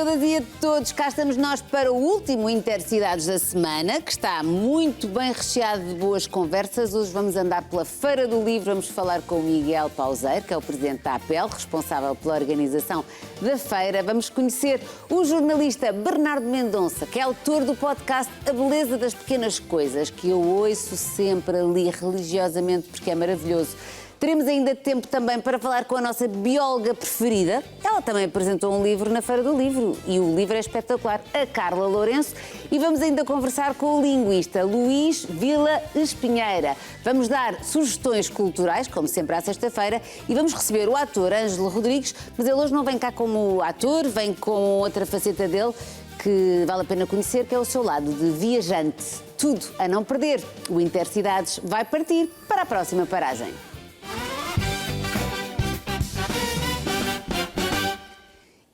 todas e a todos, cá estamos nós para o último Intercidades da semana, que está muito bem recheado de boas conversas. Hoje vamos andar pela Feira do Livro, vamos falar com o Miguel Pauseiro, que é o presidente da APEL, responsável pela organização da feira. Vamos conhecer o jornalista Bernardo Mendonça, que é autor do podcast A Beleza das Pequenas Coisas, que eu ouço sempre ali religiosamente porque é maravilhoso. Teremos ainda tempo também para falar com a nossa bióloga preferida. Ela também apresentou um livro na Feira do Livro e o livro é espetacular, a Carla Lourenço. E vamos ainda conversar com o linguista Luís Vila Espinheira. Vamos dar sugestões culturais, como sempre à sexta-feira, e vamos receber o ator Ângelo Rodrigues, mas ele hoje não vem cá como ator, vem com outra faceta dele que vale a pena conhecer, que é o seu lado de viajante. Tudo a não perder. O Intercidades vai partir para a próxima paragem.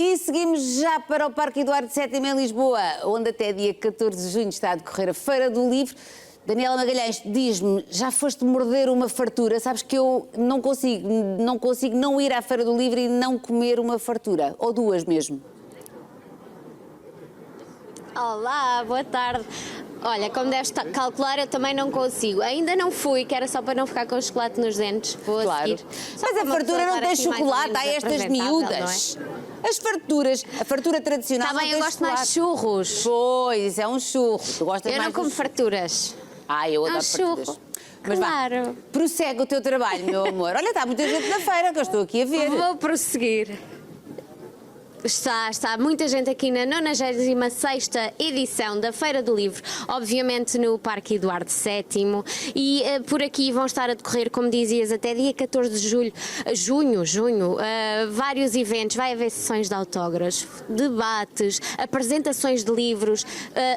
E seguimos já para o Parque Eduardo VII em Lisboa, onde até dia 14 de junho está a decorrer a Feira do Livro. Daniela Magalhães, diz-me, já foste morder uma fartura? Sabes que eu não consigo não ir à Feira do Livro e não comer uma fartura, ou duas mesmo. Olá, boa tarde. Olha, como deves calcular, eu também não consigo. Ainda não fui, que era só para não ficar com chocolate nos dentes. Vou a seguir. Mas a fartura não tem chocolate, há estas miúdas. As farturas, a fartura tradicional não tem chocolate. Está bem, eu gosto mais de churros. Pois, é um churro. Tu gostas eu mais não como farturas. Eu adoro farturas. Churro. Mas claro. Vá, prossegue o teu trabalho, meu amor. Olha, está muita gente na feira que eu estou aqui a ver. Vou prosseguir. Está muita gente aqui na 96ª edição da Feira do Livro, obviamente no Parque Eduardo VII, e por aqui vão estar a decorrer, como dizias, até dia 14 de junho, vários eventos. Vai haver sessões de autógrafos, debates, apresentações de livros,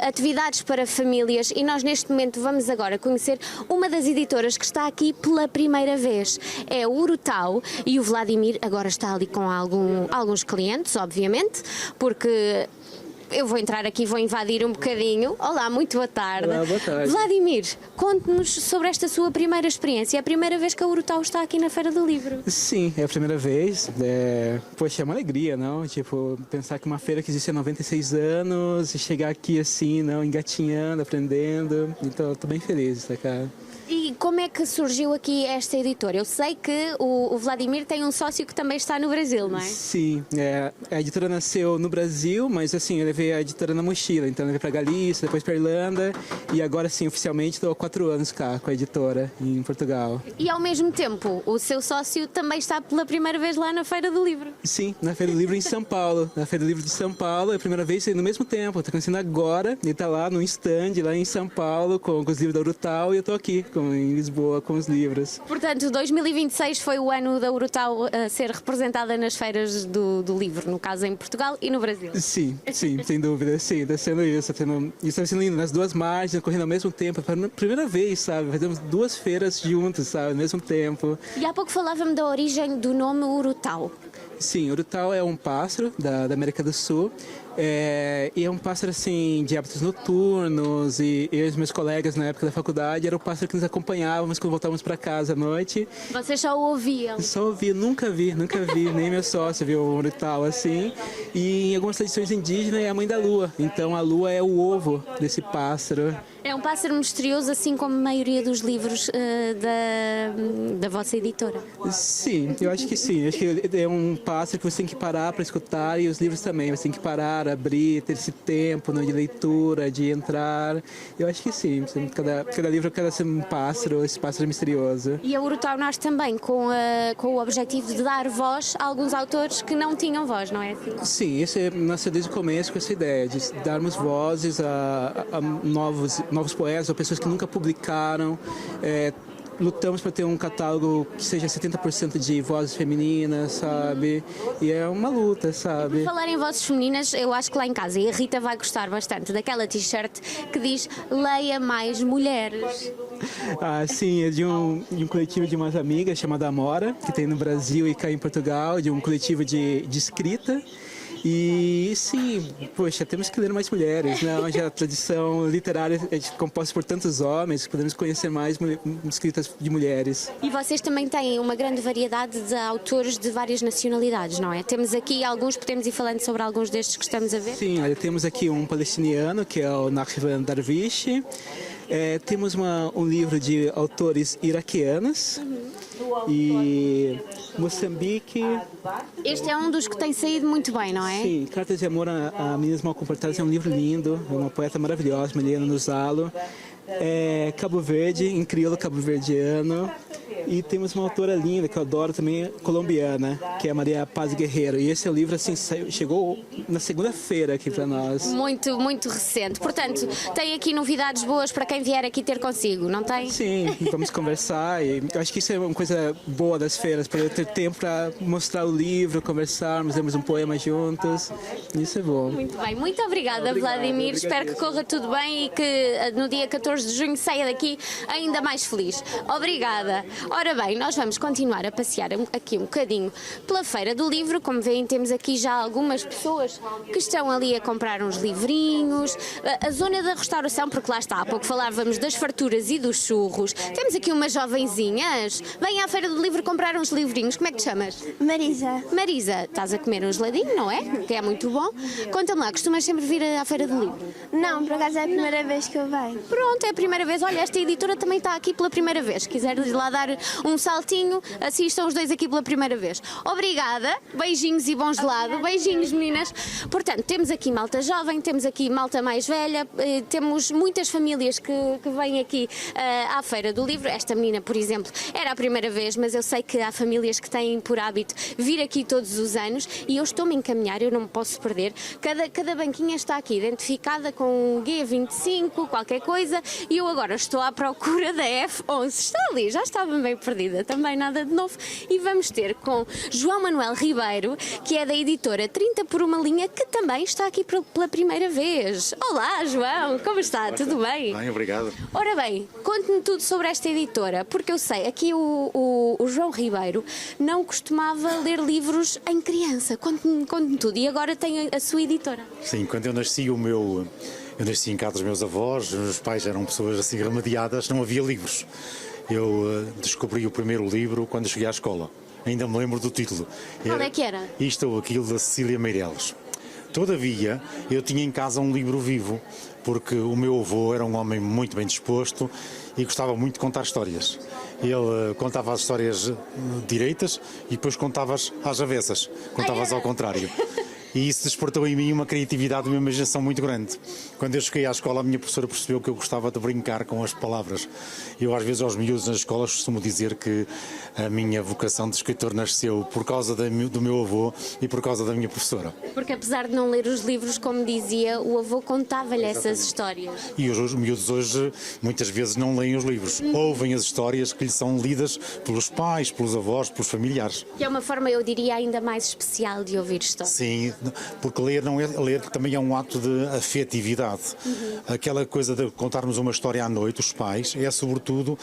atividades para famílias, e nós neste momento vamos agora conhecer uma das editoras que está aqui pela primeira vez. É o Urutau, e o Vladimir agora está ali com alguns clientes, obviamente, porque eu vou entrar aqui e vou invadir um bocadinho. Olá, muito boa tarde. Olá, boa tarde. Vladimir, conte-nos sobre esta sua primeira experiência. É a primeira vez que a Urutau está aqui na Feira do Livro. Sim, é a primeira vez. Poxa, é uma alegria, não? Tipo, pensar que uma feira que existe há 96 anos e chegar aqui assim, não, engatinhando, aprendendo. Então, eu tô bem feliz, tá, cara? E como é que surgiu aqui esta editora? Eu sei que o Vladimir tem um sócio que também está no Brasil, não é? Sim, a editora nasceu no Brasil, mas assim, eu levei a editora na mochila. Então eu levei para Galícia, depois para Irlanda e agora sim, oficialmente estou há 4 anos cá com a editora em Portugal. E ao mesmo tempo, o seu sócio também está pela primeira vez lá na Feira do Livro? Sim, na Feira do Livro em São Paulo. Na Feira do Livro de São Paulo, é a primeira vez no mesmo tempo. Estou conhecendo agora, ele está lá no stand, lá em São Paulo, com os livros da Urutau, e eu estou aqui em Lisboa com os livros. Portanto, 2026 foi o ano da Urutau a ser representada nas feiras do livro, no caso em Portugal e no Brasil. Sim, sem dúvida, sim, está sendo isso. Está sendo lindo, nas duas margens, correndo ao mesmo tempo, pela primeira vez, sabe? Fazemos 2 feiras juntos, sabe, ao mesmo tempo. E há pouco falava-me da origem do nome Urutau. Sim, Urutau é um pássaro da América do Sul. E é um pássaro assim de hábitos noturnos, e eu e os meus colegas na época da faculdade era o pássaro que nos acompanhávamos quando voltávamos para casa à noite. Vocês só o ouviam? Só ouvi, nunca vi, nem meu sócio viu o Urutau assim. E em algumas tradições indígenas é a mãe da lua, então a lua é o ovo desse pássaro. É um pássaro misterioso, assim como a maioria dos livros da vossa editora. Sim, eu acho que sim. Acho que é um pássaro que você tem que parar para escutar, e os livros também. Você tem que parar, abrir, ter esse tempo, né, de leitura, de entrar. Eu acho que sim. Cada livro quer ser um pássaro, esse pássaro misterioso. E a Urutau nasce também com o objetivo de dar voz a alguns autores que não tinham voz, não é assim? Sim, isso nasceu desde o começo com essa ideia de darmos vozes a novos poetas ou pessoas que nunca publicaram. Lutamos para ter um catálogo que seja 70% de vozes femininas, sabe? E é uma luta, sabe? Por falar em vozes femininas, eu acho que lá em casa, e a Rita vai gostar bastante daquela t-shirt que diz Leia Mais Mulheres. Sim, é de um coletivo de umas amigas chamada Amora, que tem no Brasil e cá em Portugal, de um coletivo de escrita. E sim, poxa, temos que ler mais mulheres, né? Onde a tradição literária é composta por tantos homens, podemos conhecer mais escritas de mulheres. E vocês também têm uma grande variedade de autores de várias nacionalidades, não é? Temos aqui alguns, podemos ir falando sobre alguns destes que estamos a ver? Sim, olha, temos aqui um palestiniano, que é o Naqshband Darwish. Temos um livro de autores iraquianos. E Moçambique. Este é um dos que tem saído muito bem, não é? Sim, Cartas de Amor a Meninas Mal Comportadas é um livro lindo, é uma poeta maravilhosa, Mariana Nuzalo. Cabo Verde, em crioulo cabo-verdiano. E temos uma autora linda que eu adoro também, colombiana, que é Maria Paz Guerreiro. E esse livro assim chegou na segunda-feira aqui para nós. Muito, muito recente. Portanto, tem aqui novidades boas para quem vier aqui ter consigo, não tem? Sim, vamos conversar. E eu acho que isso é uma coisa boa das feiras, poder ter tempo para mostrar o livro, conversarmos, lermos um poema juntos. Isso é bom. Muito bem, muito obrigada, Vladimir. Espero que corra tudo bem e que no dia 14 de junho saia daqui ainda mais feliz. Obrigada. Ora bem, nós vamos continuar a passear aqui um bocadinho pela Feira do Livro. Como veem, temos aqui já algumas pessoas que estão ali a comprar uns livrinhos. A zona da restauração, porque lá está, há pouco falávamos das farturas e dos churros. Temos aqui umas jovenzinhas. Vêm à Feira do Livro comprar uns livrinhos. Como é que te chamas? Marisa. Marisa, estás a comer um geladinho, não é? Que é muito bom. Conta-me lá, costumas sempre vir à Feira do Livro? Não, por acaso é a primeira vez que eu venho. Pronto, é a primeira vez. Olha, esta editora também está aqui pela primeira vez. Se quiseres ir lá dar um saltinho, assistam os dois aqui pela primeira vez. Obrigada, beijinhos e bom gelado. Beijinhos, meninas. Portanto, temos aqui malta jovem, temos aqui malta mais velha, temos muitas famílias que vêm aqui à Feira do Livro. Esta menina, por exemplo, era a primeira vez, mas eu sei que há famílias que têm por hábito vir aqui todos os anos e eu estou-me a encaminhar, eu não me posso perder. Cada banquinha está aqui identificada com um G25, qualquer coisa, e eu agora estou à procura da F11. Está ali, já estava bem perdida, também nada de novo. E vamos ter com João Manuel Ribeiro, que é da editora 30 por uma linha, que também está aqui pela primeira vez. Olá, João, como está? Tudo bem? Bem, obrigado. Ora bem, conte-me tudo sobre esta editora, porque eu sei, aqui o João Ribeiro não costumava ler livros em criança. Conte-me tudo. E agora tem a sua editora. Sim, quando eu nasci, eu nasci em casa dos meus avós, os meus pais eram pessoas assim remediadas, não havia livros. Eu descobri o primeiro livro quando cheguei à escola. Ainda me lembro do título. Qual é que era? Isto ou aquilo, da Cecília Meirelles. Todavia, eu tinha em casa um livro vivo, porque o meu avô era um homem muito bem disposto e gostava muito de contar histórias. Ele contava as histórias direitas e depois contava-as às avessas, contava-as ao contrário. E isso despertou em mim uma criatividade e uma imaginação muito grande. Quando eu cheguei à escola, a minha professora percebeu que eu gostava de brincar com as palavras. Eu, às vezes, aos miúdos nas escolas, costumo dizer que a minha vocação de escritor nasceu por causa do meu avô e por causa da minha professora. Porque, apesar de não ler os livros, como dizia, o avô contava-lhe essas histórias. E os miúdos hoje, muitas vezes, não leem os livros. Ouvem as histórias que lhes são lidas pelos pais, pelos avós, pelos familiares. Que é uma forma, eu diria, ainda mais especial de ouvir histórias. Sim, porque ler também é um ato de afetividade. Aquela coisa de contarmos uma história à noite, os pais, é sobretudo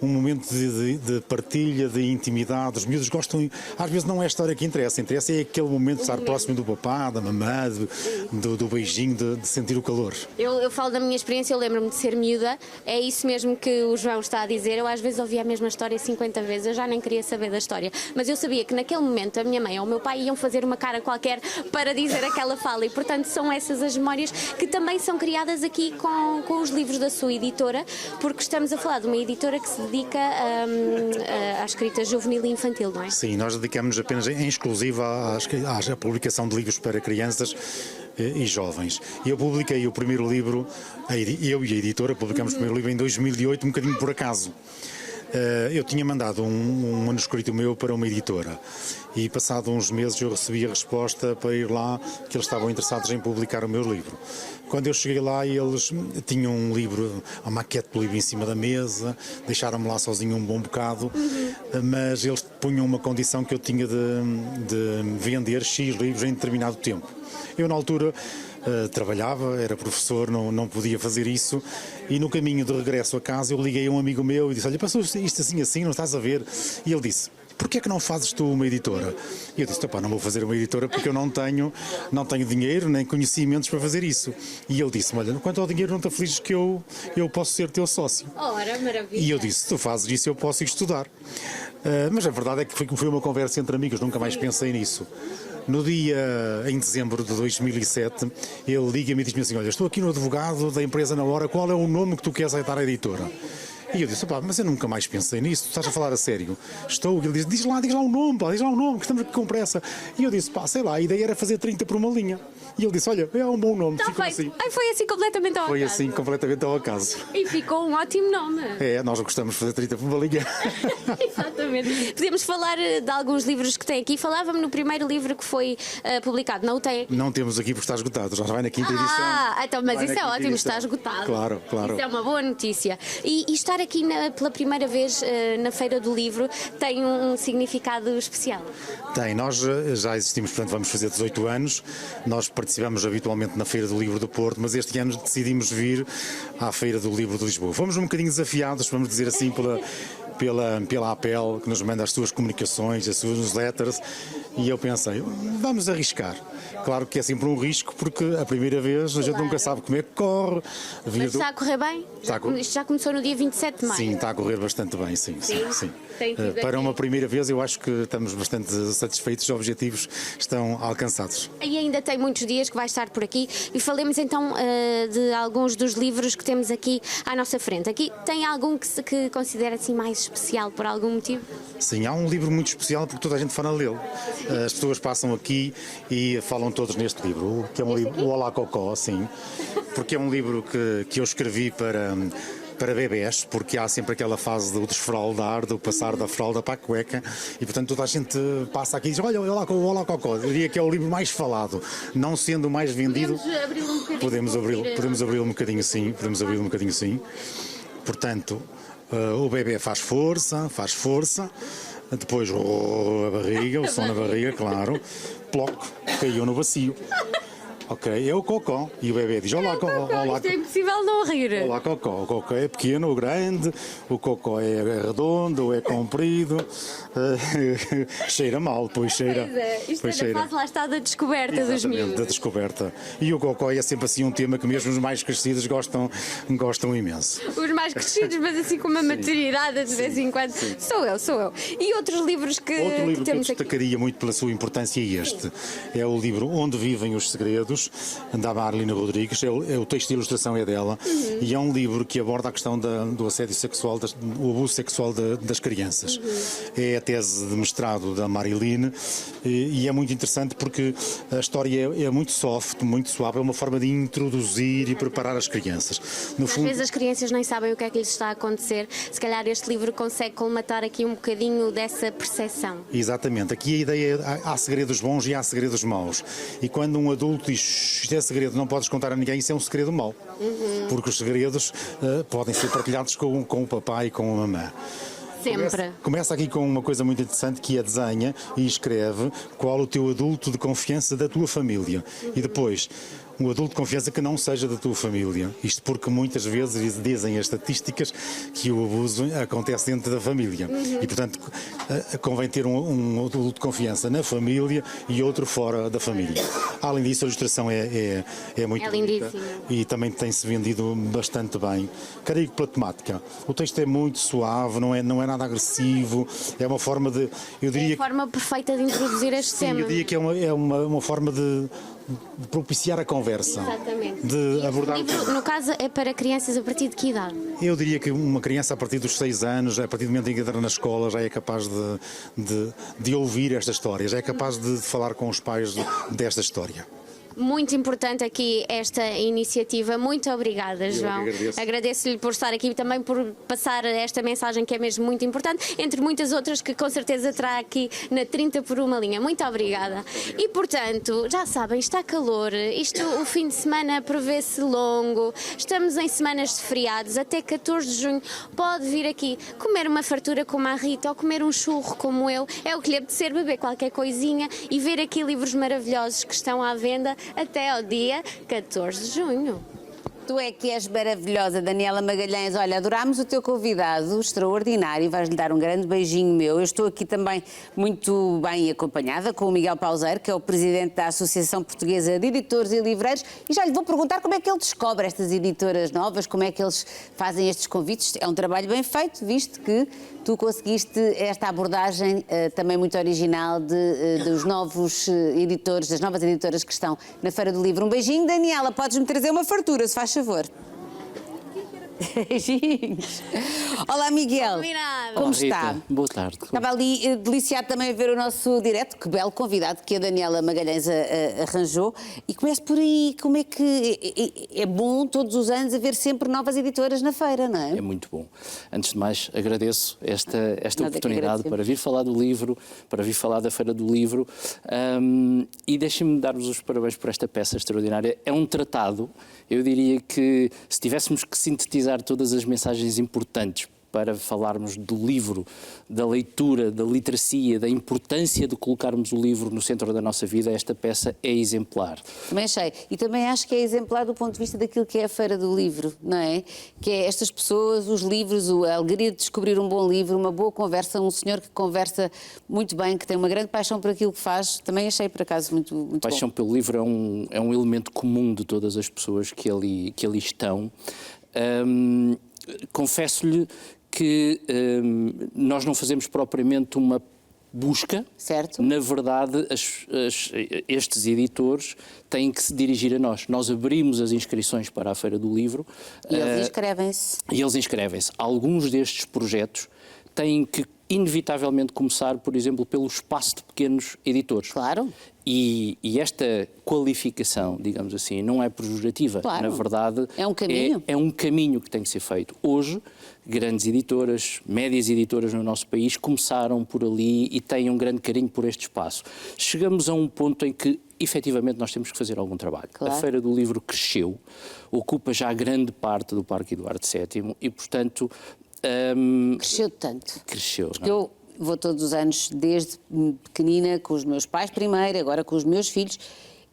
um momento de partilha, de intimidade. Os miúdos gostam, às vezes não é a história que interessa é aquele momento de estar próximo do papá, da mamã, do beijinho, de sentir o calor. Eu falo da minha experiência, eu lembro-me de ser miúda, é isso mesmo que o João está a dizer. Eu às vezes ouvia a mesma história 50 vezes, eu já nem queria saber da história, mas eu sabia que naquele momento a minha mãe ou o meu pai iam fazer uma cara qualquer para dizer aquela fala, e portanto são essas as memórias que também são criadas aqui com os livros da sua editora, porque estamos a falar de uma editora que se dedica à escrita juvenil e infantil, não é? Sim, nós dedicamos apenas em exclusiva à publicação de livros para crianças e jovens. Eu publiquei o primeiro livro, eu e a editora publicamos o primeiro livro em 2008, um bocadinho por acaso. Eu tinha mandado um manuscrito meu para uma editora e passado uns meses eu recebi a resposta para ir lá, que eles estavam interessados em publicar o meu livro. Quando eu cheguei lá, eles tinham um livro, a maquete do livro em cima da mesa, deixaram-me lá sozinho um bom bocado, mas eles punham uma condição que eu tinha de vender X livros em determinado tempo. Eu, na altura, trabalhava, era professor, não podia fazer isso, e no caminho de regresso a casa eu liguei a um amigo meu e disse: olha, passou isto assim, não estás a ver? E ele disse: porquê é que não fazes tu uma editora? E eu disse, pá, não vou fazer uma editora porque eu não tenho dinheiro nem conhecimentos para fazer isso. E ele disse, olha, quanto ao dinheiro não te afliges que eu posso ser teu sócio. Ora, maravilha. E eu disse, se tu fazes isso eu posso ir estudar. Mas a verdade é que foi uma conversa entre amigos, nunca mais pensei nisso. No dia, em dezembro de 2007, ele liga-me e diz-me assim, olha, estou aqui no advogado da empresa Na Hora, qual é o nome que tu queres dar à editora? E eu disse, pá, mas eu nunca mais pensei nisso, tu estás a falar a sério? Estou, ele diz lá um nome, pá, diz lá um nome, que estamos aqui com pressa. E eu disse, pá, sei lá, a ideia era fazer 30 por uma linha. E ele disse, olha, é um bom nome, Está ficou feito. assim. Ai, foi assim completamente ao Foi acaso. assim, completamente ao acaso. E ficou um ótimo nome. É, nós gostamos de fazer 30 por uma linha. Exatamente. Podemos falar de alguns livros que tem aqui. Falava-me no primeiro livro que foi publicado. Não o tem aqui? Não temos aqui porque está esgotado, já vai na quinta edição. Então, mas Vai isso na é quinta ótimo, edição. está esgotado. Claro, claro. Isso é uma boa notícia. E estar aqui pela primeira vez na Feira do Livro tem um significado especial. Tem, nós já existimos, portanto vamos fazer 18 anos, nós participamos habitualmente na Feira do Livro do Porto, mas este ano decidimos vir à Feira do Livro de Lisboa. Fomos um bocadinho desafiados, vamos dizer assim, pela APEL, que nos manda as suas comunicações, as suas newsletters, e eu pensei, vamos arriscar. Claro que é sempre um risco, porque a primeira vez a gente nunca sabe como é que corre. Mas está a correr bem? Isto já começou no dia 27 de maio. Sim, está a correr bastante bem, sim. Tem tido Para aqui- uma primeira vez eu acho que estamos bastante satisfeitos, os objetivos estão alcançados. E ainda tem muitos dias que vai estar por aqui e falemos então de alguns dos livros que temos aqui à nossa frente. Aqui tem algum que considera assim mais especial por algum motivo? Sim, há um livro muito especial porque toda a gente fala lê-lo. As pessoas passam aqui e falam todos neste livro, que é um livro, o Olá Cocó, sim, porque é um livro que eu escrevi para bebés, porque há sempre aquela fase do desfraldar, do passar da fralda para a cueca, e portanto toda a gente passa aqui e diz, olha, olá Cocó, eu diria que é o livro mais falado, não sendo o mais vendido. Podemos abri-lo um bocadinho sim, Portanto, o bebê faz força, depois a barriga, o som na barriga, claro, ploc, caiu no bacio. Ok, é o Cocó. E o bebê diz, olá, olá, Isto é impossível não rir. olá Cocó. O Cocó é pequeno ou grande, o Cocó é redondo ou é comprido, cheira mal, pois cheira. Pois é, isto pois é da fase lá está da descoberta dos Exatamente, da miúdos. descoberta. E o Cocó é sempre assim um tema que mesmo os mais crescidos gostam imenso. Os mais crescidos, mas assim com uma maturidade de vez em quando. Sou eu. E outros livros que Outro livro que eu temos aqui? destacaria muito pela sua importância é este. É o livro Onde Vivem os Segredos, da Marlene Rodrigues. É o texto e a ilustração é dela. E é um livro que aborda a questão do assédio sexual, o abuso sexual das crianças. É a tese de mestrado da Marlene e é muito interessante porque a história é muito soft, muito suave. É uma forma de introduzir e preparar as crianças. No Às fundo, vezes as crianças nem sabem o que é que lhes está a acontecer. Se calhar este livro consegue colmatar aqui um bocadinho dessa percepção. exatamente. Aqui a ideia é há segredos bons e há segredos maus. E quando um adulto diz isto é segredo, não podes contar a ninguém, isso é um segredo mau. Porque os segredos podem ser partilhados com o papai e com a mamã. Sempre. Começa aqui com uma coisa muito interessante que é desenha e escreve qual o teu adulto de confiança da tua família. E depois, um adulto de confiança que não seja da tua família. Isto porque muitas vezes dizem as estatísticas que o abuso acontece dentro da família. E, portanto, convém ter um adulto de confiança na família e outro fora da família. Além disso, a ilustração é muito É bonita lindíssima. e também tem-se vendido bastante bem. Carrego pela temática. O texto é muito suave, não é nada agressivo, é uma forma de... Eu É diria a forma perfeita de introduzir este Sim, tema. eu diria que é uma forma de propiciar a conversa. Exatamente. De E abordar. este livro, no caso, é para crianças a partir de que idade? Eu diria que uma criança a partir dos 6 anos, a partir do momento em que entra na escola, já é capaz de ouvir esta história, já é capaz de falar com os pais desta história. Muito importante aqui esta iniciativa. Muito obrigada, João. agradeço. Agradeço-lhe por estar aqui e também por passar esta mensagem que é mesmo muito importante, entre muitas outras que com certeza terá aqui na 30 por uma linha. Muito obrigada. E portanto, já sabem, está calor, o fim de semana prevê-se longo, estamos em semanas de feriados, até 14 de junho pode vir aqui comer uma fartura como a Rita ou comer um churro como eu, é o que lhe apetecer, beber qualquer coisinha e ver aqui livros maravilhosos que estão à venda até ao dia 14 de junho. Tu é que és maravilhosa, Daniela Magalhães. Olha, adorámos o teu convidado, extraordinário. Vais-lhe dar um grande beijinho meu. Eu estou aqui também muito bem acompanhada com o Miguel Pauseiro, que é o presidente da Associação Portuguesa de Editores e Livreiros. E já lhe vou perguntar como é que ele descobre estas editoras novas, como é que eles fazem estes convites. É um trabalho bem feito, visto que tu conseguiste esta abordagem também muito original dos novos editores, das novas editoras que estão na Feira do Livro. Um beijinho, Daniela. Podes-me trazer uma fartura, se faz favor. Beijinhos. Olá, Miguel. Combinado. Como Olá, está? Rita. Boa tarde. Estava ali deliciado também a ver o nosso direto, que belo convidado que a Daniela Magalhães arranjou. E começo por aí, como é que é bom todos os anos haver sempre novas editoras na feira, não é? É muito bom. Antes de mais, agradeço esta Nada que oportunidade agradecemos. para vir falar do livro, para vir falar da Feira do Livro, e deixem-me dar-vos os parabéns por esta peça extraordinária. É um tratado, eu diria que se tivéssemos que sintetizar todas as mensagens importantes para falarmos do livro, da leitura, da literacia, da importância de colocarmos o livro no centro da nossa vida, esta peça é exemplar. Também achei. E também acho que é exemplar do ponto de vista daquilo que é a Feira do Livro, não é? Que é estas pessoas, os livros, a alegria de descobrir um bom livro, uma boa conversa, um senhor que conversa muito bem, que tem uma grande paixão por aquilo que faz. Também achei, por acaso, muito Paixão bom. pelo livro é um elemento comum de todas as pessoas que ali estão. Confesso-lhe que nós não fazemos propriamente uma busca. Certo. Na verdade, estes editores têm que se dirigir a nós. Nós abrimos as inscrições para a Feira do Livro. E eles inscrevem-se. E eles inscrevem-se. Alguns destes projetos têm que, inevitavelmente, começar, por exemplo, pelo espaço de pequenos editores. Claro. E esta qualificação, digamos assim, não é pejorativa. Claro. Na verdade, É um caminho. É um caminho que tem que ser feito. Hoje, grandes editoras, médias editoras no nosso país começaram por ali e têm um grande carinho por este espaço. Chegamos a um ponto em que, efetivamente, nós temos que fazer algum trabalho. Claro. A Feira do Livro cresceu, ocupa já grande parte do Parque Eduardo VII e, portanto... Cresceu tanto. Cresceu. Porque eu vou todos os anos, desde pequenina, com os meus pais primeiro, agora com os meus filhos,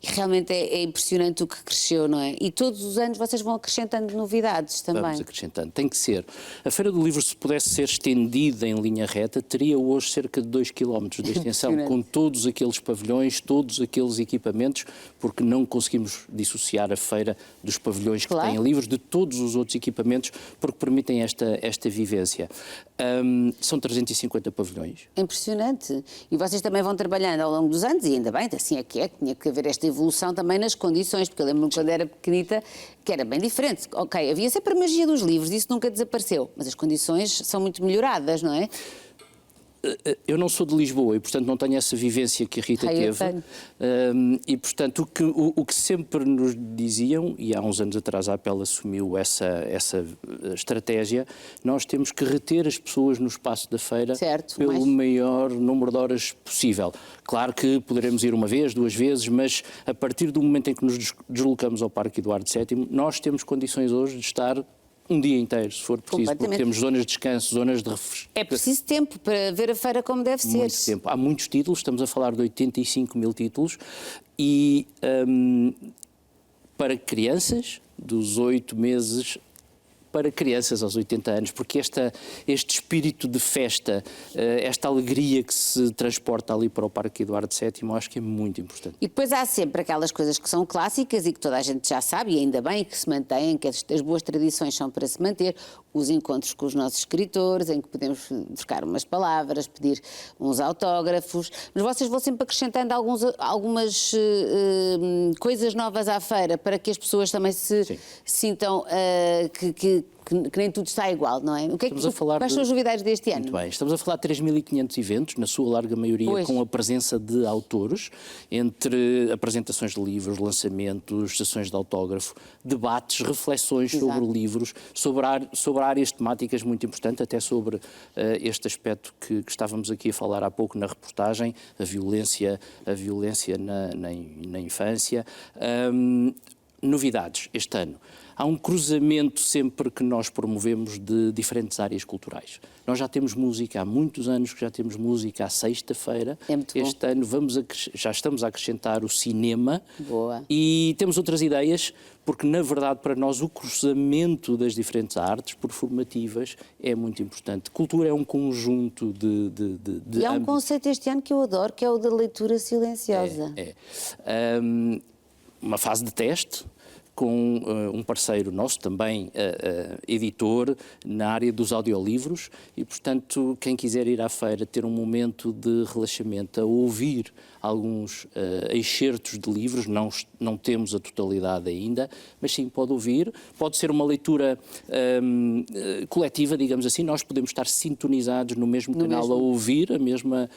e realmente é impressionante o que cresceu, não é? E todos os anos vocês vão acrescentando novidades também. Vamos acrescentando. Tem que ser. A Feira do Livro, se pudesse ser estendida em linha reta, teria hoje cerca de 2 km de extensão, com todos aqueles pavilhões, todos aqueles equipamentos, porque não conseguimos dissociar a feira dos pavilhões que têm livros, de todos os outros equipamentos, porque permitem esta vivência. São 350 pavilhões. É impressionante. E vocês também vão trabalhando ao longo dos anos, e ainda bem, assim é que tinha que haver esta evolução também nas condições, porque eu lembro-me quando era pequenita que era bem diferente. Ok, havia sempre a magia dos livros, isso nunca desapareceu, mas as condições são muito melhoradas, não é? Eu não sou de Lisboa e, portanto, não tenho essa vivência que a Rita teve. E, portanto, o que sempre nos diziam, e há uns anos atrás a APEL assumiu essa estratégia, nós temos que reter as pessoas no espaço da feira pelo maior número de horas possível. Claro que poderemos ir uma vez, 2 vezes, mas a partir do momento em que nos deslocamos ao Parque Eduardo VII, nós temos condições hoje de estar um dia inteiro, se for preciso, porque temos zonas de descanso, zonas de refresco. É preciso tempo para ver a feira como deve ser. Muito tempo. Há muitos títulos, estamos a falar de 85 mil títulos, e para crianças, dos 8 meses para crianças aos 80 anos, porque este espírito de festa, esta alegria que se transporta ali para o Parque Eduardo VII, acho que é muito importante. E depois há sempre aquelas coisas que são clássicas e que toda a gente já sabe, e ainda bem que se mantêm, que as boas tradições são para se manter, os encontros com os nossos escritores, em que podemos trocar umas palavras, pedir uns autógrafos, mas vocês vão sempre acrescentando algumas coisas novas à feira, para que as pessoas também se sintam que nem tudo está igual, não é? Quais são as novidades deste ano? Muito bem, estamos a falar de 3.500 eventos, na sua larga maioria com a presença de autores, entre apresentações de livros, lançamentos, sessões de autógrafo, debates, reflexões sobre livros, sobre áreas temáticas muito importantes, até sobre este aspecto que estávamos aqui a falar há pouco na reportagem, a violência na infância. Novidades este ano. Há um cruzamento sempre que nós promovemos de diferentes áreas culturais. Nós já temos música há muitos anos, que já temos música à sexta-feira. É muito bom. Este ano já estamos a acrescentar o cinema. Boa. E temos outras ideias, porque na verdade para nós o cruzamento das diferentes artes performativas é muito importante. Cultura é um conjunto de E há um âmbitos. conceito este ano que eu adoro, que é o da leitura silenciosa. Uma fase de teste com um parceiro nosso, também editor, na área dos audiolivros, e, portanto, quem quiser ir à feira ter um momento de relaxamento, a ouvir alguns excertos de livros, não temos a totalidade ainda, mas sim pode ouvir, pode ser uma leitura coletiva, digamos assim, nós podemos estar sintonizados no mesmo canal a ouvir a mesma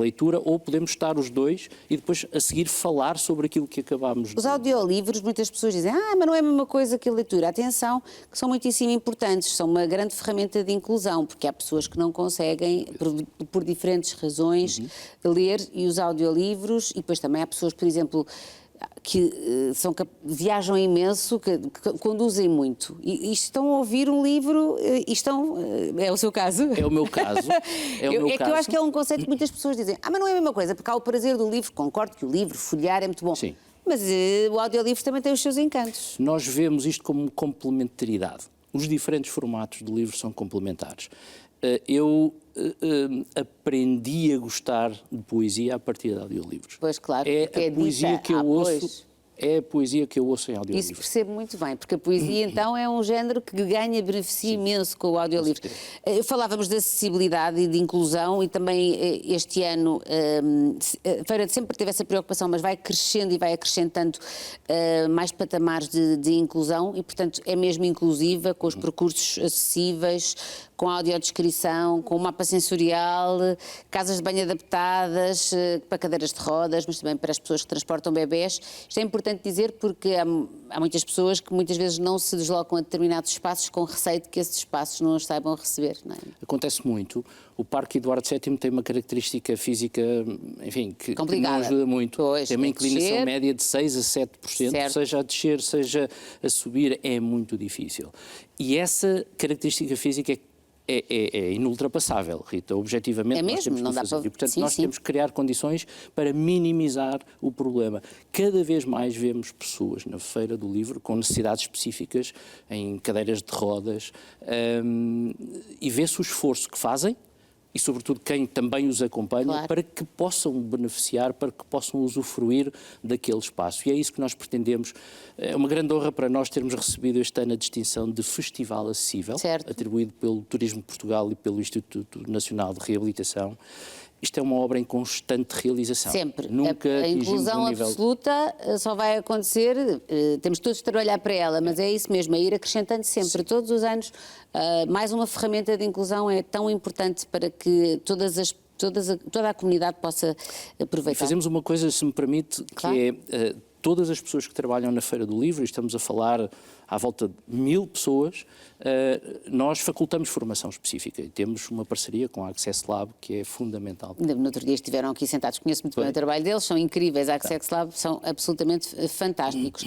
leitura, ou podemos estar os dois e depois a seguir falar sobre aquilo que acabámos de... Os audiolivros, muitas pessoas dizem, mas não é a mesma coisa que a leitura. Atenção, que são muitíssimo importantes, são uma grande ferramenta de inclusão, porque há pessoas que não conseguem, por diferentes razões, ler, e os audiolivros, e depois também há pessoas, por exemplo, que viajam imenso, que conduzem muito, e estão a ouvir um livro, é o seu caso? É o meu caso. Que eu acho que é um conceito que muitas pessoas dizem, mas não é a mesma coisa, porque há o prazer do livro, concordo que o livro, folhear é muito bom. Sim. Mas o audiolivro também tem os seus encantos. Nós vemos isto como complementaridade. Os diferentes formatos de livros são complementares. Eu aprendi a gostar de poesia a partir de audiolivros. Pois, claro, é porque a poesia que eu ouço. É a poesia que eu ouço em audiolivro. Isso percebo muito bem, porque a poesia então é um género que ganha benefício imenso com o audiolivro. Falávamos de acessibilidade e de inclusão, e também este ano a Feira sempre teve essa preocupação, mas vai crescendo e vai acrescentando mais patamares de inclusão, e portanto é mesmo inclusiva, com os percursos acessíveis, com audiodescrição, com mapa sensorial, casas de banho adaptadas para cadeiras de rodas, mas também para as pessoas que transportam bebés. Isto é importante dizer porque há muitas pessoas que muitas vezes não se deslocam a determinados espaços com receio de que esses espaços não os saibam receber. Não é? Acontece muito. O Parque Eduardo VII tem uma característica física, enfim, que não ajuda muito. Pois, tem uma inclinação descer, média de 6 a 7%, certo. seja a descer, seja a subir, é muito difícil. E essa característica física é inultrapassável, Rita. Objetivamente, nós temos que fazer. E, portanto, nós temos que criar condições para minimizar o problema. Cada vez mais vemos pessoas na Feira do Livro com necessidades específicas, em cadeiras de rodas, e vê-se o esforço que fazem, e sobretudo quem também os acompanha, claro, para que possam beneficiar, para que possam usufruir daquele espaço. E é isso que nós pretendemos. É uma grande honra para nós termos recebido este ano a distinção de Festival Acessível, certo, atribuído pelo Turismo de Portugal e pelo Instituto Nacional de Reabilitação. Isto é uma obra em constante realização. Sempre. Nunca a inclusão absoluta só vai acontecer, temos todos de trabalhar para ela, mas é isso mesmo, é ir acrescentando sempre, sim, todos os anos. Mais uma ferramenta de inclusão é tão importante para que toda a comunidade possa aproveitar. E fazemos uma coisa, se me permite, claro, que é todas as pessoas que trabalham na Feira do Livro, e estamos a falar à volta de 1000 pessoas, nós facultamos formação específica e temos uma parceria com a Access Lab que é fundamental. No outro dia estiveram aqui sentados, conheço muito bem o trabalho deles, são incríveis, a Access Lab são absolutamente fantásticos.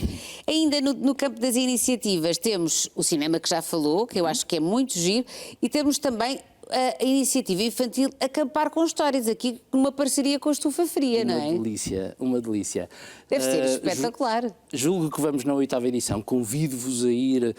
Ainda no campo das iniciativas temos o cinema que já falou, que eu acho que é muito giro, e temos também a iniciativa infantil Acampar com Histórias, aqui numa parceria com a Estufa Fria, não é? Uma delícia. Deve ser espetacular. Julgo que vamos na 8ª edição. Convido-vos a ir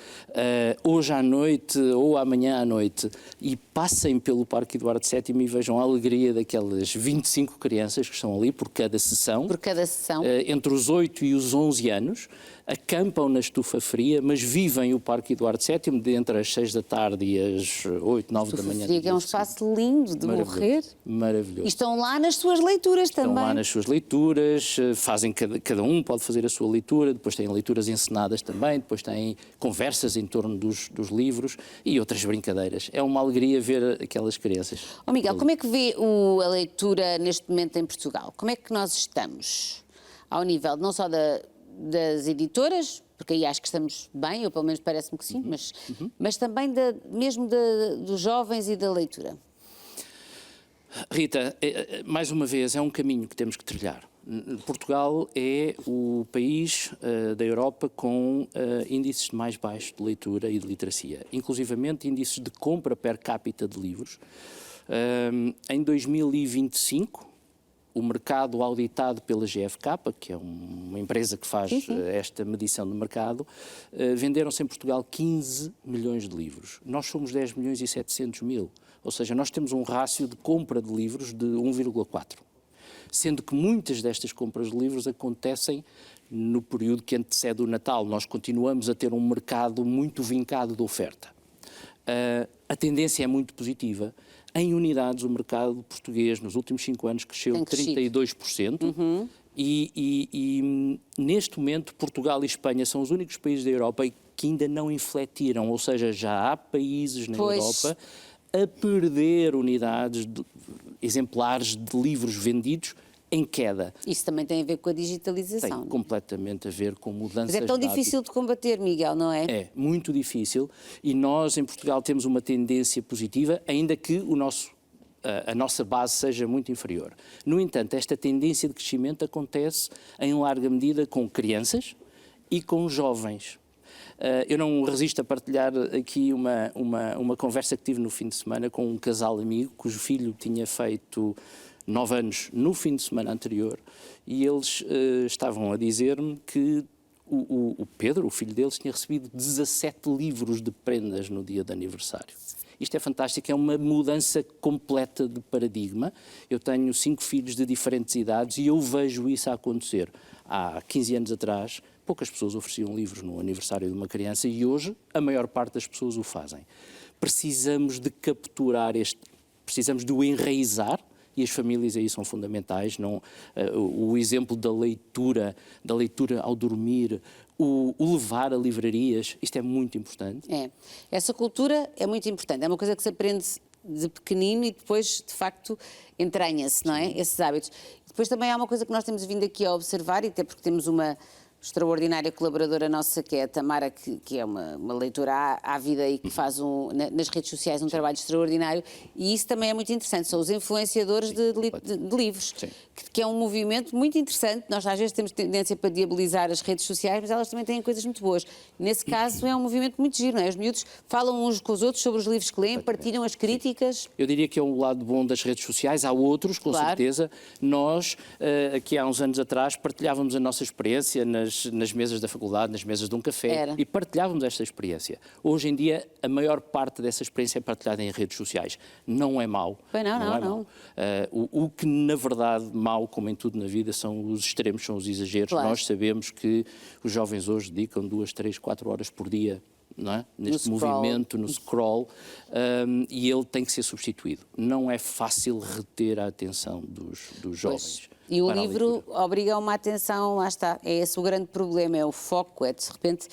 hoje à noite ou amanhã à noite e passem pelo Parque Eduardo VII e vejam a alegria daquelas 25 crianças que estão ali por cada sessão. Por cada sessão. Entre os 8 e os 11 anos. Acampam na Estufa Fria, mas vivem o Parque Eduardo VII de entre as 6 da tarde e as 8, 9 da manhã. Fria, que é um espaço lindo de morrer. Maravilhoso. E estão lá nas suas leituras também. Estão lá nas suas leituras, fazem cada um pode fazer a sua leitura, depois têm leituras encenadas também, depois têm conversas em torno dos livros e outras brincadeiras. É uma alegria ver aquelas crianças. Miguel, como é que vê a leitura neste momento em Portugal? Como é que nós estamos? Ao nível não só das editoras, porque aí acho que estamos bem, ou pelo menos parece-me que sim, mas também mesmo dos jovens e da leitura. Rita, mais uma vez, é um caminho que temos que trilhar. Portugal é o país da Europa com índices mais baixos de leitura e de literacia, inclusivamente índices de compra per capita de livros. Em 2025, o mercado auditado pela GfK, que é uma empresa que faz esta medição de mercado, venderam-se em Portugal 15 milhões de livros. Nós somos 10 milhões e 700 mil, ou seja, nós temos um rácio de compra de livros de 1,4. Sendo que muitas destas compras de livros acontecem no período que antecede o Natal. Nós continuamos a ter um mercado muito vincado de oferta. A tendência é muito positiva. Em unidades, o mercado português nos últimos 5 anos cresceu 32%. E neste momento, Portugal e Espanha são os únicos países da Europa que ainda não infletiram, ou seja, já há países na Europa a perder unidades, exemplares de livros vendidos em queda. Isso também tem a ver com a digitalização. Tem completamente a ver com mudanças. Mas é tão difícil de combater, Miguel, não é? É, muito difícil. E nós, em Portugal, temos uma tendência positiva, ainda que a nossa base seja muito inferior. No entanto, esta tendência de crescimento acontece em larga medida com crianças e com jovens. Eu não resisto a partilhar aqui uma conversa que tive no fim de semana com um casal amigo cujo filho tinha feito 9 anos no fim de semana anterior e eles estavam a dizer-me que o Pedro, o filho deles, tinha recebido 17 livros de prendas no dia de aniversário. Isto é fantástico, é uma mudança completa de paradigma. Eu tenho 5 filhos de diferentes idades e eu vejo isso a acontecer. Há 15 anos atrás, poucas pessoas ofereciam livros no aniversário de uma criança e hoje a maior parte das pessoas o fazem. Precisamos de capturar precisamos de o enraizar e as famílias aí são fundamentais. O exemplo da leitura ao dormir, o levar a livrarias, isto é muito importante. Essa cultura é muito importante, é uma coisa que se aprende de pequenino e depois, de facto, entranha-se, não é? Esses hábitos. Depois também há uma coisa que nós temos vindo aqui a observar, e até porque temos uma extraordinária colaboradora nossa, que é a Tamara, que é uma leitora ávida e que faz nas redes sociais um trabalho extraordinário, e isso também é muito interessante, são os influenciadores de livros, que é um movimento muito interessante. Nós às vezes temos tendência para diabolizar as redes sociais, mas elas também têm coisas muito boas. Nesse caso é um movimento muito giro, não é? Os miúdos falam uns com os outros sobre os livros que leem, partilham as críticas. Eu diria que é um lado bom das redes sociais, há outros, com certeza. Nós, aqui há uns anos atrás, partilhávamos a nossa experiência nas mesas da faculdade, nas mesas de um café, e partilhávamos esta experiência. Hoje em dia, a maior parte dessa experiência é partilhada em redes sociais. Não é mau. Não. O que, na verdade, mau, como em tudo na vida, são os extremos, são os exageros. Nós sabemos que os jovens hoje dedicam 2, 3, 4 horas por dia, não é? Neste movimento, no scroll, e ele tem que ser substituído. Não é fácil reter a atenção dos jovens. E o livro obriga a uma atenção, lá está, é esse o grande problema, é o foco, é de repente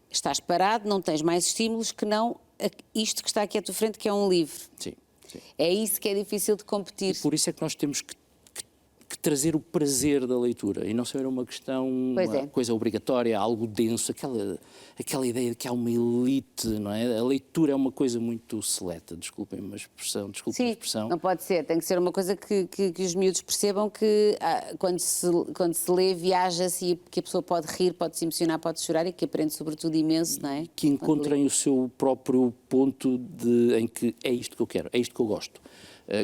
estás parado, não tens mais estímulos que não isto que está aqui à tua frente, que é um livro. Sim. É isso que é difícil de competir. E por isso é que nós temos que trazer o prazer da leitura e não ser uma questão, uma coisa obrigatória, algo denso, aquela ideia de que há uma elite, não é? A leitura é uma coisa muito seleta, desculpem a expressão. Sim, não pode ser, tem que ser uma coisa que os miúdos percebam que quando se lê, viaja-se e que a pessoa pode rir, pode se emocionar, pode chorar e que aprende sobretudo imenso, não é? Que encontrem o seu próprio ponto em que é isto que eu quero, é isto que eu gosto.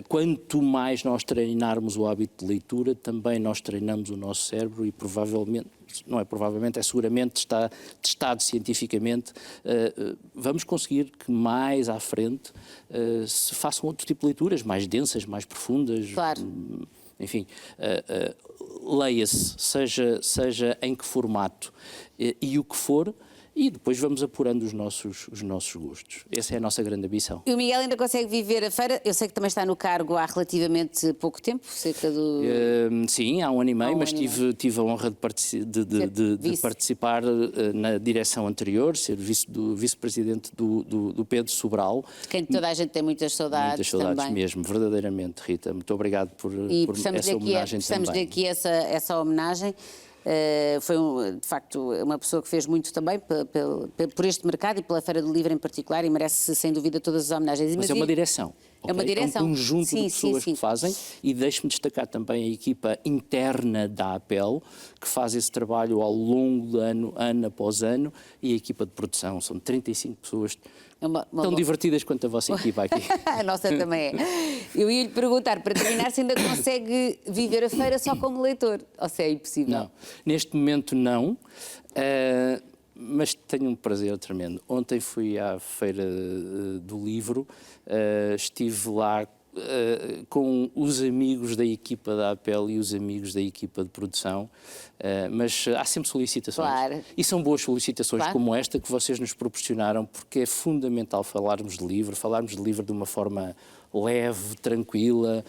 Quanto mais nós treinarmos o hábito de leitura, também nós treinamos o nosso cérebro e é seguramente está testado cientificamente, vamos conseguir que mais à frente se façam outro tipo de leituras, mais densas, mais profundas. Claro. Enfim, leia-se, seja em que formato e o que for, e depois vamos apurando os nossos gostos. Essa é a nossa grande ambição. E o Miguel ainda consegue viver a feira? Eu sei que também está no cargo há relativamente pouco tempo, cerca do... Sim, há 1 ano e meio, mas tive a honra de participar na direção anterior, ser vice-presidente do Pedro Sobral. De quem toda a gente tem muitas saudades. Muitas saudades também. Mesmo, verdadeiramente, Rita. Muito obrigado por essa homenagem também. Precisamos daqui essa homenagem. Foi de facto uma pessoa que fez muito também por este mercado e pela Feira do Livro em particular e merece sem dúvida todas as homenagens. Mas é uma direção. É uma direção. É um conjunto de pessoas que fazem, e deixe-me destacar também a equipa interna da APEL, que faz esse trabalho ao longo do ano, ano após ano, e a equipa de produção. São 35 pessoas tão divertidas quanto a vossa equipa aqui. A nossa também é. Eu ia lhe perguntar, para terminar, se ainda consegue viver a feira só como leitor, ou se é impossível? Não, neste momento não. Mas tenho um prazer tremendo. Ontem fui à Feira do Livro, estive lá com os amigos da equipa da APEL e os amigos da equipa de produção, mas há sempre solicitações. Claro. E são boas solicitações, claro, como esta que vocês nos proporcionaram, porque é fundamental falarmos de livro de uma forma leve, tranquila,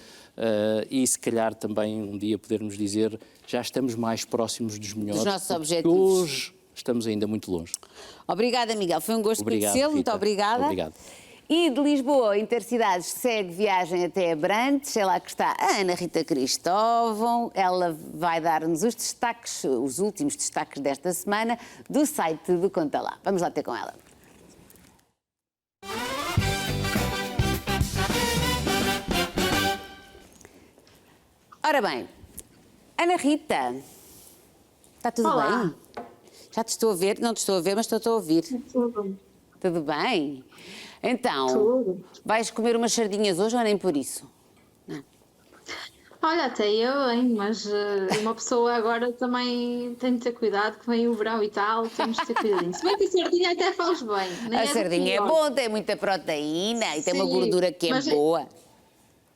e se calhar também um dia podermos dizer já estamos mais próximos dos melhores. Dos nossos objetivos. Hoje estamos ainda muito longe. Obrigada, Miguel. Foi um gosto conhecê-lo. Muito obrigada. Obrigado. E de Lisboa, Intercidades, segue viagem até Abrantes. É lá que está a Ana Rita Cristóvão. Ela vai dar-nos os destaques, os últimos destaques desta semana, do site do Conta Lá. Vamos lá ter com ela. Ora bem, Ana Rita, está tudo bem? Já te estou a ver, não te estou a ver, mas estou a ouvir. Tudo. Tudo bem? Então, Tudo. vais comer umas sardinhas hoje ou nem por isso? Não. Olha, até eu, hein, mas uma pessoa agora também tem de ter cuidado, que vem o verão e tal, temos de ter cuidadinho. Se bem que a sardinha até faz bem. Nem A sardinha é boa, tem muita proteína e tem uma gordura que é boa.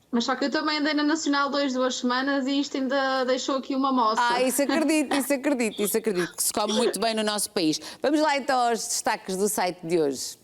Mas só que eu também andei na Nacional 2 semanas e isto ainda deixou aqui uma moça. Isso acredito, que se come muito bem no nosso país. Vamos lá então aos destaques do site de hoje.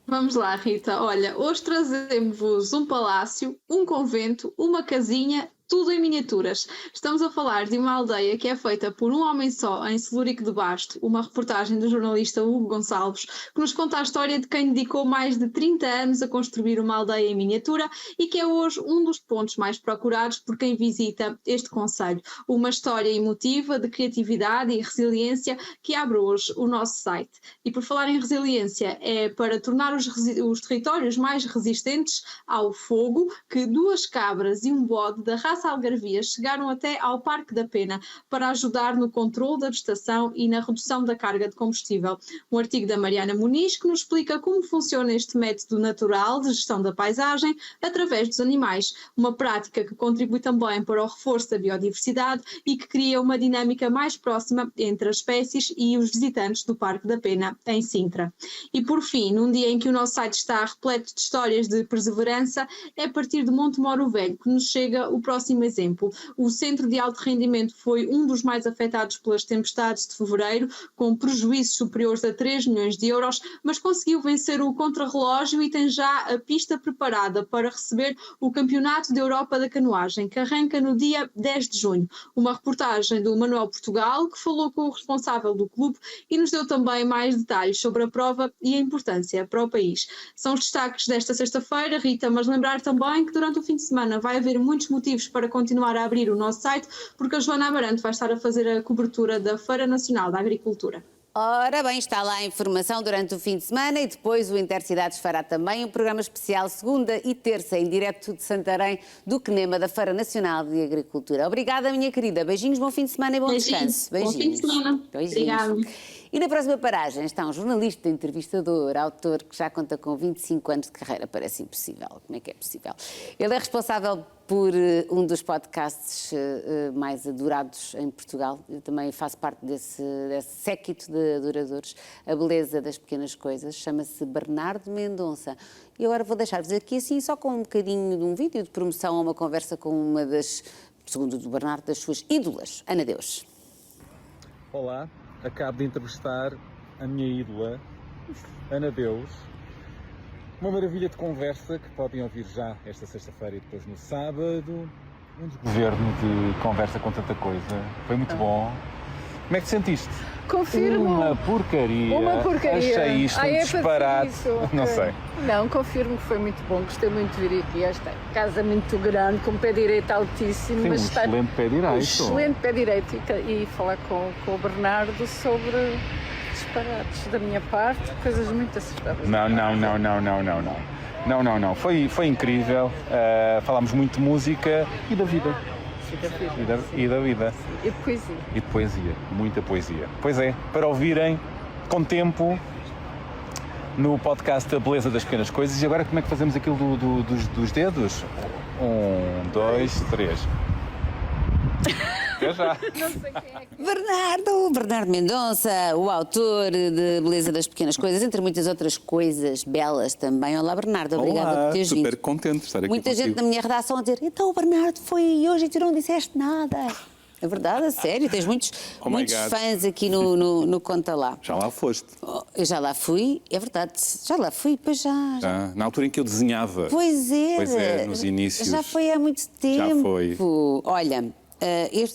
Vamos lá, Rita. Olha, hoje trazemos-vos um palácio, um convento, uma casinha, tudo em miniaturas. Estamos a falar de uma aldeia que é feita por um homem só, em Celúrico de Basto, uma reportagem do jornalista Hugo Gonçalves, que nos conta a história de quem dedicou mais de 30 anos a construir uma aldeia em miniatura e que é hoje um dos pontos mais procurados por quem visita este concelho. Uma história emotiva de criatividade e resiliência que abre hoje o nosso site. E por falar em resiliência, é para tornar os territórios mais resistentes ao fogo que 2 cabras e um bode da raça algarvia chegaram até ao Parque da Pena para ajudar no controle da vegetação e na redução da carga de combustível. Um artigo da Mariana Muniz que nos explica como funciona este método natural de gestão da paisagem através dos animais, uma prática que contribui também para o reforço da biodiversidade e que cria uma dinâmica mais próxima entre as espécies e os visitantes do Parque da Pena, em Sintra. E por fim, num dia em que o nosso site está repleto de histórias de perseverança, é a partir de Montemoro Velho que nos chega o próximo exemplo. O Centro de Alto Rendimento foi um dos mais afetados pelas tempestades de fevereiro, com prejuízos superiores a 3 milhões de euros, mas conseguiu vencer o contrarrelógio e tem já a pista preparada para receber o Campeonato da Europa da Canoagem, que arranca no dia 10 de junho. Uma reportagem do Manuel Portugal, que falou com o responsável do clube e nos deu também mais detalhes sobre a prova e a importância para o país. São os destaques desta sexta-feira, Rita, mas lembrar também que durante o fim de semana vai haver muitos motivos para continuar a abrir o nosso site, porque a Joana Amarante vai estar a fazer a cobertura da Feira Nacional da Agricultura. Ora bem, está lá a informação durante o fim de semana e depois o Intercidades fará também um programa especial segunda e terça em direto de Santarém do CNEMA da Feira Nacional de Agricultura. Obrigada, minha querida. Beijinhos, bom fim de semana e bom descanso. Beijinhos. Bom fim de semana. Obrigada. E na próxima paragem está um jornalista, entrevistador, autor que já conta com 25 anos de carreira. Parece impossível. Como é que é possível? Ele é responsável por um dos podcasts mais adorados em Portugal. Eu também faço parte desse séquito de adoradores. A beleza das pequenas coisas. Chama-se Bernardo Mendonça. E agora vou deixar-vos aqui assim, só com um bocadinho de um vídeo de promoção a uma conversa com uma das, segundo o Bernardo, das suas ídolas. Ana Deus. Olá, acabo de entrevistar a minha ídola, Ana Deus. Uma maravilha de conversa que podem ouvir já esta sexta-feira e depois no sábado. Um desgoverno de conversa com tanta coisa. Foi muito bom. Como é que te sentiste? Confirmo. Uma porcaria. Uma porcaria. Achei isto um disparate. Não sei. Não, confirmo que foi muito bom. Gostei muito de vir aqui. Esta casa muito grande, com pé direito altíssimo. Sim, mas um excelente pé direito. Um excelente pé direito. E falar com o Bernardo sobre disparates da minha parte, coisas muito assustadoras. Não. Não. Foi incrível. Falámos muito de música e da vida. E da vida. E de poesia. E de poesia. Muita poesia. Pois é, para ouvirem com tempo no podcast A Beleza das Pequenas Coisas. E agora como é que fazemos aquilo dos dedos? 1, 2, 3. Até já. Bernardo Mendonça, o autor de Beleza das Pequenas Coisas, entre muitas outras coisas belas também. Olá, Bernardo, obrigada por teres vindo. Super contente de estar aqui Muita contigo. gente na minha redação a dizer, então o Bernardo foi hoje e tu não disseste nada. É verdade, a sério, tens muitos fãs aqui no Conta Lá. Já lá foste. Eu já lá fui, é verdade, já lá fui, pois já. Na altura em que eu desenhava. Pois é, nos inícios. Já foi há muito tempo. Já foi. Olha,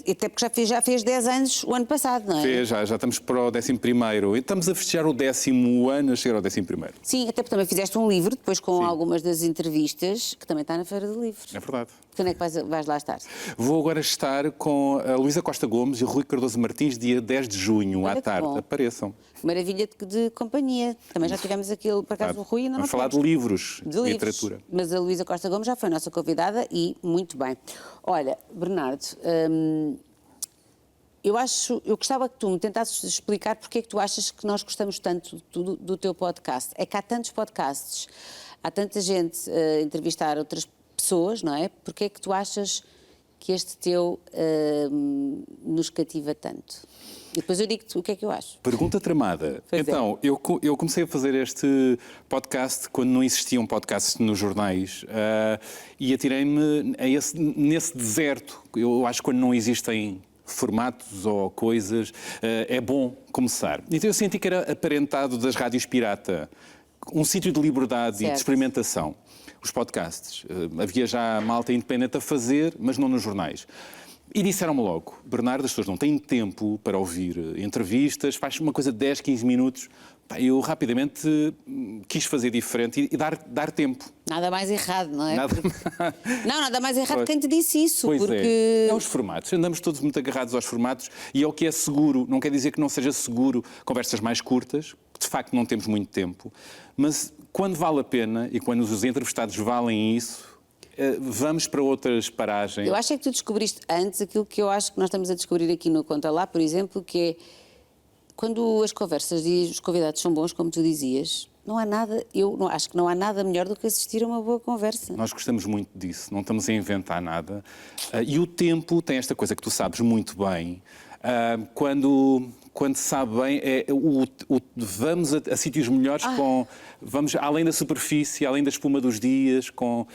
até porque já fez 10 anos o ano passado, não é? Já estamos para o 11º. E estamos a festejar o 10º ano a chegar ao 11º. Sim, até porque também fizeste um livro, depois com algumas das entrevistas, que também está na Feira do Livro. É verdade. Quando é que vais lá estar? Vou agora estar com a Luísa Costa Gomes e o Rui Cardoso Martins, dia 10 de junho, à tarde. Bom. Apareçam. Maravilha de companhia. Também já tivemos aquilo, por acaso, o Rui ainda não Vamos falar de livros, de literatura. Mas a Luísa Costa Gomes já foi nossa convidada e muito bem. Olha, Bernardo, eu gostava que tu me tentasses explicar porque é que tu achas que nós gostamos tanto do teu podcast. É que há tantos podcasts, há tanta gente a entrevistar outras pessoas, não é? Porque é que tu achas que este teu nos cativa tanto? E depois eu digo-te o que é que eu acho. Pergunta tramada. Pois então, eu comecei a fazer este podcast quando não existiam podcasts nos jornais e atirei-me nesse deserto. Eu acho que quando não existem formatos ou coisas, é bom começar. Então eu senti que era aparentado das rádios pirata, um sítio de liberdade e de experimentação. Os podcasts. Havia já malta independente a fazer, mas não nos jornais. E disseram-me logo, Bernardo, as pessoas não têm tempo para ouvir entrevistas, faz uma coisa de 10, 15 minutos. Eu rapidamente quis fazer diferente e dar tempo. Nada mais errado, não é? Nada mais errado Pois. quem te disse isso. Pois porque... é os formatos. Andamos todos muito agarrados aos formatos e é o que é seguro. Não quer dizer que não seja seguro conversas mais curtas, que de facto não temos muito tempo, mas quando vale a pena e quando os entrevistados valem isso, vamos para outras paragens. Eu acho é que tu descobriste antes aquilo que eu acho que nós estamos a descobrir aqui no Conta Lá, por exemplo, que é quando as conversas e os convidados são bons, como tu dizias, não há nada, acho que não há nada melhor do que assistir a uma boa conversa. Nós gostamos muito disso, não estamos a inventar nada. E o tempo tem esta coisa que tu sabes muito bem. Quando se sabe bem, vamos a sítios melhores, vamos além da superfície, além da espuma dos dias, com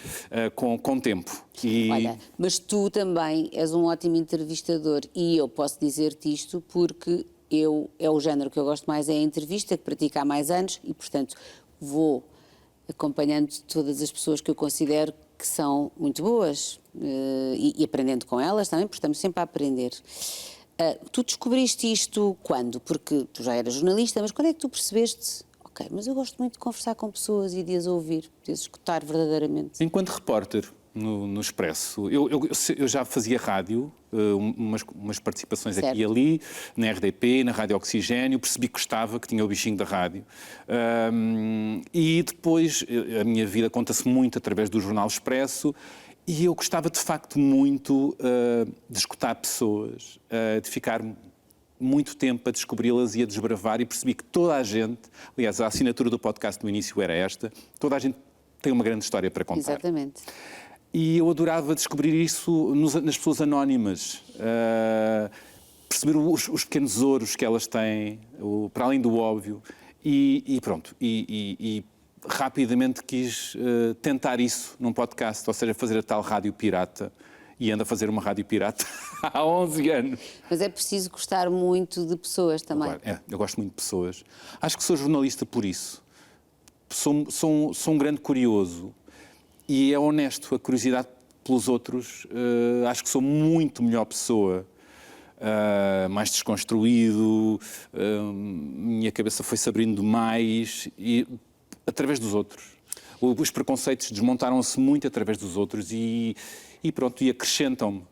tempo. Olha, mas tu também és um ótimo entrevistador e eu posso dizer-te isto porque é o género que eu gosto mais, é a entrevista, que pratico há mais anos e, portanto, vou acompanhando todas as pessoas que eu considero que são muito boas e aprendendo com elas também, porque estamos sempre a aprender. Tu descobriste isto quando? Porque tu já eras jornalista, mas quando é que tu percebeste, ok, mas eu gosto muito de conversar com pessoas e de as ouvir, de as escutar verdadeiramente? Enquanto repórter no Expresso, eu já fazia rádio, umas participações aqui e ali, na RDP, na Rádio Oxigênio, percebi que gostava, que tinha o bichinho da rádio. E depois a minha vida conta-se muito através do Jornal Expresso e eu gostava de facto muito de escutar pessoas, de ficar muito tempo a descobri-las e a desbravar e percebi que toda a gente, aliás, a assinatura do podcast no início era esta, toda a gente tem uma grande história para contar. Exatamente. E eu adorava descobrir isso nas pessoas anónimas, perceber os pequenos ouros que elas têm, para além do óbvio, e pronto, e rapidamente quis tentar isso num podcast, ou seja, fazer a tal rádio pirata, e ando a fazer uma rádio pirata há 11 anos. Mas é preciso gostar muito de pessoas também. Claro, eu gosto muito de pessoas. Acho que sou jornalista por isso. Sou um grande curioso. E é honesto, a curiosidade pelos outros. Acho que sou muito melhor pessoa, mais desconstruído, minha cabeça foi-se abrindo mais e através dos outros. Os preconceitos desmontaram-se muito através dos outros e pronto, e acrescentam-me.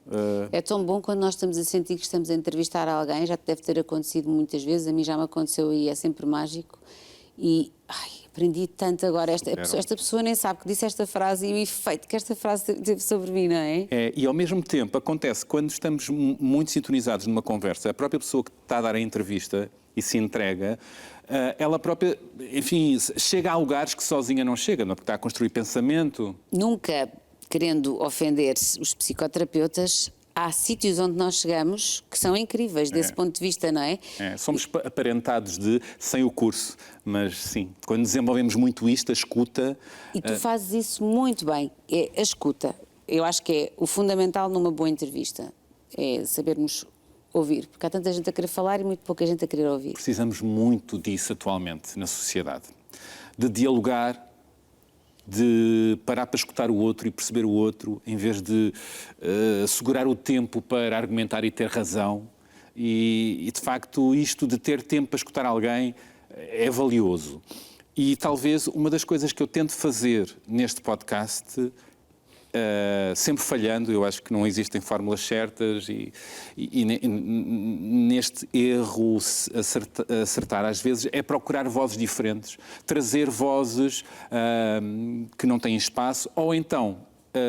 É tão bom quando nós estamos a sentir que estamos a entrevistar alguém, já deve ter acontecido muitas vezes, a mim já me aconteceu e é sempre mágico. E Aprendi tanto agora. Esta pessoa nem sabe que disse esta frase e o efeito que esta frase teve sobre mim, não é? E ao mesmo tempo acontece, quando estamos muito sintonizados numa conversa, a própria pessoa que está a dar a entrevista e se entrega, ela própria, enfim, chega a lugares que sozinha não chega, não? Porque está a construir pensamento. Nunca querendo ofender os psicoterapeutas, há sítios onde nós chegamos que são incríveis desse ponto de vista, não é? Somos aparentados sem o curso, mas sim, quando desenvolvemos muito isto, a escuta... E tu fazes isso muito bem, é a escuta. Eu acho que é o fundamental numa boa entrevista, é sabermos ouvir, porque há tanta gente a querer falar e muito pouca gente a querer ouvir. Precisamos muito disso atualmente na sociedade, de dialogar, de parar para escutar o outro e perceber o outro, em vez de segurar o tempo para argumentar e ter razão. E, de facto, isto de ter tempo para escutar alguém é valioso. E talvez uma das coisas que eu tento fazer neste podcast, sempre falhando, eu acho que não existem fórmulas certas e neste erro acertar às vezes é procurar vozes diferentes, trazer vozes que não têm espaço ou então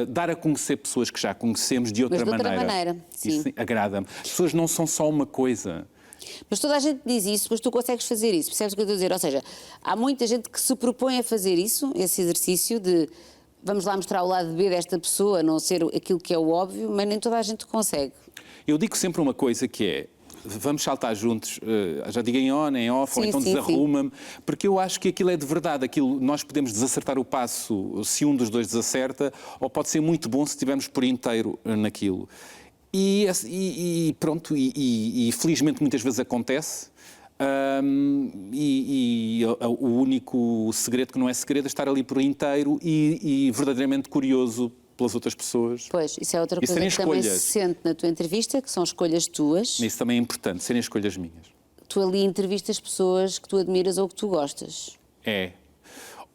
dar a conhecer pessoas que já conhecemos de outra maneira. Sim. Isso agrada-me. As pessoas não são só uma coisa. Mas toda a gente diz isso, mas tu consegues fazer isso, percebes o que eu estou a dizer? Ou seja, há muita gente que se propõe a fazer isso, esse exercício de vamos lá mostrar o lado B desta pessoa, não ser aquilo que é o óbvio, mas nem toda a gente consegue. Eu digo sempre uma coisa que é, vamos saltar juntos, já digo em on, em off, ou então desarruma-me, porque eu acho que aquilo é de verdade, aquilo nós podemos desacertar o passo se um dos dois desacerta, ou pode ser muito bom se estivermos por inteiro naquilo. E pronto, e felizmente muitas vezes acontece. O único segredo que não é segredo é estar ali por inteiro e verdadeiramente curioso pelas outras pessoas. Pois, isso é outra coisa que também se sente na tua entrevista, que são escolhas tuas. Isso também é importante, serem escolhas minhas. Tu ali entrevistas pessoas que tu admiras ou que tu gostas.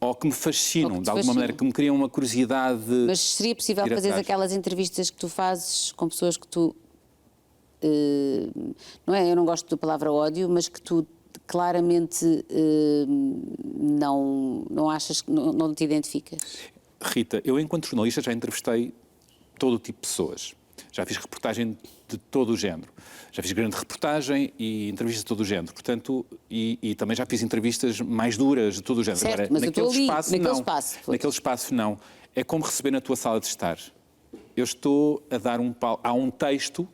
Ou que me fascinam, de alguma maneira, que me criam uma curiosidade. Mas seria possível fazer aquelas entrevistas que tu fazes com pessoas que tu... não é, eu não gosto da palavra ódio, mas que tu claramente não achas, não te identificas? Rita, eu enquanto jornalista já entrevistei todo o tipo de pessoas. Já fiz reportagem de todo o género. Já fiz grande reportagem e entrevistas de todo o género. Portanto, e também já fiz entrevistas mais duras de todo o género. Certo, agora, mas naquele espaço, naquele não. espaço. Naquele espaço, não. É como receber na tua sala de estar. Eu estou a dar há um texto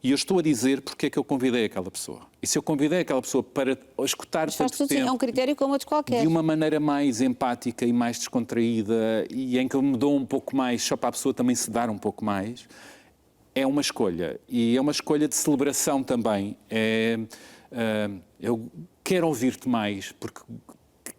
e eu estou a dizer porque é que eu convidei aquela pessoa. E se eu convidei aquela pessoa para escutar tanto tempo... É um critério como outro qualquer. De uma maneira mais empática e mais descontraída e em que eu me dou um pouco mais, só para a pessoa também se dar um pouco mais, é uma escolha. E é uma escolha de celebração também. Eu quero ouvir-te mais, porque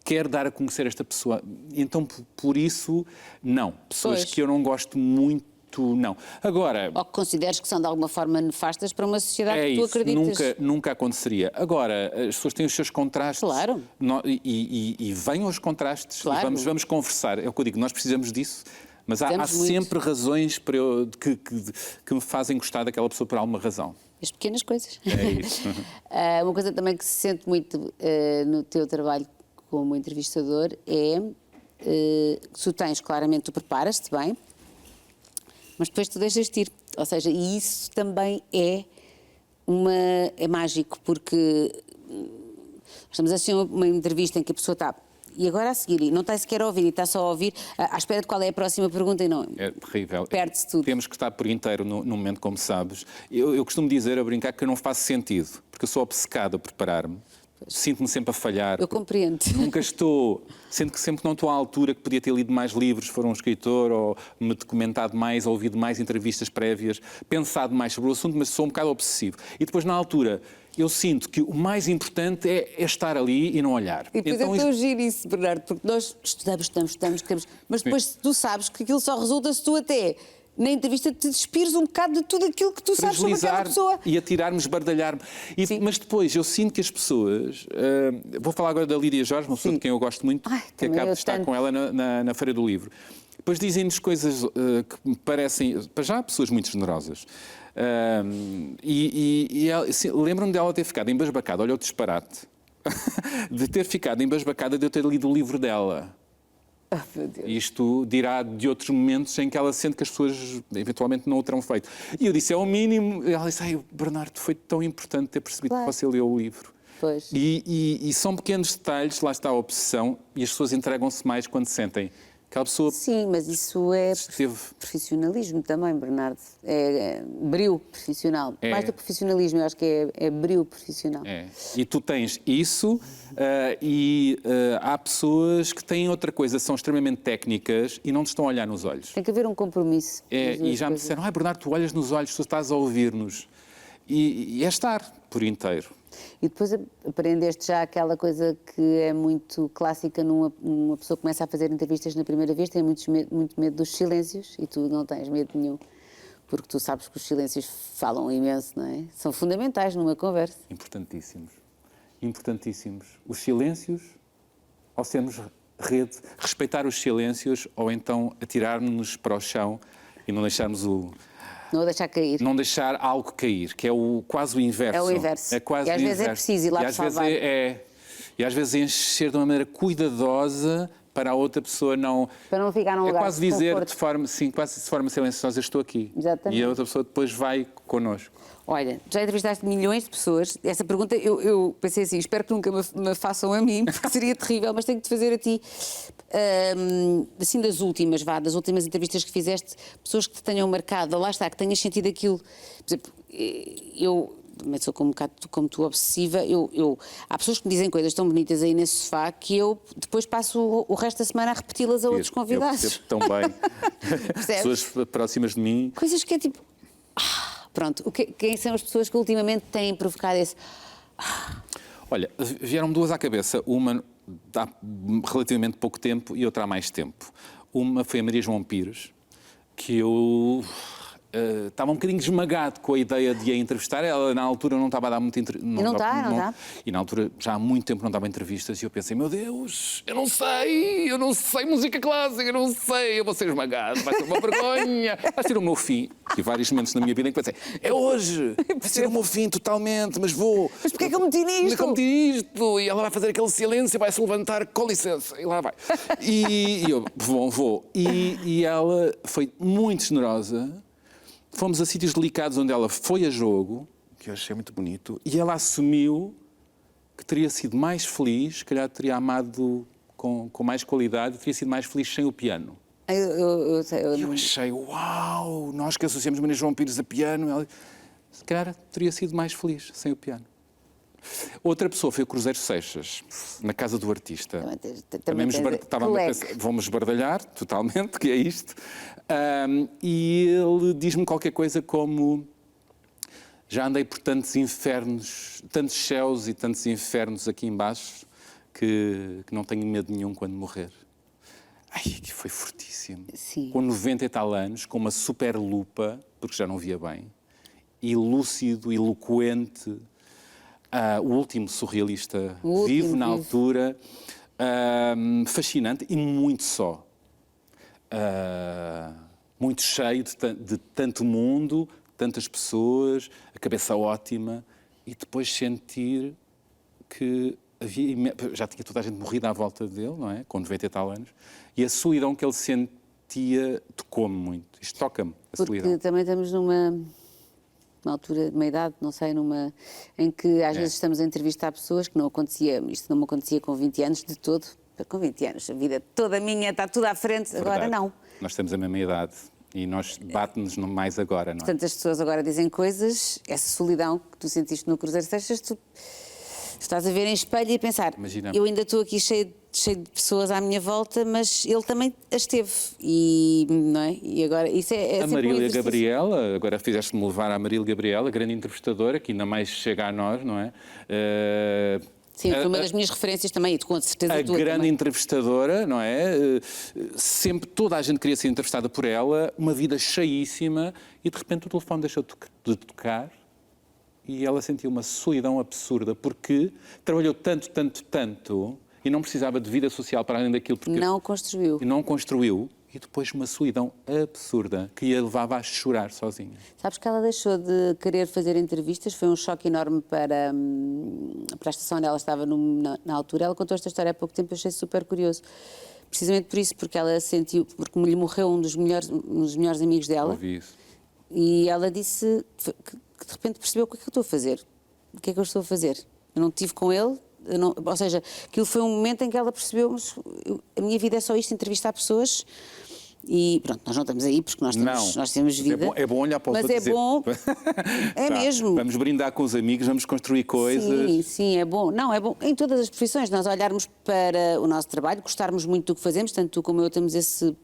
quero dar a conhecer esta pessoa. Então, por isso, não. Pessoas que eu não gosto muito, não. Agora... Ou que consideres que são de alguma forma nefastas para uma sociedade que tu acreditas. Nunca aconteceria. Agora, as pessoas têm os seus contrastes. Claro. E venham os contrastes. Claro. E vamos conversar. É o que eu digo, nós precisamos disso. Mas há sempre razões que me fazem gostar daquela pessoa por alguma razão. As pequenas coisas. É isso. Uma coisa também que se sente muito no teu trabalho como entrevistador é que tu tens, claramente, tu preparas-te bem, mas depois tu deixas-te ir. Ou seja, e isso também é mágico, porque estamos a assistir uma entrevista em que a pessoa está... E agora a seguir, e não está sequer a ouvir, e está só a ouvir, à espera de qual é a próxima pergunta e não... É terrível. Perde-se tudo. Temos que estar por inteiro no momento, como sabes. Eu costumo dizer, a brincar, que eu não faço sentido, porque eu sou obcecado a preparar-me. Sinto-me sempre a falhar. Eu compreendo. Nunca estou... Sinto que sempre não estou à altura, que podia ter lido mais livros, for um escritor, ou me documentado mais, ou ouvido mais entrevistas prévias, pensado mais sobre o assunto, mas sou um bocado obsessivo. E depois, na altura... Eu sinto que o mais importante é estar ali e não olhar. E depois então, é tão giro isso, Bernardo, porque nós estudamos, mas depois tu sabes que aquilo só resulta se tu até, na entrevista, te despires um bocado de tudo aquilo que tu sabes sobre aquela pessoa. E atirarmos, esbardalhar-me. Mas depois eu sinto que as pessoas... vou falar agora da Lídia Jorge, uma pessoa de quem eu gosto muito, que acabo de estar com ela na Feira do Livro. Depois dizem-nos coisas que me parecem, para já, pessoas muito generosas. Lembro-me dela ter ficado embasbacada, olha o disparate, de ter ficado embasbacada de eu ter lido o livro dela. Meu Deus. Isto dirá de outros momentos em que ela sente que as pessoas eventualmente não o terão feito. E eu disse, é o mínimo. Ela disse, Bernardo, foi tão importante ter percebido que você leu o livro. Pois. E são pequenos detalhes, lá está a obsessão, e as pessoas entregam-se mais quando sentem. Aquela pessoa... Sim, mas isso é profissionalismo também, Bernardo. É brio profissional. Mais do profissionalismo, eu acho que é brio profissional. E tu tens isso há pessoas que têm outra coisa, são extremamente técnicas e não te estão a olhar nos olhos. Tem que haver um compromisso. E já me disseram, Bernardo, tu olhas nos olhos, tu estás a ouvir-nos. E é estar por inteiro. E depois aprendeste já aquela coisa que é muito clássica numa pessoa que começa a fazer entrevistas na primeira vez, tem muito medo dos silêncios, e tu não tens medo nenhum, porque tu sabes que os silêncios falam imenso, não é? São fundamentais numa conversa. Importantíssimos. Importantíssimos. Os silêncios, ao sermos rede, respeitar os silêncios, ou então atirar-nos para o chão e não deixarmos Não deixar cair. Não deixar algo cair, que é quase o inverso. É o inverso. É quase e às vezes é preciso ir lá para salvar. E às vezes encher de uma maneira cuidadosa para a outra pessoa não... Para não ficar num lugar quase de dizer conforto. quase de forma silenciosa, estou aqui. Exatamente. E a outra pessoa depois vai connosco. Olha, já entrevistaste milhões de pessoas. Essa pergunta eu pensei assim, espero que nunca me façam a mim, porque seria terrível, mas tenho que te fazer a ti. Assim, das últimas entrevistas que fizeste, pessoas que te tenham marcado, lá está, que tenhas sentido aquilo. Por exemplo, eu também sou como tu obsessiva, há pessoas que me dizem coisas tão bonitas aí nesse sofá que eu depois passo o resto da semana a repeti-las a outros convidados. Eu percebo tão bem. Pessoas próximas de mim. Coisas que é tipo... Pronto, quem são as pessoas que ultimamente têm provocado esse... Olha, vieram-me duas à cabeça. Uma há relativamente pouco tempo e outra há mais tempo. Uma foi a Maria João Pires, que eu estava um bocadinho esmagado com a ideia de a entrevistar. Ela, na altura, não estava a dar muita entrevista. Não está. E, na altura, já há muito tempo não dava entrevistas e eu pensei, meu Deus, eu não sei música clássica, eu vou ser esmagado, vai ser uma vergonha. Vai ser o meu fim. E vários momentos na minha vida em que pensei, é hoje, vai ser o meu fim totalmente, mas vou. Mas porquê é que eu meti nisto? Porquê é que eu meti isto? E ela vai fazer aquele silêncio e vai se levantar, com licença, e lá vai. E eu, vou. E ela foi muito generosa. Fomos a sítios delicados onde ela foi a jogo, que eu achei muito bonito, e ela assumiu que teria sido mais feliz, se calhar teria amado com mais qualidade, teria sido mais feliz sem o piano. Eu achei, uau, nós que associamos Maria João Pires a piano, ela, se calhar teria sido mais feliz sem o piano. Outra pessoa foi o Cruzeiro Seixas, na Casa do Artista. Também vamos esbardalhar totalmente, que é isto. E ele diz-me qualquer coisa como: já andei por tantos infernos, tantos céus e tantos infernos aqui embaixo, que não tenho medo nenhum quando morrer. Que foi fortíssimo. Sim. Com 90 e tal anos, com uma super lupa, porque já não via bem, e lúcido, eloquente. O último surrealista vivo na altura, fascinante e muito só. Muito cheio de tanto mundo, tantas pessoas, a cabeça ótima, e depois sentir que já tinha toda a gente morrido à volta dele, não é? Com 90 e tal anos, e a solidão que ele sentia tocou-me muito. Isto toca-me, a solidão. Porque também estamos numa altura, numa idade, não sei, em que às vezes estamos a entrevistar pessoas que não acontecia, isto não me acontecia com 20 anos de todo, com 20 anos, a vida toda minha, está tudo à frente, Verdade. Agora não. Nós temos a mesma idade e nós bate-nos mais agora, não é? Portanto, as pessoas agora dizem coisas, essa solidão que tu sentiste no Cruzeiro Seixas, tu estás a ver em espelho e a pensar, Imagina. Eu ainda estou aqui cheio de pessoas à minha volta, mas ele também as teve. E, não é? E agora, isso é a Marília Gabriela, agora fizeste-me levar à Marília Gabriela, grande entrevistadora, que ainda mais chega a nós, não é? Sim, foi uma das minhas referências também, e com certeza a tua grande também. Entrevistadora, não é? Sempre toda a gente queria ser entrevistada por ela, uma vida cheíssima, e de repente o telefone deixou de tocar e ela sentiu uma solidão absurda, porque trabalhou tanto, e não precisava de vida social para além daquilo. Porque não construiu. E não construiu. e depois uma solidão absurda que a levava a chorar sozinha. Sabes que ela deixou de querer fazer entrevistas, foi um choque enorme para a estação onde ela estava na altura. Ela contou esta história há pouco tempo, eu achei super curioso. Precisamente por isso, porque ela sentiu, porque lhe morreu um dos melhores amigos dela. Ouvi isso. E ela disse que de repente percebeu o que é que eu estou a fazer. O que é que eu estou a fazer? Eu não estive com ele, ou seja, aquilo foi um momento em que ela percebeu, mas a minha vida é só isto, entrevistar pessoas. E pronto, nós não estamos aí porque nós temos vida. É bom olhar para o mas outro é dizer. bom, é mesmo. Vamos brindar com os amigos, vamos construir coisas. Sim, sim, é bom. Não, é bom em todas as profissões, nós olharmos para o nosso trabalho, gostarmos muito do que fazemos, tanto tu como eu temos esse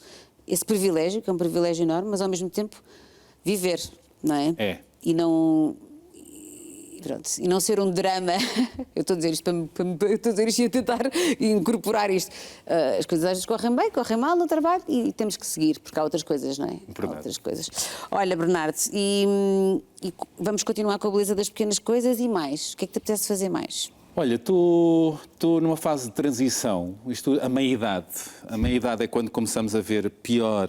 privilégio, que é um privilégio enorme, mas ao mesmo tempo viver, não é? É. E não... Pronto, e não ser um drama. Eu estou a dizer isto eu estou a dizer isto e a tentar incorporar isto. As coisas às vezes correm bem, correm mal no trabalho e temos que seguir, porque há outras coisas, não é? Há outras coisas. Olha, Bernardo, e vamos continuar com a beleza das pequenas coisas e mais. O que é que te apetece fazer mais? Olha, estou numa fase de transição, a meia-idade. A meia-idade é quando começamos a ver pior,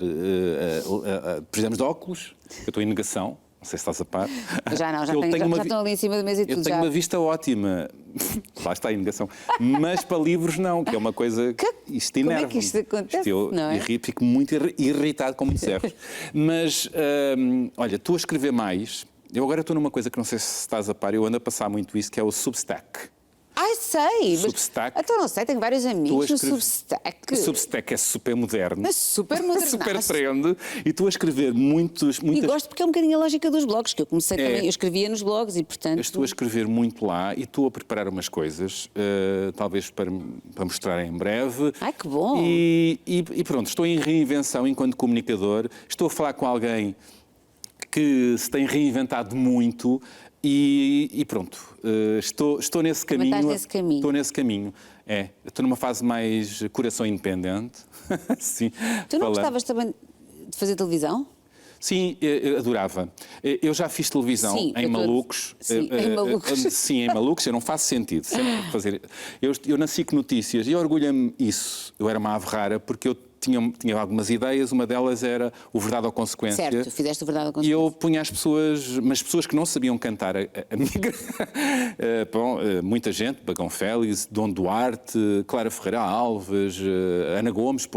precisamos de óculos, eu estou em negação. Não sei se estás a par. Já não, já estão ali em cima da mesa e tudo. Eu tenho uma vista ótima. Lá está a negação. Mas para livros não, que é uma coisa que isto enerva. Como é que isto acontece? Não é? Fico muito irritado com muitos erros. Mas, olha, estou a escrever mais. Eu agora estou numa coisa que não sei se estás a par, eu ando a passar muito isso, que é o Substack. Ai, sei! Substack. Então não sei, tenho vários amigos no Substack. O Substack é super moderno. É super moderno. Super trend. E estou a escrever muitas... E gosto porque é um bocadinho a lógica dos blogs, que eu comecei também, eu escrevia nos blogs e, portanto... Eu estou a escrever muito lá e estou a preparar umas coisas, talvez para mostrar em breve. Ai, que bom! E pronto, estou em reinvenção enquanto comunicador. Estou a falar com alguém que se tem reinventado muito. E pronto, estou nesse caminho. Estás nesse caminho. Estou nesse caminho. Estou numa fase mais coração independente. Sim. Tu não gostavas também de fazer televisão? Sim, eu adorava. Eu já fiz televisão em Malucos. Sim, em Malucos. Sim, em Malucos. Eu não faço sentido sempre fazer. Eu na SIC Notícias e orgulho-me isso. Eu era uma ave rara porque eu tinha algumas ideias, uma delas era o Verdade ou Consequência. Certo, tu fizeste o Verdade ou E Consequência. eu punha as pessoas, mas pessoas que não sabiam cantar a minha... muita gente, Bagão Félix, Dom Duarte, Clara Ferreira Alves, Ana Gomes,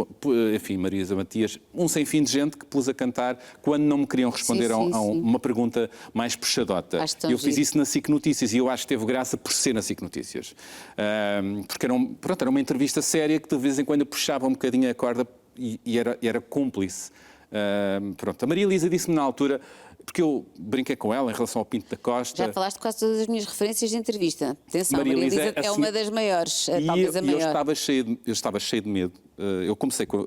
enfim, Marisa Matias, um sem fim de gente que pus a cantar quando não me queriam responder a uma pergunta mais puxadota. Eu fiz isso na SIC Notícias e eu acho que teve graça por ser na SIC Notícias. Porque era uma entrevista séria que de vez em quando puxava um bocadinho a corda e era cúmplice. Pronto, a Maria Elisa disse-me na altura, porque eu brinquei com ela em relação ao Pinto da Costa. Já falaste quase todas as minhas referências de entrevista. Atenção, Maria Elisa é uma das maiores, talvez a maior. Eu estava cheio de medo. Eu comecei com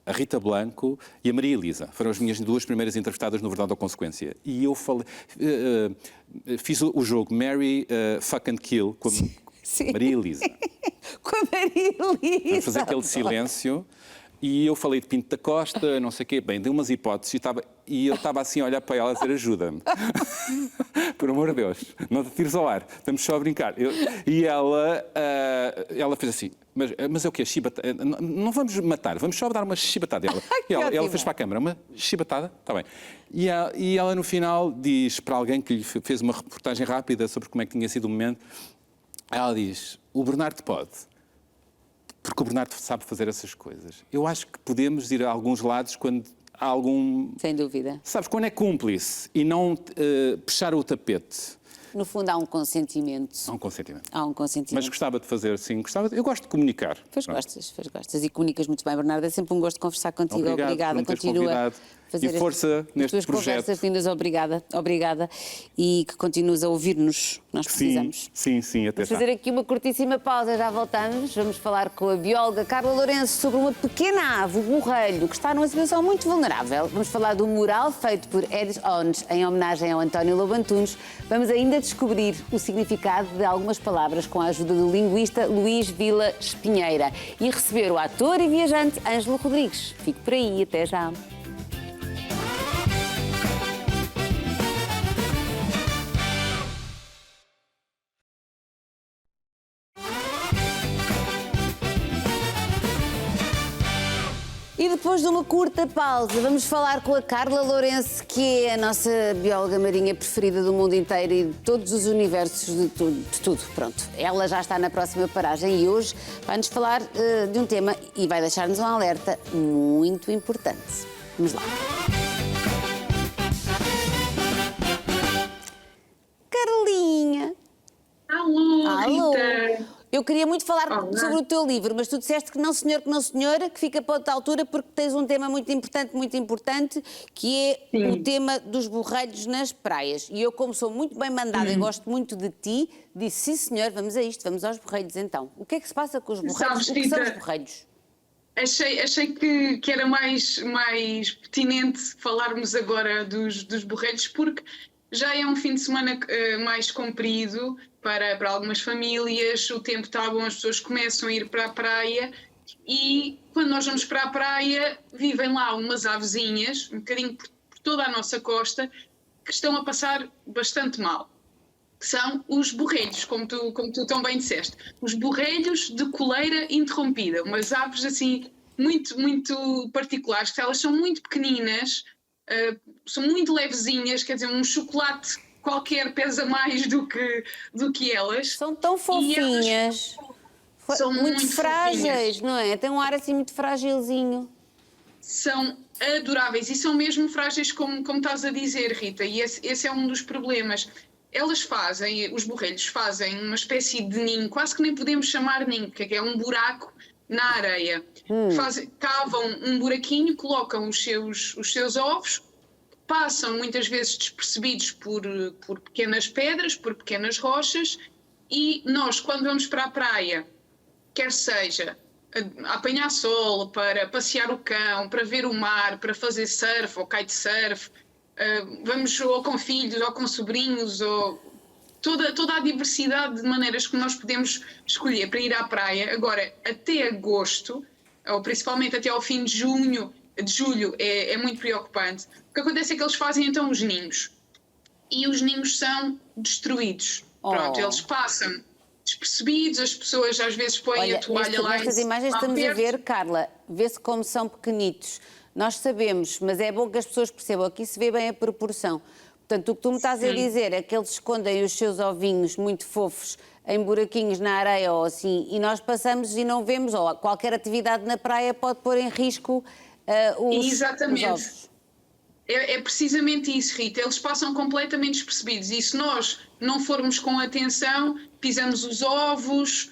a Rita Blanco e a Maria Elisa. Foram as minhas duas primeiras entrevistadas no Verdade ou Consequência. E eu fiz o jogo Marry, Fuck and Kill com a Maria Elisa. Com a Maria Elisa. Vamos fazer aquele silêncio. E eu falei de Pinto da Costa, não sei o quê. Bem, dei umas hipóteses e eu estava assim a olhar para ela a dizer ajuda-me. Por amor de Deus, não te tires ao ar, estamos só a brincar. E ela fez assim, mas é o quê? Chibatada? Não vamos matar, vamos só dar uma chibatada. Ela fez para a câmara, uma chibatada, está bem. E ela no final diz para alguém que lhe fez uma reportagem rápida sobre como é que tinha sido o momento, ela diz, o Bernardo pode. Porque o Bernardo sabe fazer essas coisas. Eu acho que podemos ir a alguns lados quando há algum... Sem dúvida. Sabes, quando é cúmplice e não puxar o tapete. No fundo há um consentimento. Há um consentimento. Há um consentimento. Mas gostava de fazer, sim. Eu gosto de comunicar. Pois gostas. E comunicas muito bem, Bernardo. É sempre um gosto de conversar contigo. Obrigada. Continua a fazer e força neste tuas projeto. Conversas lindas. Obrigada. E que continues a ouvir-nos. Nós precisamos. Sim, até Vamos fazer aqui uma curtíssima pausa, já voltamos. Vamos falar com a bióloga Carla Lourenço sobre uma pequena ave, o borrelho, que está numa situação muito vulnerável. Vamos falar do mural feito por Edith Owens em homenagem ao António Lobo Antunes. Vamos ainda descobrir o significado de algumas palavras com a ajuda do linguista Luís Vila Espinheira e receber o ator e viajante Ângelo Rodrigues. Fique por aí, até já. E depois de uma curta pausa, vamos falar com a Carla Lourenço, que é a nossa bióloga marinha preferida do mundo inteiro e de todos os universos, de tudo. Pronto, ela já está na próxima paragem e hoje vai-nos falar de um tema e vai deixar-nos um alerta muito importante. Vamos lá. Carlinha. Alô, Rita. Eu queria muito falar sobre o teu livro, mas tu disseste que não senhora, que fica para outra altura porque tens um tema muito importante, que é o tema dos borrelhos nas praias. E eu, como sou muito bem mandada e gosto muito de ti, disse, sim senhor, vamos a isto, vamos aos borrelhos então. O que é que se passa com os borrelhos? Sabes, o que Rita, são os borrelhos? Achei que era mais pertinente falarmos agora dos borrelhos, porque já é um fim de semana mais comprido para algumas famílias, o tempo está bom, as pessoas começam a ir para a praia e quando nós vamos para a praia vivem lá umas avezinhas, um bocadinho por toda a nossa costa, que estão a passar bastante mal. Que são os borrelhos, como tu tão bem disseste. Os borrelhos de coleira interrompida, umas aves assim muito particulares, que elas são muito pequeninas, são muito levezinhas, quer dizer, um chocolate qualquer pesa mais do que elas. São tão fofinhas. São muito frágeis, fofinhas. Não é? Tem um ar assim muito frágilzinho. São adoráveis e são mesmo frágeis como estás a dizer, Rita, e esse é um dos problemas. Os borrelhos fazem uma espécie de ninho, quase que nem podemos chamar ninho, porque é um buraco na areia. Cavam um buraquinho, colocam os seus ovos, passam muitas vezes despercebidos por pequenas pedras, por pequenas rochas, e nós, quando vamos para a praia, quer seja a apanhar sol, para passear o cão, para ver o mar, para fazer surf ou kitesurf, vamos ou com filhos ou com sobrinhos, ou toda a diversidade de maneiras que nós podemos escolher para ir à praia. Agora, até agosto, ou principalmente até ao fim de julho, é muito preocupante. O que acontece é que eles fazem então os ninhos. E os ninhos são destruídos. Pronto, eles passam despercebidos, as pessoas às vezes põem a toalha lá. Nestas imagens estamos a ver, Carla, vê-se como são pequenitos. Nós sabemos, mas é bom que as pessoas percebam, aqui se vê bem a proporção. Portanto, o que tu me estás a dizer é que eles escondem os seus ovinhos muito fofos em buraquinhos na areia ou assim, e nós passamos e não vemos, ou qualquer atividade na praia pode pôr em risco os ovos. É precisamente isso, Rita. Eles passam completamente despercebidos e se nós não formos com atenção, pisamos os ovos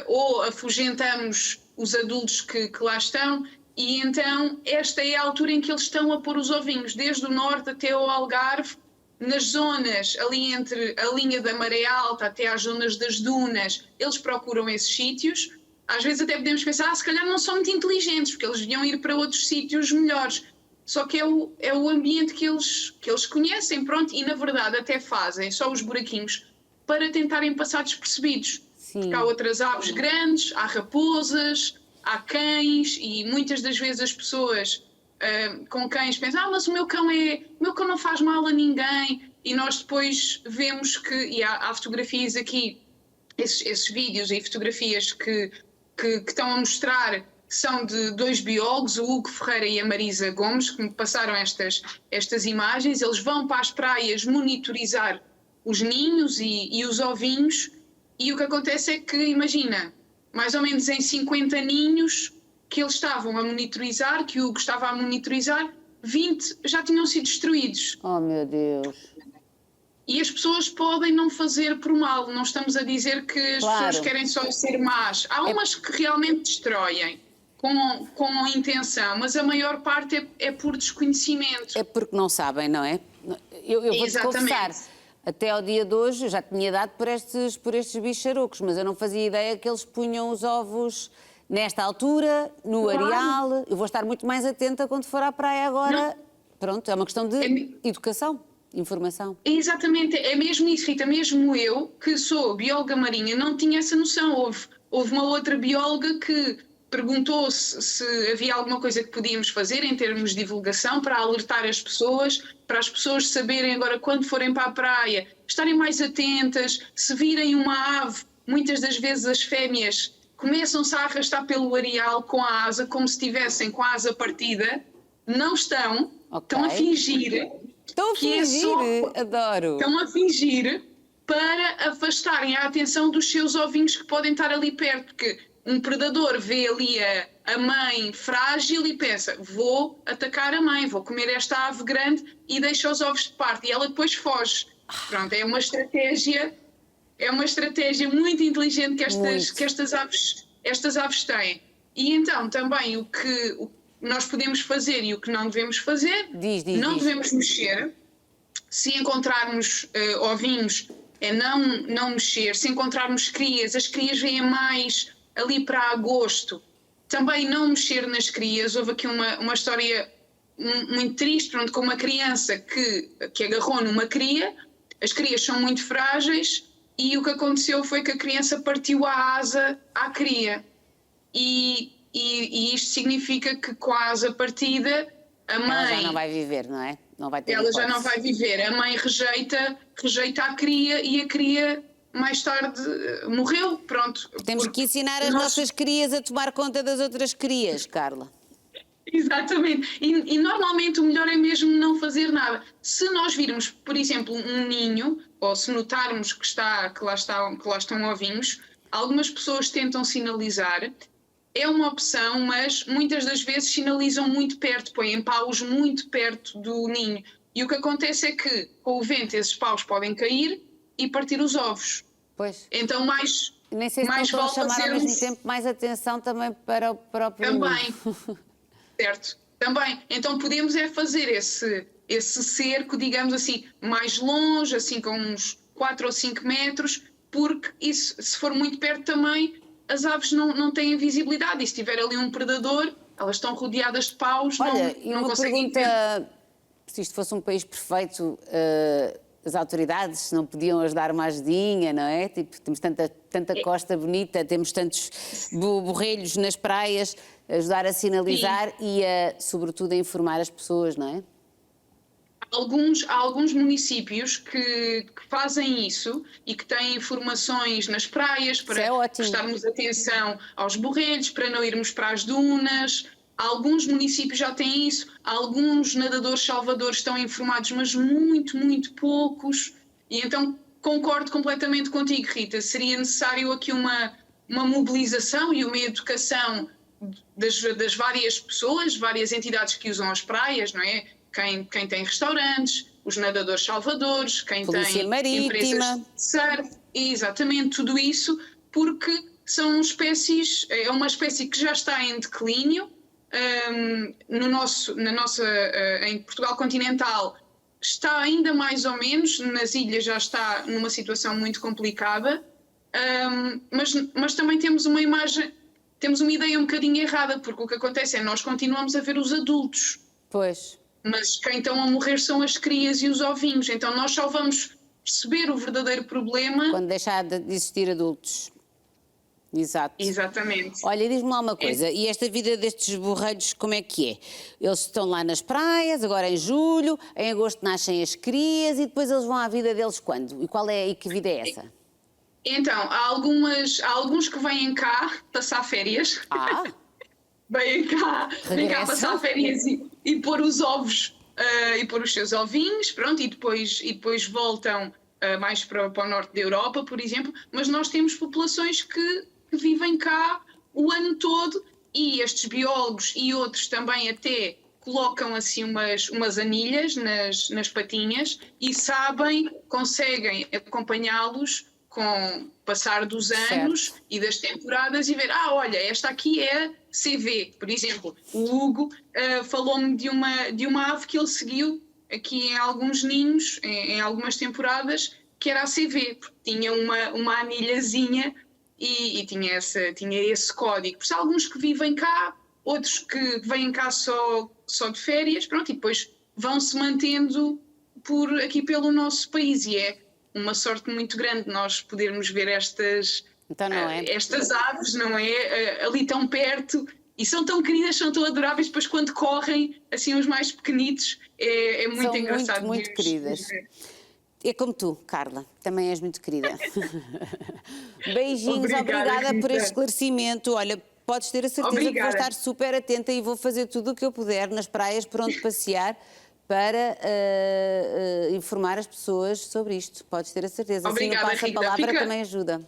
ou afugentamos os adultos que lá estão, e então esta é a altura em que eles estão a pôr os ovinhos, desde o norte até ao Algarve, nas zonas ali entre a linha da maré alta até às zonas das dunas, eles procuram esses sítios. Às vezes até podemos pensar, se calhar não são muito inteligentes, porque eles deviam ir para outros sítios melhores. Só que é o ambiente que eles conhecem, pronto, e na verdade até fazem só os buraquinhos para tentarem passar despercebidos. Sim. Porque há outras aves grandes, há raposas, há cães, e muitas das vezes as pessoas com cães pensam, mas o meu cão não faz mal a ninguém, e nós depois vemos que, e há fotografias aqui, esses vídeos e fotografias que estão a mostrar, são de dois biólogos, o Hugo Ferreira e a Marisa Gomes, que me passaram estas imagens. Eles vão para as praias monitorizar os ninhos e os ovinhos, e o que acontece é que, imagina, mais ou menos em 50 ninhos que eles estavam a monitorizar, que o Hugo estava a monitorizar, 20 já tinham sido destruídos. Oh, meu Deus! E as pessoas podem não fazer por mal, não estamos a dizer que as pessoas querem só ser más. Há umas que realmente destroem com a intenção, mas a maior parte é por desconhecimento. É porque não sabem, não é? Eu vou-te confessar, até ao dia de hoje eu já tinha dado por estes bicharocos, mas eu não fazia ideia que eles punham os ovos nesta altura, no areal. Eu vou estar muito mais atenta quando for à praia agora. Pronto, é uma questão de educação. Informação. Exatamente, é mesmo isso, Rita. Mesmo eu, que sou bióloga marinha, não tinha essa noção. Houve uma outra bióloga que perguntou se havia alguma coisa que podíamos fazer em termos de divulgação para alertar as pessoas, para as pessoas saberem agora, quando forem para a praia, estarem mais atentas, se virem uma ave, muitas das vezes as fêmeas começam-se a arrastar pelo areal com a asa, como se estivessem com a asa partida. Não estão, estão a fingir. Estão a fingir, adoro. Estão a fingir para afastarem a atenção dos seus ovinhos que podem estar ali perto, porque um predador vê ali a mãe frágil e pensa, vou atacar a mãe, vou comer esta ave grande e deixa os ovos de parte, e ela depois foge. Pronto, é uma estratégia muito inteligente que estas aves têm. E então também o que nós podemos fazer e o que não devemos fazer, não devemos mexer. Se encontrarmos ovinhos, é não mexer. Se encontrarmos crias, as crias vêm mais ali para agosto, também não mexer nas crias. Houve aqui uma história muito triste, pronto, com uma criança que agarrou numa cria. As crias são muito frágeis e o que aconteceu foi que a criança partiu a asa à cria. E isto significa que com a asa partida, a mãe... Ela já não vai viver, não é? Não vai ter ela já não vai viver. A mãe rejeita a cria e a cria mais tarde morreu. Pronto. Temos que ensinar as nossas crias a tomar conta das outras crias, Carla. Exatamente. E normalmente o melhor é mesmo não fazer nada. Se nós virmos, por exemplo, um ninho, ou se notarmos que lá estão ovinhos, algumas pessoas tentam sinalizar. É uma opção, mas muitas das vezes sinalizam muito perto, põem paus muito perto do ninho. E o que acontece é que, com o vento, esses paus podem cair e partir os ovos. Pois. Então, nem sei se estão a chamar ao mesmo tempo mais atenção também para o próprio também, certo, também. Então, podemos fazer esse cerco, digamos assim, mais longe, assim com uns 4 ou 5 metros, porque isso, se for muito perto também, as aves não têm visibilidade, e se tiver ali um predador, elas estão rodeadas de paus, não conseguem ver. Se isto fosse um país perfeito, as autoridades não podiam ajudar uma ajudinha, não é? Tipo, temos tanta costa bonita, temos tantos borrelhos nas praias, ajudar a sinalizar e sobretudo a informar as pessoas, não é? Há alguns municípios que fazem isso e que têm informações nas praias para prestarmos atenção aos borrelhos, para não irmos para as dunas. Alguns municípios já têm isso, alguns nadadores salvadores estão informados, mas muito, muito poucos. E então concordo completamente contigo, Rita. Seria necessário aqui uma mobilização e uma educação das várias pessoas, várias entidades que usam as praias, não é? Quem tem restaurantes, os nadadores salvadores, quem Polícia tem empresas de surf, exatamente, tudo isso, porque são espécies, é uma espécie que já está em declínio. Em Portugal continental está ainda mais ou menos, nas ilhas já está numa situação muito complicada, mas também temos uma ideia um bocadinho errada, porque o que acontece é nós continuamos a ver os adultos. Pois. Mas quem estão a morrer são as crias e os ovinhos. Então nós só vamos perceber o verdadeiro problema quando deixar de existir adultos. Exato. Exatamente. Olha, diz-me lá uma coisa, e esta vida destes borrelhos como é que é? Eles estão lá nas praias, agora em julho, em agosto nascem as crias e depois eles vão à vida deles quando? E que vida é essa? Então, há alguns que vêm cá passar férias. Vêm cá passar férias e pôr os ovos e pôr os seus ovinhos, pronto, e depois voltam mais para o norte da Europa, por exemplo, mas nós temos populações que vivem cá o ano todo e estes biólogos e outros também até colocam assim umas anilhas nas patinhas e conseguem acompanhá-los com o passar dos anos e das temporadas e ver, olha, esta aqui é CV, por exemplo. O Hugo falou-me de uma ave que ele seguiu aqui em alguns ninhos, em algumas temporadas, que era a CV, porque tinha uma anilhazinha e tinha esse código. Por isso, há alguns que vivem cá, outros que vêm cá só de férias, pronto, e depois vão-se mantendo aqui pelo nosso país, e é uma sorte muito grande nós podermos ver estas aves, não é? Ali tão perto, e são tão queridas, são tão adoráveis, depois quando correm, assim os mais pequenitos, é muito engraçado. Muito queridas. É como tu, Carla, também és muito querida. Beijinhos, obrigada Rita. por este esclarecimento. Olha, podes ter a certeza que vou estar super atenta e vou fazer tudo o que eu puder nas praias por onde passear para informar as pessoas sobre isto. Podes ter a certeza. Obrigada, assim, Rita. a palavra também ajuda.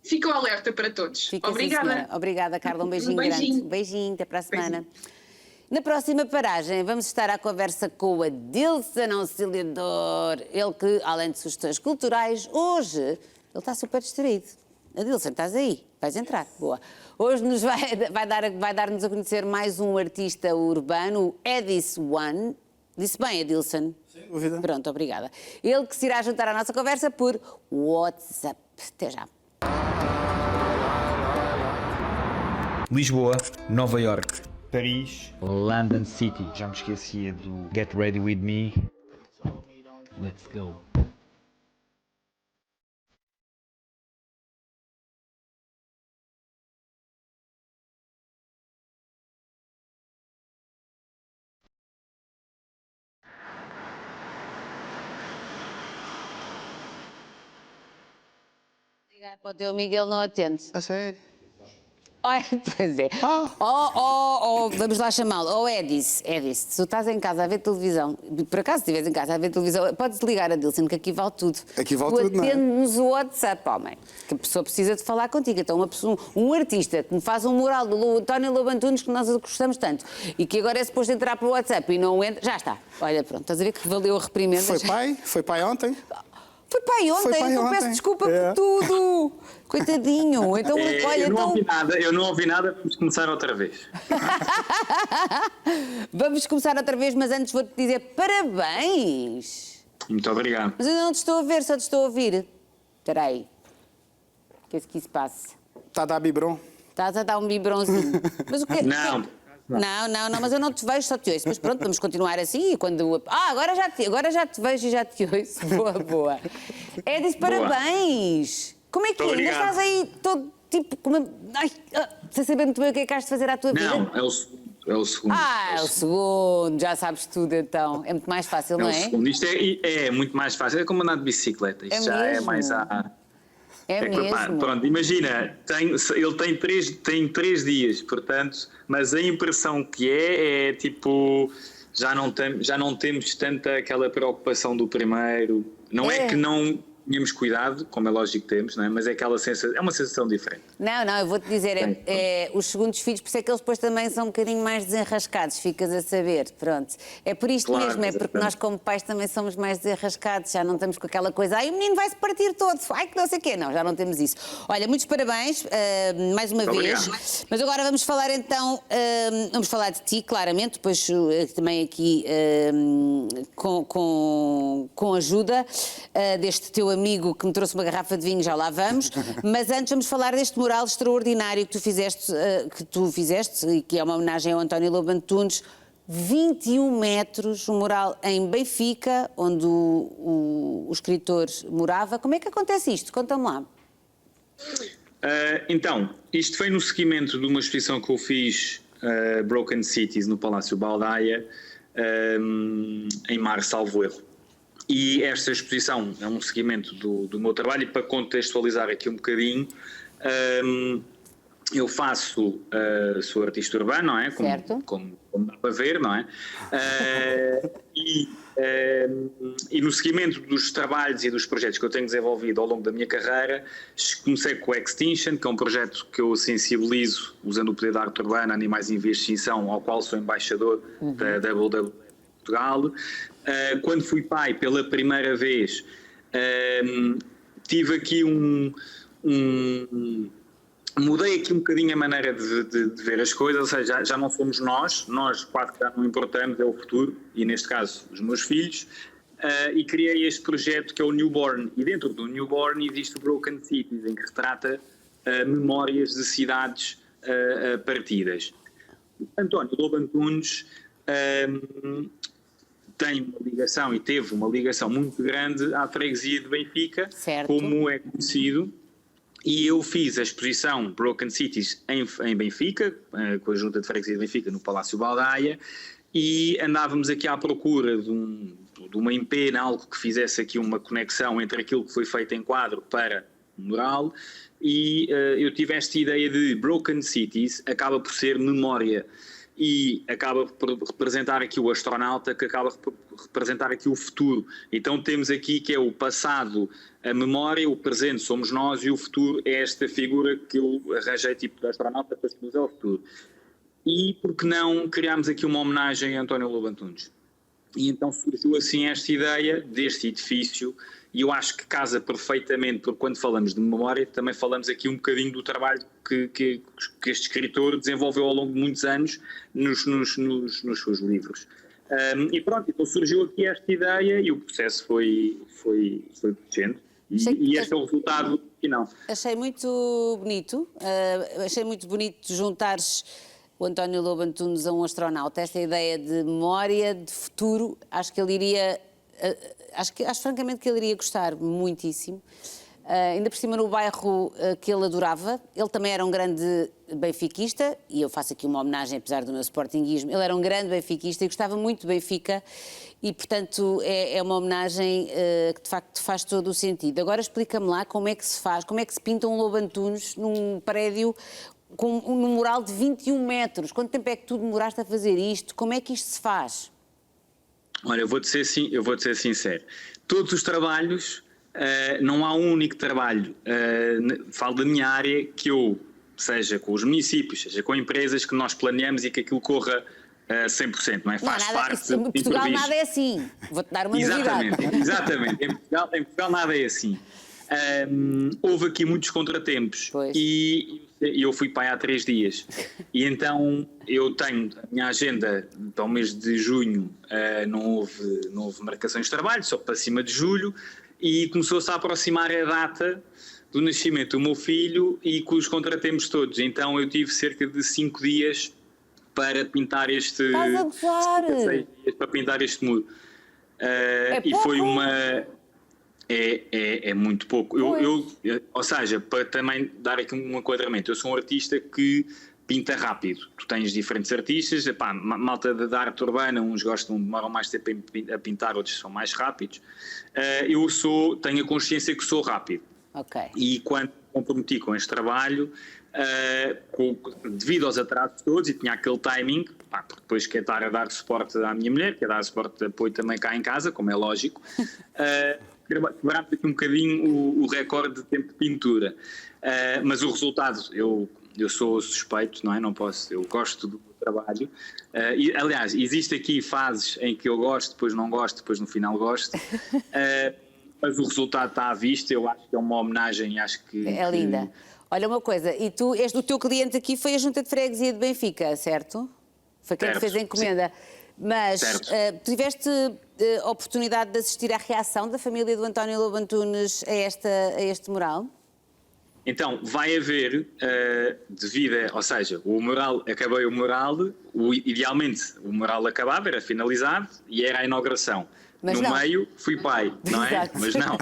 Fica o alerta para todos. Fica Obrigada. Assim, obrigada, Carla. Um beijinho grande. Um beijinho, até para a semana. Beijinho. Na próxima paragem vamos estar à conversa com o Adilson Auxiliador. Ele que, além de sugestões culturais, hoje ele está super distraído. Adilson, estás aí? Vais entrar. Boa. Hoje nos vai dar-nos a conhecer mais um artista urbano, o Edis One. Disse bem, Adilson? Sem dúvida. Pronto, obrigada. Ele que se irá juntar à nossa conversa por WhatsApp. Até já. Lisboa, Nova York, Paris, London City. Já me esquecia do Get Ready With Me. Let's go. Ligar para o teu amigo, ele não atende. A sério? Ai, pois é. Vamos lá chamá-lo. Edis, tu estás em casa a ver televisão, por acaso estiveres em casa a ver televisão, podes ligar a Dilson, que aqui vale tudo. Aqui vale tudo, não é? Atende-nos o WhatsApp, homem, que a pessoa precisa de falar contigo. Então, um artista que me faz um mural do António Lobo Antunes, que nós gostamos tanto, e que agora é suposto entrar pelo WhatsApp e não entra, já está. Olha, pronto, estás a ver que valeu a reprimenda. Foi pai ontem? Foi pai ontem, então peço desculpa por tudo. Coitadinho. Então, olha, eu não ouvi nada, vamos começar outra vez. Vamos começar outra vez, mas antes vou-te dizer parabéns. Muito obrigado. Mas eu não te estou a ver, só te estou a ouvir. Espera aí. O que é que isso passa? Está a dar biberon? Estás a dar um biberonzinho. Mas o que? Não. Não, mas eu não te vejo, só te ouço. Mas pronto, vamos continuar assim e quando... agora já te vejo e já te ouço. Boa. Edis, parabéns. Como é que ainda estás aí todo tipo... sem saber muito bem o que é que has de fazer à tua vida? Não, é o segundo. É o segundo, já sabes tudo então. É muito mais fácil, não é? É o segundo. Isto é muito mais fácil. É como andar de bicicleta. Isto já é mais a... mesmo. Pronto, imagina, ele tem 3 dias, portanto, mas a impressão que é tipo, já não temos tanta aquela preocupação do primeiro. Não é que não tínhamos cuidado, como é lógico que temos, não é? Mas é aquela sensação, é uma sensação diferente. Não, eu vou-te dizer, os segundos filhos, por isso é que eles depois também são um bocadinho mais desenrascados, ficas a saber, pronto. É por isto mesmo, é porque nós como pais também somos mais desenrascados, já não estamos com aquela coisa, o menino vai-se partir todo, que não sei o quê, não, já não temos isso. Olha, muitos parabéns, mais uma vez, mas agora vamos falar então, vamos falar de ti, claramente, depois também aqui com a ajuda deste teu amigo que me trouxe uma garrafa de vinho, já lá vamos, mas antes vamos falar deste mural extraordinário que tu fizeste e que é uma homenagem ao António Lobo Antunes, 21 metros, um mural em Benfica, onde o escritor morava. Como é que acontece isto? Conta-me lá. Então, isto foi no seguimento de uma exposição que eu fiz, Broken Cities, no Palácio Baldaia, em março, salvo erro. E esta exposição é um seguimento do meu trabalho, e para contextualizar aqui um bocadinho, eu sou artista urbano, não é? Como dá para ver, não é? E no seguimento dos trabalhos e dos projetos que eu tenho desenvolvido ao longo da minha carreira, comecei com o Extinction, que é um projeto que eu sensibilizo, usando o poder da arte urbana, animais em vias de extinção, ao qual sou embaixador da WWF Portugal. Quando fui pai pela primeira vez, tive aqui mudei aqui um bocadinho a maneira de ver as coisas, ou seja, já não somos nós quase que já não importamos, é o futuro, e neste caso os meus filhos, e criei este projeto que é o Newborn, e dentro do Newborn existe o Broken Cities, em que retrata memórias de cidades partidas. António Lobo Antunes tem uma ligação e teve uma ligação muito grande à freguesia de Benfica, como é conhecido, e eu fiz a exposição Broken Cities em Benfica, com a Junta de Freguesia de Benfica, no Palácio Baldaia, e andávamos aqui à procura de de uma empena, algo que fizesse aqui uma conexão entre aquilo que foi feito em quadro para o mural, e eu tive esta ideia de Broken Cities, acaba por ser memória, e acaba por representar aqui o astronauta, que acaba por representar aqui o futuro. Então temos aqui que é o passado, a memória, o presente somos nós, e o futuro é esta figura que eu arranjei tipo de astronauta para se usar o futuro. E por que não criámos aqui uma homenagem a António Lobo Antunes? E então surgiu assim esta ideia deste edifício, e eu acho que casa perfeitamente, porque quando falamos de memória também falamos aqui um bocadinho do trabalho que este escritor desenvolveu ao longo de muitos anos nos seus livros. E pronto, então surgiu aqui esta ideia e o processo foi crescendo, e este é o resultado final. Achei muito bonito juntares o António Lobo Antunes a um astronauta, esta ideia de memória, de futuro. Acho que ele iria, acho francamente que ele iria gostar muitíssimo. Ainda por cima no bairro que ele adorava. Ele também era um grande benfiquista, e eu faço aqui uma homenagem, apesar do meu sportinguismo. Ele era um grande benfiquista e gostava muito do Benfica, e portanto é uma homenagem que de facto faz todo o sentido. Agora explica-me lá como é que se faz, como é que se pinta um Lobo Antunes num prédio com um mural de 21 metros. Quanto tempo é que tu demoraste a fazer isto? Como é que isto se faz? Olha, eu vou-te ser sincero. Todos os trabalhos, não há um único trabalho, falo da minha área, que eu, seja com os municípios, seja com empresas, que nós planeamos e que aquilo corra 100%, não é? Faz parte Em Portugal nada é assim. Vou-te dar uma novidade. Exatamente. Em Portugal nada é assim. Houve aqui muitos contratempos, e eu fui pai há 3 dias, e então eu tenho a minha agenda para o mês de junho, não houve marcações de trabalho, só para cima de julho, e começou-se a aproximar a data do nascimento do meu filho e com os contratempos todos, então eu tive cerca de 5 dias para pintar este... Estás a gozar? 6 dias para pintar este muro. E foi uma... É muito pouco. Ou seja, para também dar aqui um enquadramento, eu sou um artista que pinta rápido. Tu tens diferentes artistas, malta da arte urbana, uns demoram mais tempo a pintar, outros são mais rápidos. Eu tenho a consciência que sou rápido. Okay. E quando me comprometi com este trabalho, devido aos atrasos todos, e tinha aquele timing, porque depois quer estar a dar suporte à minha mulher, quer dar suporte de apoio também cá em casa, como é lógico, quebramos aqui um bocadinho o recorde de tempo de pintura. Mas o resultado, eu sou suspeito, não é? Não posso, eu gosto do trabalho. E, aliás, existe aqui fases em que eu gosto, depois não gosto, depois no final gosto. Mas o resultado está à vista, eu acho que é uma homenagem, acho que... É linda. Olha uma coisa, e tu, o teu cliente aqui foi a Junta de Freguesia de Benfica, certo? Foi quem te fez a encomenda. Sim. Mas tiveste a oportunidade de assistir à reação da família do António Lobo Antunes a este mural? Então, vai haver, ou seja, acabei o mural, idealmente o mural acabava, era finalizado e era a inauguração. Mas no meio fui pai, não é? Exato. Mas não.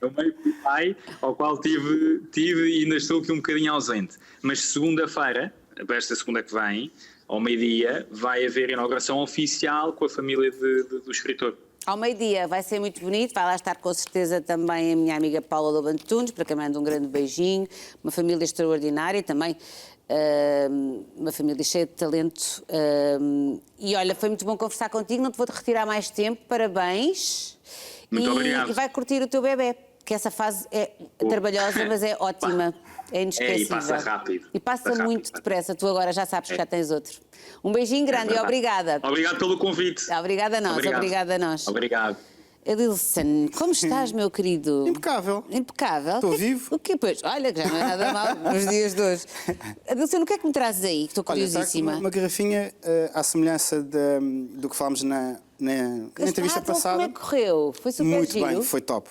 No meio fui pai, ao qual tive e ainda estou aqui um bocadinho ausente. Mas segunda-feira, esta segunda que vem, ao meio-dia, vai haver inauguração oficial com a família do escritor. Ao meio-dia vai ser muito bonito, vai lá estar com certeza também a minha amiga Paula Lobo Antunes, para quem manda um grande beijinho, uma família extraordinária também, uma família cheia de talento. E olha, foi muito bom conversar contigo, não te vou retirar mais tempo, parabéns. Muito obrigado. E vai curtir o teu bebê, que essa fase é trabalhosa, mas é ótima. É inesquecível. E passa rápido. E passa muito depressa. Tu agora já sabes que já tens outro. Um beijinho grande e obrigada. Obrigado pelo convite. Obrigada a nós. Obrigada a nós. Obrigado. Adilson, como estás, meu querido? Impecável. Impecável. Estou vivo. O quê? Pois, olha, que já não é nada mal nos dias de hoje. Adilson, o que é que me trazes aí? Que estou curiosíssima. Olha, uma garrafinha à semelhança do que falámos na entrevista passada. Como é que correu? Foi super Muito giro? bem, foi top.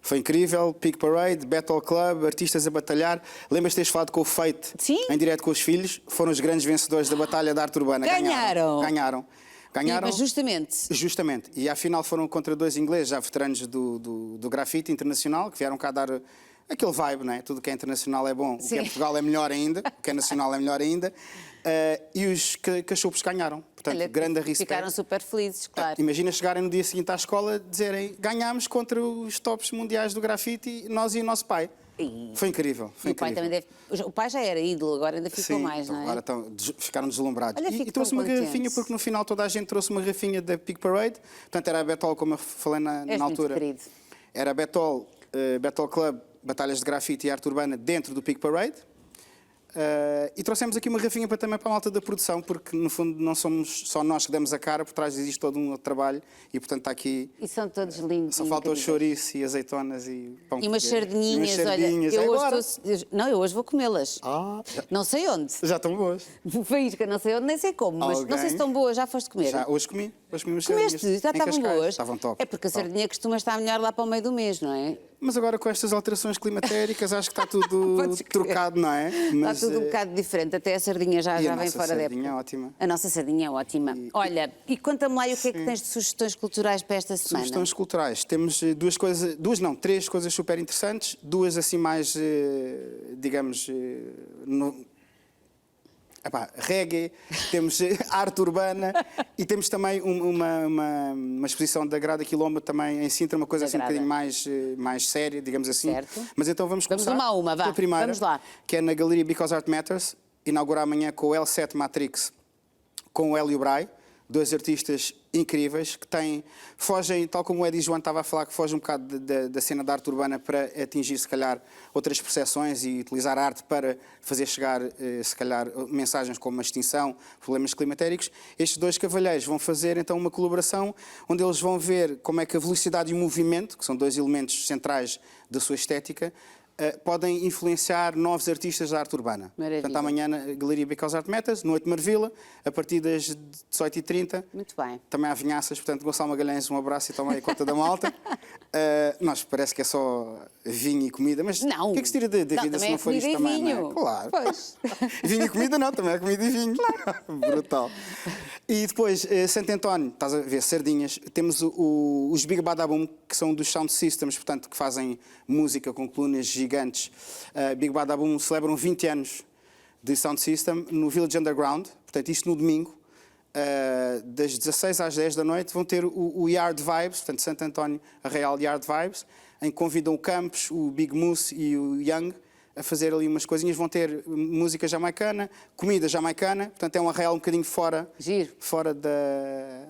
Foi incrível, Peak Parade, Battle Club, artistas a batalhar. Lembras-te de teres falado com o Fate? Sim. Em direto com os filhos? Foram os grandes vencedores da Batalha da Arte Urbana. Ganharam. Mas justamente. E afinal foram contra 2 ingleses, já veteranos do grafite internacional, que vieram cá dar aquele vibe, não é? Tudo o que é internacional é bom, o que é Portugal é melhor ainda, o que é nacional é melhor ainda. E os cachorros ganharam. Portanto, Olha, grande respeito. ficaram super felizes, claro. Imagina chegarem no dia seguinte à escola dizerem ganhámos contra os tops mundiais do grafite, nós e o nosso pai. Foi incrível. Foi o pai incrível. também deve... O pai já era ídolo, agora ainda ficou Sim, mais, então, não é? agora ficaram deslumbrados. Olha, E trouxe uma contente. garrafinha, porque no final toda a gente trouxe uma garrafinha da Peak Parade. Portanto, era a Betol, como eu falei na altura. Muito querido. Era a Betol, Betol Club, Batalhas de Grafite e Arte Urbana dentro do Peak Parade. E trouxemos aqui uma garrafinha também para a malta da produção, porque no fundo não somos só nós que damos a cara, por trás existe todo um outro trabalho e portanto está aqui. E são todos lindos. Só falta o chouriço e azeitonas e pão. E umas sardinhas, olha. Eu hoje vou comê-las. Não sei onde. Já estão boas. Faísca, não sei onde, nem sei como, mas não sei se estão boas. Já foste comer? Já, hoje comi umas Comeste? sardinhas. Já estavam boas? Estavam top. É porque a sardinha costuma estar melhor lá para o meio do mês, não é? Mas agora com estas alterações climatéricas acho que está tudo trocado, não é? Está tudo um bocado diferente, até a sardinha já vem fora da época. A nossa sardinha é ótima. A nossa sardinha é ótima. Olha, e conta-me lá o que é que tens de sugestões culturais para esta semana? Sugestões culturais. Temos três coisas super interessantes, duas assim mais, digamos, reggae, temos arte urbana e temos também uma exposição da Grada Quilomba também em Sintra, uma coisa assim um bocadinho mais séria, digamos assim. Certo. Mas então vamos começar uma a uma, vá. pela primeira, Vamos lá. que é na Galeria Because Art Matters, inaugurar amanhã com o L7 Matrix, com o Hélio Bray, dois artistas incríveis que fogem, tal como o Eddie João estava a falar, que fogem um bocado da cena da arte urbana para atingir, se calhar, outras percepções e utilizar a arte para fazer chegar, se calhar, mensagens como a extinção, problemas climatéricos. Estes dois cavalheiros vão fazer, então, uma colaboração onde eles vão ver como é que a velocidade e o movimento, que são dois elementos centrais da sua estética, podem influenciar novos artistas da arte urbana. Maravilha. Portanto, amanhã na Galeria Because Art Matters, no 8 de Marvila, a partir das 18h30. Muito bem. Também há vinhaças, portanto, Gonçalo Magalhães, um abraço e toma aí conta da malta. Nós parece que é só vinho e comida, mas não. O que é que se tira da vida se não for isto também? Vinho. Não é? Claro. Pois. Vinho e comida não, também é comida e vinho. Claro. Brutal. E depois, Santo António, estás a ver, sardinhas. Temos os Big Badaboom, que são dos Sound Systems, portanto, que fazem música com colunas gigantes. Big Badaboom celebram 20 anos de Sound System no Village Underground, portanto, isto no domingo. Das 16 às 10 da noite vão ter o Yard Vibes, portanto, Santo António Arraial Yard Vibes, em que convidam o Campos, o Big Moose e o Young a fazer ali umas coisinhas. Vão ter música jamaicana, comida jamaicana, portanto é um arraial um bocadinho fora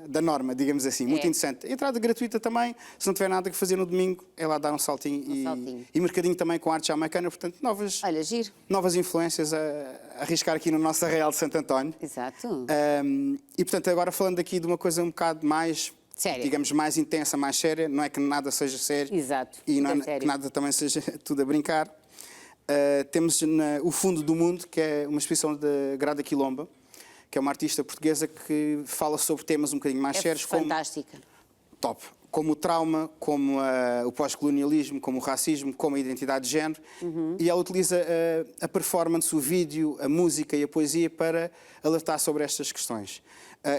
da norma, digamos assim, muito interessante. Entrada gratuita também, se não tiver nada que fazer no domingo, é lá dar um saltinho. E mercadinho também com arte jamaicana, portanto novas influências a arriscar aqui no nosso arraial de Santo António. Exato. E portanto agora falando aqui de uma coisa um bocado mais... séria. Digamos, mais intensa, mais séria, não é que nada seja sério. Exato. E não é que nada também seja tudo a brincar. Temos o Fundo do Mundo, que é uma exposição de Grada Quilomba, que é uma artista portuguesa que fala sobre temas um bocadinho mais sérios. Fantástica. Top. Como o trauma, como o pós-colonialismo, como o racismo, como a identidade de género. E ela utiliza a performance, o vídeo, a música e a poesia para alertar sobre estas questões.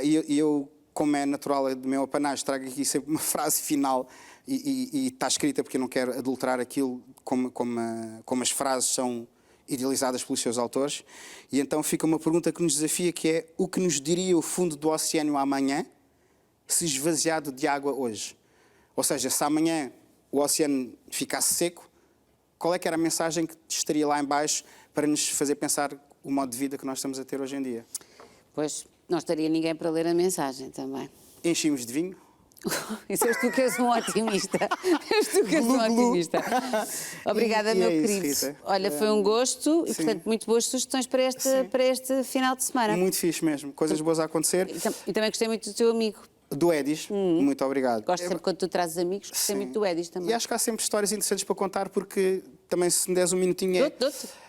E eu, como é natural do meu apanagem, trago aqui sempre uma frase final e está escrita porque eu não quero adulterar aquilo como as frases são idealizadas pelos seus autores. E então fica uma pergunta que nos desafia, que é: o que nos diria o fundo do oceano amanhã se esvaziado de água hoje? Ou seja, se amanhã o oceano ficasse seco, qual é que era a mensagem que estaria lá em baixo para nos fazer pensar o modo de vida que nós estamos a ter hoje em dia? Pois, não estaria ninguém para ler a mensagem também. Enchimos de vinho. Isso és tu que és um otimista. És tu que és um otimista. Obrigada, meu querido. Rita. Olha, foi um gosto e, portanto, muito boas sugestões para este final de semana. Muito fixe mesmo. Coisas boas a acontecer. E também gostei muito do teu amigo. Do Edis. Muito obrigado. Gosto sempre quando tu trazes amigos. Gostei muito do Edis também. E acho que há sempre histórias interessantes para contar, porque também, se me des um minutinho,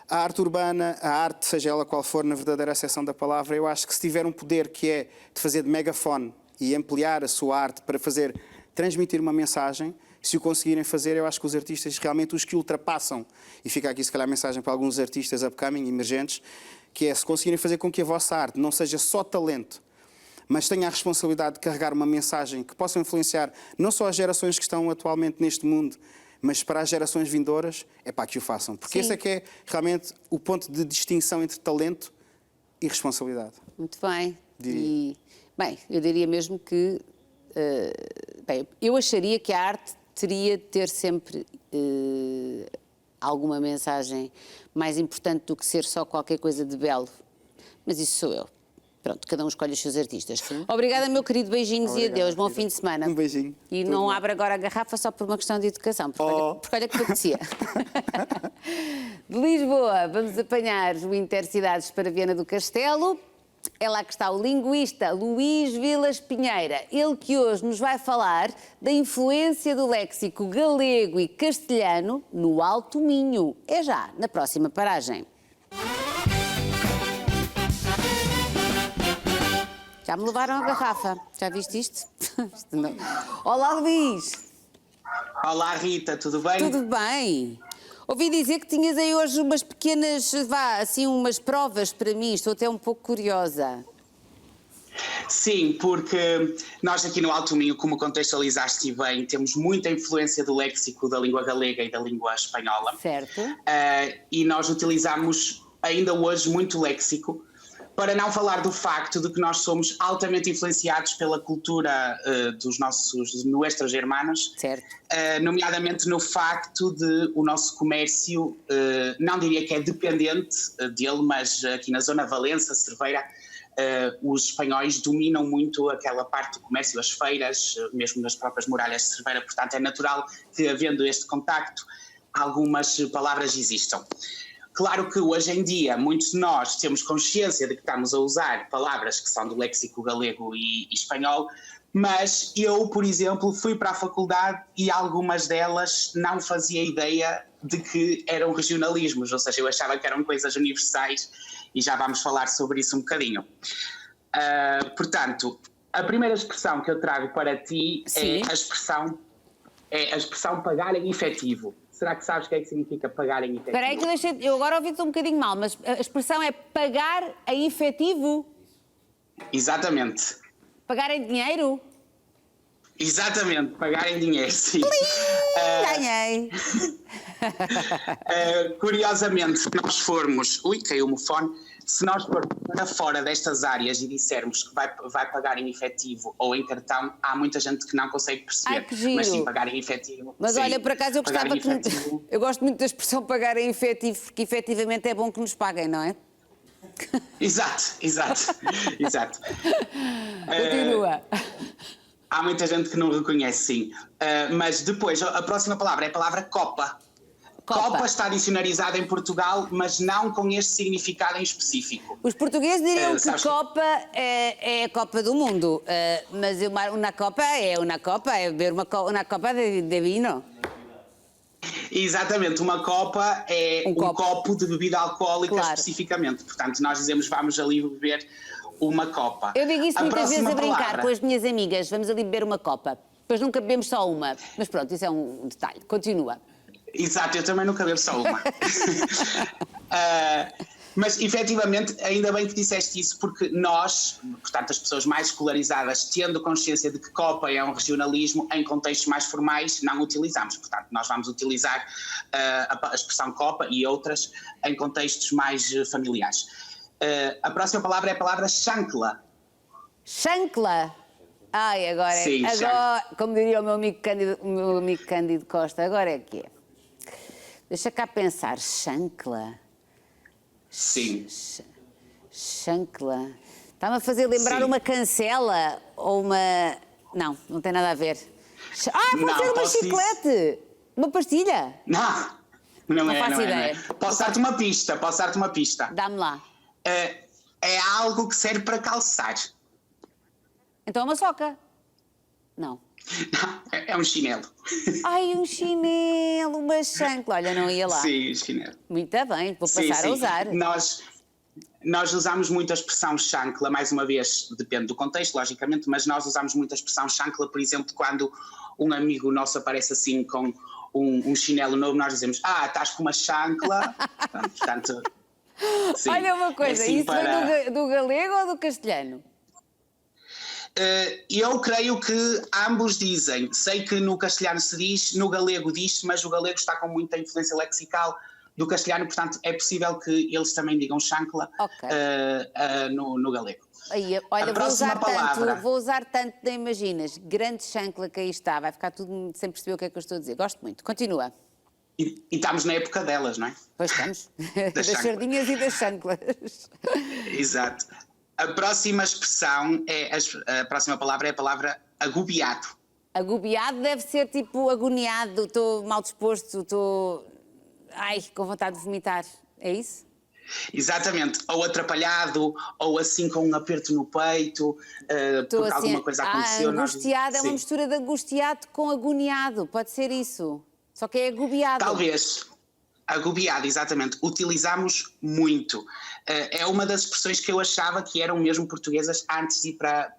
a arte urbana, a arte, seja ela qual for, na verdadeira acessão da palavra, eu acho que se tiver um poder que é de fazer de megafone e ampliar a sua arte para transmitir uma mensagem, se o conseguirem fazer, eu acho que os artistas, realmente os que ultrapassam, e fica aqui se calhar a mensagem para alguns artistas upcoming, emergentes, que é, se conseguirem fazer com que a vossa arte não seja só talento, mas tenha a responsabilidade de carregar uma mensagem que possa influenciar não só as gerações que estão atualmente neste mundo, mas para as gerações vindouras é para que o façam, porque esse é que é realmente o ponto de distinção entre talento e responsabilidade. Muito bem. E, bem, eu diria mesmo que bem, eu acharia que a arte teria de ter sempre alguma mensagem mais importante do que ser só qualquer coisa de belo. Mas isso sou eu. Pronto, cada um escolhe os seus artistas. Obrigada, meu querido, beijinhos e adeus. Bom fim de semana. Um beijinho. E não abra agora a garrafa só por uma questão de educação, porque olha que te apetecia. De Lisboa, vamos apanhar o Intercidades para Viana do Castelo. É lá que está o linguista Luís Vilas Pinheira. Ele que hoje nos vai falar da influência do léxico galego e castelhano no Alto Minho. É já, na próxima paragem. Já me levaram a garrafa. Já viste isto? Olá, Luís. Olá, Rita, tudo bem? Tudo bem. Ouvi dizer que tinhas aí hoje umas pequenas, assim, umas provas para mim. Estou até um pouco curiosa. Sim, porque nós aqui no Alto Minho, como contextualizaste bem, temos muita influência do léxico da língua galega e da língua espanhola. Certo. E nós utilizamos ainda hoje muito léxico, para não falar do facto de que nós somos altamente influenciados pela cultura dos nuestros hermanos, certo. Nomeadamente no facto de o nosso comércio, não diria que é dependente dele, mas aqui na zona Valença, Cerveira, os espanhóis dominam muito aquela parte do comércio, as feiras, mesmo nas próprias muralhas de Cerveira, portanto é natural que, havendo este contacto, algumas palavras existam. Claro que hoje em dia muitos de nós temos consciência de que estamos a usar palavras que são do léxico galego e espanhol, mas eu, por exemplo, fui para a faculdade e algumas delas não fazia ideia de que eram regionalismos, ou seja, eu achava que eram coisas universais e já vamos falar sobre isso um bocadinho. Portanto, a primeira expressão que eu trago para ti é a expressão pagar em efetivo. Será que sabes o que é que significa pagar em efetivo? Espera aí que eu agora ouvi-te um bocadinho mal, mas a expressão é pagar em efetivo? Exatamente. Pagar em dinheiro? Exatamente, pagar em dinheiro, sim. Ganhei! Curiosamente, se nós formos... Ui, caiu-me o fone. Se nós formos para fora destas áreas e dissermos que vai pagar em efetivo ou em cartão, há muita gente que não consegue perceber. Ai, que giro. Mas sim, pagar em efetivo. Mas sim, olha, por acaso eu gostava que... Eu gosto muito da expressão pagar em efetivo, porque efetivamente é bom que nos paguem, não é? Exato. Continua. Há muita gente que não reconhece, sim. Mas depois, a próxima palavra é a palavra copa. Copa está dicionarizada em Portugal, mas não com este significado em específico. Os portugueses diriam que Copa é a Copa do Mundo, mas uma Copa é beber uma Copa de vinho. Exatamente, uma copa é um copo de bebida alcoólica, claro, especificamente. Portanto, nós dizemos vamos ali beber uma copa. Eu digo isso muitas vezes a brincar com as minhas amigas, vamos ali beber uma copa. Depois nunca bebemos só uma, mas pronto, isso é um detalhe. Continua. Exato, eu também nunca bebo só uma. Mas, efetivamente, ainda bem que disseste isso, porque nós, portanto, as pessoas mais escolarizadas, tendo consciência de que copa é um regionalismo, em contextos mais formais, não utilizamos. Portanto, nós vamos utilizar a expressão copa e outras em contextos mais familiares. A próxima palavra é a palavra chancla. Chancla? Ai, agora é. Sim, agora, como diria o meu amigo Cândido Costa, agora é que é. Deixa cá pensar, chancla. Sim. Chancla. Está-me a fazer lembrar uma cancela ou uma... Não tem nada a ver. Pode ser uma chiclete. Uma pastilha. Não faço ideia. Posso dar-te uma pista. Dá-me lá. É algo que serve para calçar. Então é uma soca. Não. É um chinelo. Ai, um chinelo, uma chancla. Olha, não ia lá. Sim, chinelo. Muito bem, vou passar a usar. Nós usamos muito a expressão chancla, mais uma vez, depende do contexto, logicamente, mas nós usamos muito a expressão chancla, por exemplo, quando um amigo nosso aparece assim com um chinelo novo, nós dizemos, estás com uma chancla. Portanto, sim, olha uma coisa, assim isso vem do galego ou do castelhano? Eu creio que ambos dizem. Sei que no castelhano se diz, no galego diz-se, mas o galego está com muita influência lexical do castelhano, portanto é possível que eles também digam chancla no galego. Aí, olha, vou usar tanto, nem imaginas. Grande chancla que aí está. Vai ficar tudo sem perceber o que é que eu estou a dizer. Gosto muito. Continua. E estamos na época delas, não é? Pois estamos. Das sardinhas e das chanclas. Exato. A próxima expressão, a próxima palavra é a palavra agobiado. Agobiado deve ser tipo agoniado, estou mal disposto, estou com vontade de vomitar. É isso? Exatamente. Ou atrapalhado, ou assim com um aperto no peito, porque assim, alguma coisa aconteceu. Angustiado é uma mistura de angustiado com agoniado. Pode ser isso. Só que é agobiado. Talvez. Agobiado, exatamente. Utilizamos muito. É uma das expressões que eu achava que eram mesmo portuguesas antes de ir para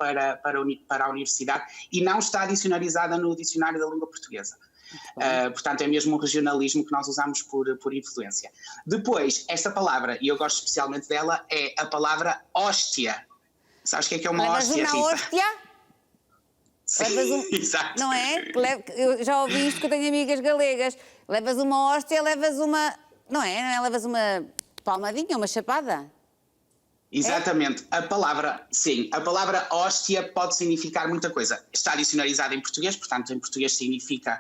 a universidade e não está dicionarizada no dicionário da língua portuguesa. Portanto, é mesmo um regionalismo que nós usamos por influência. Depois, esta palavra, e eu gosto especialmente dela, é a palavra hóstia. Sabes o que é uma hóstia, Rita? Hóstia? Sim, exato. Não é? Eu já ouvi isto, que eu tenho amigas galegas. Levas uma hóstia, levas uma... Não é? Levas uma palmadinha, uma chapada? Exatamente. A palavra hóstia pode significar muita coisa. Está dicionarizada em português, portanto, em português significa...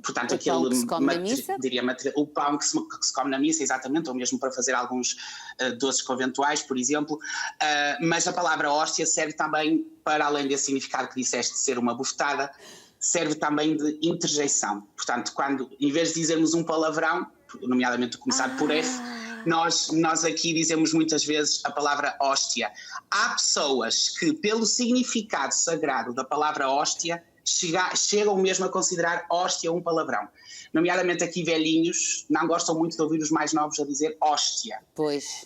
portanto, o pão que se come na missa? O pão que se come na missa, exatamente, ou mesmo para fazer alguns doces conventuais, por exemplo. Mas a palavra hóstia serve também, para além desse significado que disseste de ser uma bufetada, serve também de interjeição. Portanto, quando, em vez de dizermos um palavrão, nomeadamente começado por F, nós aqui dizemos muitas vezes a palavra hóstia. Há pessoas que, pelo significado sagrado da palavra hóstia, chegam mesmo a considerar hóstia um palavrão. Nomeadamente aqui velhinhos não gostam muito de ouvir os mais novos a dizer hóstia. Pois.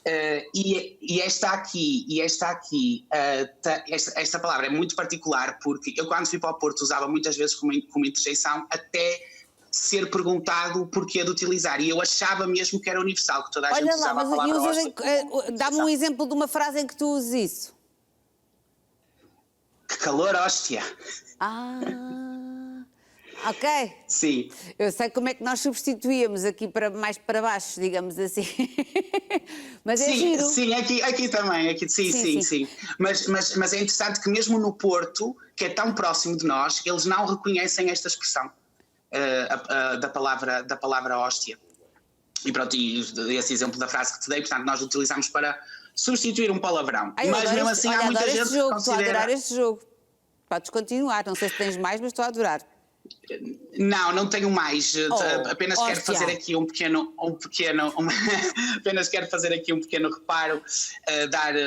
Esta palavra é muito particular porque eu quando fui para o Porto usava muitas vezes como interjeição até ser perguntado o porquê de utilizar e eu achava mesmo que era universal, que toda a gente usava a palavra hóstia. Dá-me um exemplo de uma frase em que tu uses isso. Que calor, hóstia. Ok. Sim. Eu sei como é que nós substituíamos aqui mais para baixo, digamos assim. Mas é giro. Sim, aqui também. Sim. Mas é interessante que mesmo no Porto, que é tão próximo de nós, eles não reconhecem esta expressão da palavra hóstia. E pronto, e esse exemplo da frase que te dei, portanto, nós utilizamos para substituir um palavrão. Mas mesmo assim há muita gente que considera... Estou a adorar este jogo. Podes continuar, não sei se tens mais, mas estou a adorar. Não tenho mais. Apenas quero fazer aqui apenas quero fazer aqui um pequeno reparo,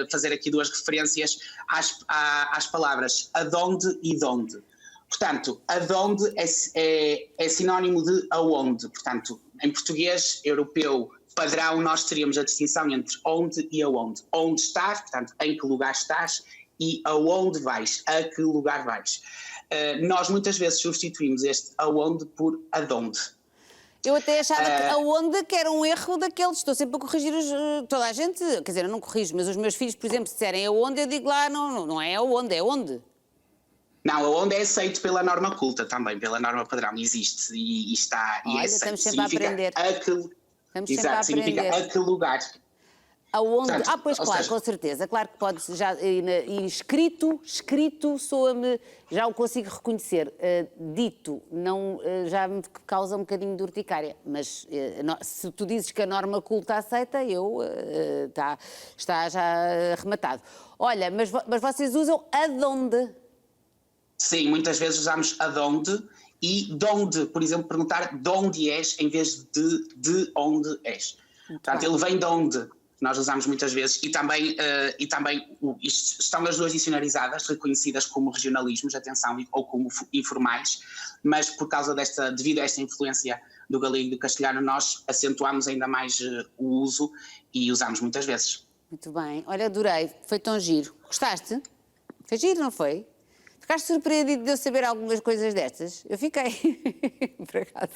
fazer aqui duas referências às palavras adonde e donde. Portanto, adonde é sinónimo de aonde. Portanto, em português europeu padrão, nós teríamos a distinção entre onde e aonde. Onde estás, portanto, em que lugar estás, e aonde vais, a que lugar vais. Nós muitas vezes substituímos este aonde por adonde. Eu até achava que aonde que era um erro daqueles, estou sempre a corrigir toda a gente, quer dizer, eu não corrijo, mas os meus filhos, por exemplo, se disserem aonde, eu digo lá, não é aonde, é onde. Não, aonde é aceito pela norma culta também, pela norma padrão, existe e está. Olha, e é aceito. Estamos sempre a aprender. Exato, significa a que lugar. Aonde? Portanto, Pois claro, com certeza. Claro que pode já. E escrito soa-me, já o consigo reconhecer. Dito, não, já me causa um bocadinho de urticária. Mas se tu dizes que a norma culta aceita, está já arrematado. Olha, mas vocês usam adonde? Sim, muitas vezes usamos adonde e donde, por exemplo, perguntar de onde és em vez de onde és. Portanto, ele vem de onde. Nós usamos muitas vezes e também estão as duas dicionarizadas, reconhecidas como regionalismos, atenção, ou como informais, mas por causa devido a esta influência do galego e do castelhano, nós acentuamos ainda mais o uso e usamos muitas vezes. Muito bem, olha, adorei, foi tão giro. Gostaste? Foi giro, não foi? Ficaste surpreendido de eu saber algumas coisas destas? Eu fiquei, por acaso.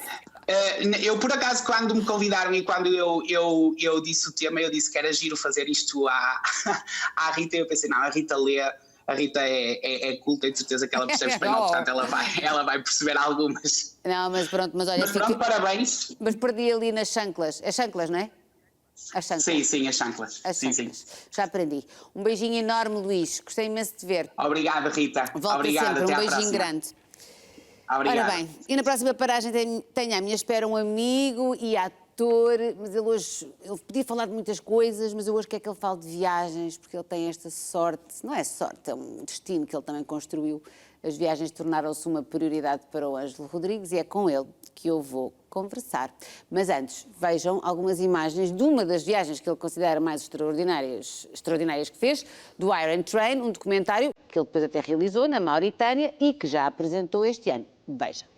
Eu, por acaso, quando me convidaram e quando eu disse o tema, eu disse que era giro fazer isto à Rita, eu pensei, não, a Rita lê A Rita é culta e de certeza que ela percebe espanhol, portanto ela vai perceber algumas. Não, mas pronto, mas olha... Mas pronto, parabéns. Mas perdi ali nas chanclas. É chanclas, não é? As chanclas. Sim, as chanclas. Sim. Já aprendi. Um beijinho enorme, Luís. Gostei imenso de te ver. Obrigada, Rita. Volta Obrigada, sempre. até Um à beijinho próxima. grande. Obrigado. Ora bem, e na próxima paragem tenho à minha espera um amigo e ator, mas ele podia falar de muitas coisas, mas eu hoje quero que ele fale de viagens, porque ele tem esta sorte, não é sorte, é um destino que ele também construiu. As viagens tornaram-se uma prioridade para o Ângelo Rodrigues e é com ele que eu vou conversar. Mas antes, vejam algumas imagens de uma das viagens que ele considera mais extraordinárias que fez, do Iron Train, um documentário que ele depois até realizou na Mauritânia e que já apresentou este ano. Veja.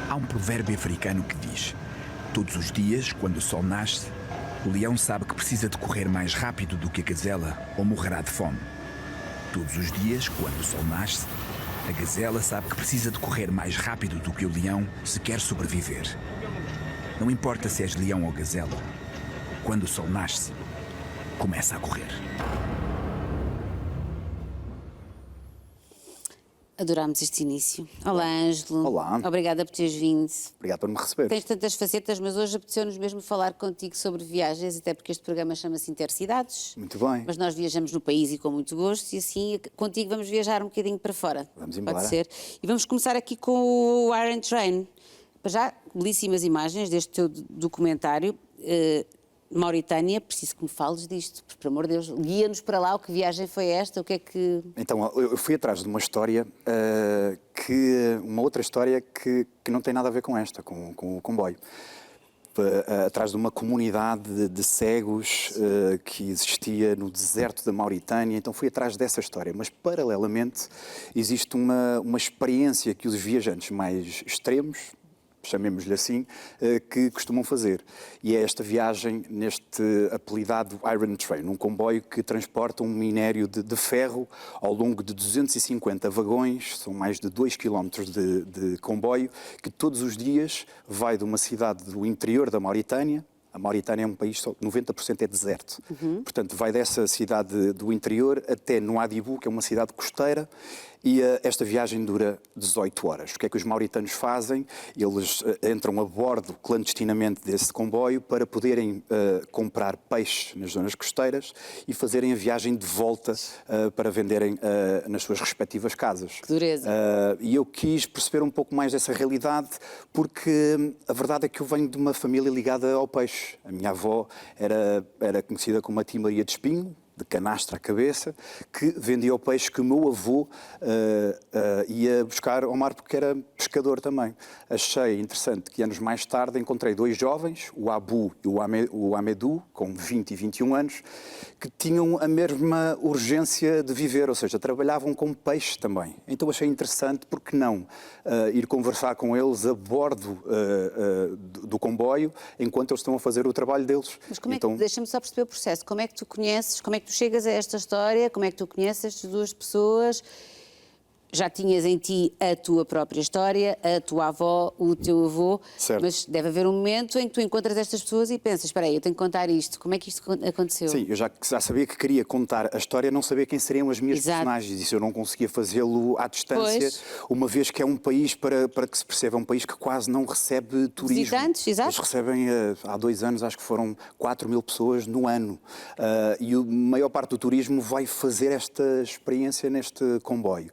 Há um provérbio africano que diz: todos os dias, quando o sol nasce, o leão sabe que precisa de correr mais rápido do que a gazela ou morrerá de fome. Todos os dias, quando o sol nasce, a gazela sabe que precisa de correr mais rápido do que o leão se quer sobreviver. Não importa se és leão ou gazela, quando o sol nasce, começa a correr. Adorámos este início. Olá, Ângelo. Olá. Obrigada por teres vindo. Obrigado por me receber. Tens tantas facetas, mas hoje apeteceu-nos mesmo falar contigo sobre viagens, até porque este programa chama-se Intercidades. Muito bem. Mas nós viajamos no país e com muito gosto, e assim contigo vamos viajar um bocadinho para fora. Vamos embora. Pode ser. E vamos começar aqui com o Iron Train. Para já, belíssimas imagens deste teu documentário. Mauritânia, preciso que me fales disto, por amor de Deus, guia-nos para lá, que viagem foi esta, o que é que... Então, eu fui atrás de uma história, uma outra história que não tem nada a ver com esta, com o comboio. Atrás de uma comunidade de cegos que existia no deserto da Mauritânia, então fui atrás dessa história. Mas, paralelamente, existe uma experiência que os viajantes mais extremos, chamemos-lhe assim, que costumam fazer. E é esta viagem neste apelidado Iron Train, um comboio que transporta um minério de ferro ao longo de 250 vagões, são mais de 2 km de comboio, que todos os dias vai de uma cidade do interior da Mauritânia. A Mauritânia é um país só 90% é deserto. Portanto, vai dessa cidade do interior até Nouadhibou, que é uma cidade costeira, e esta viagem dura 18 horas. O que é que os mauritanos fazem? Eles entram a bordo clandestinamente desse comboio para poderem comprar peixe nas zonas costeiras e fazerem a viagem de volta para venderem nas suas respectivas casas. Que dureza! E eu quis perceber um pouco mais dessa realidade, porque a verdade é que eu venho de uma família ligada ao peixe. A minha avó era conhecida como a Tia Maria de Espinho, de canastra à cabeça, que vendia o peixe que o meu avô ia buscar ao mar porque era pescador também. Achei interessante que anos mais tarde encontrei 2 jovens, o Abu e o Amedou, com 20 e 21 anos, que tinham a mesma urgência de viver, ou seja, trabalhavam com peixe também. Então achei interessante, porque não ir conversar com eles a bordo do comboio, enquanto eles estão a fazer o trabalho deles. Mas como é que, deixa-me só perceber o processo, como é que tu conheces, como é que tu chegas a esta história, como é que tu conheces estas 2 pessoas? Já tinhas em ti a tua própria história, a tua avó, o teu avô, certo. Mas deve haver um momento em que tu encontras estas pessoas e pensas, espera aí, eu tenho que contar isto, como é que isto aconteceu? Sim, eu já sabia que queria contar a história, não sabia quem seriam as minhas personagens, isso eu não conseguia fazê-lo à distância, uma vez que é um país, para que se perceba, é um país que quase não recebe turismo. Visitantes, exato. Eles recebem, há 2 anos, acho que foram 4.000 pessoas no ano, e a maior parte do turismo vai fazer esta experiência neste comboio.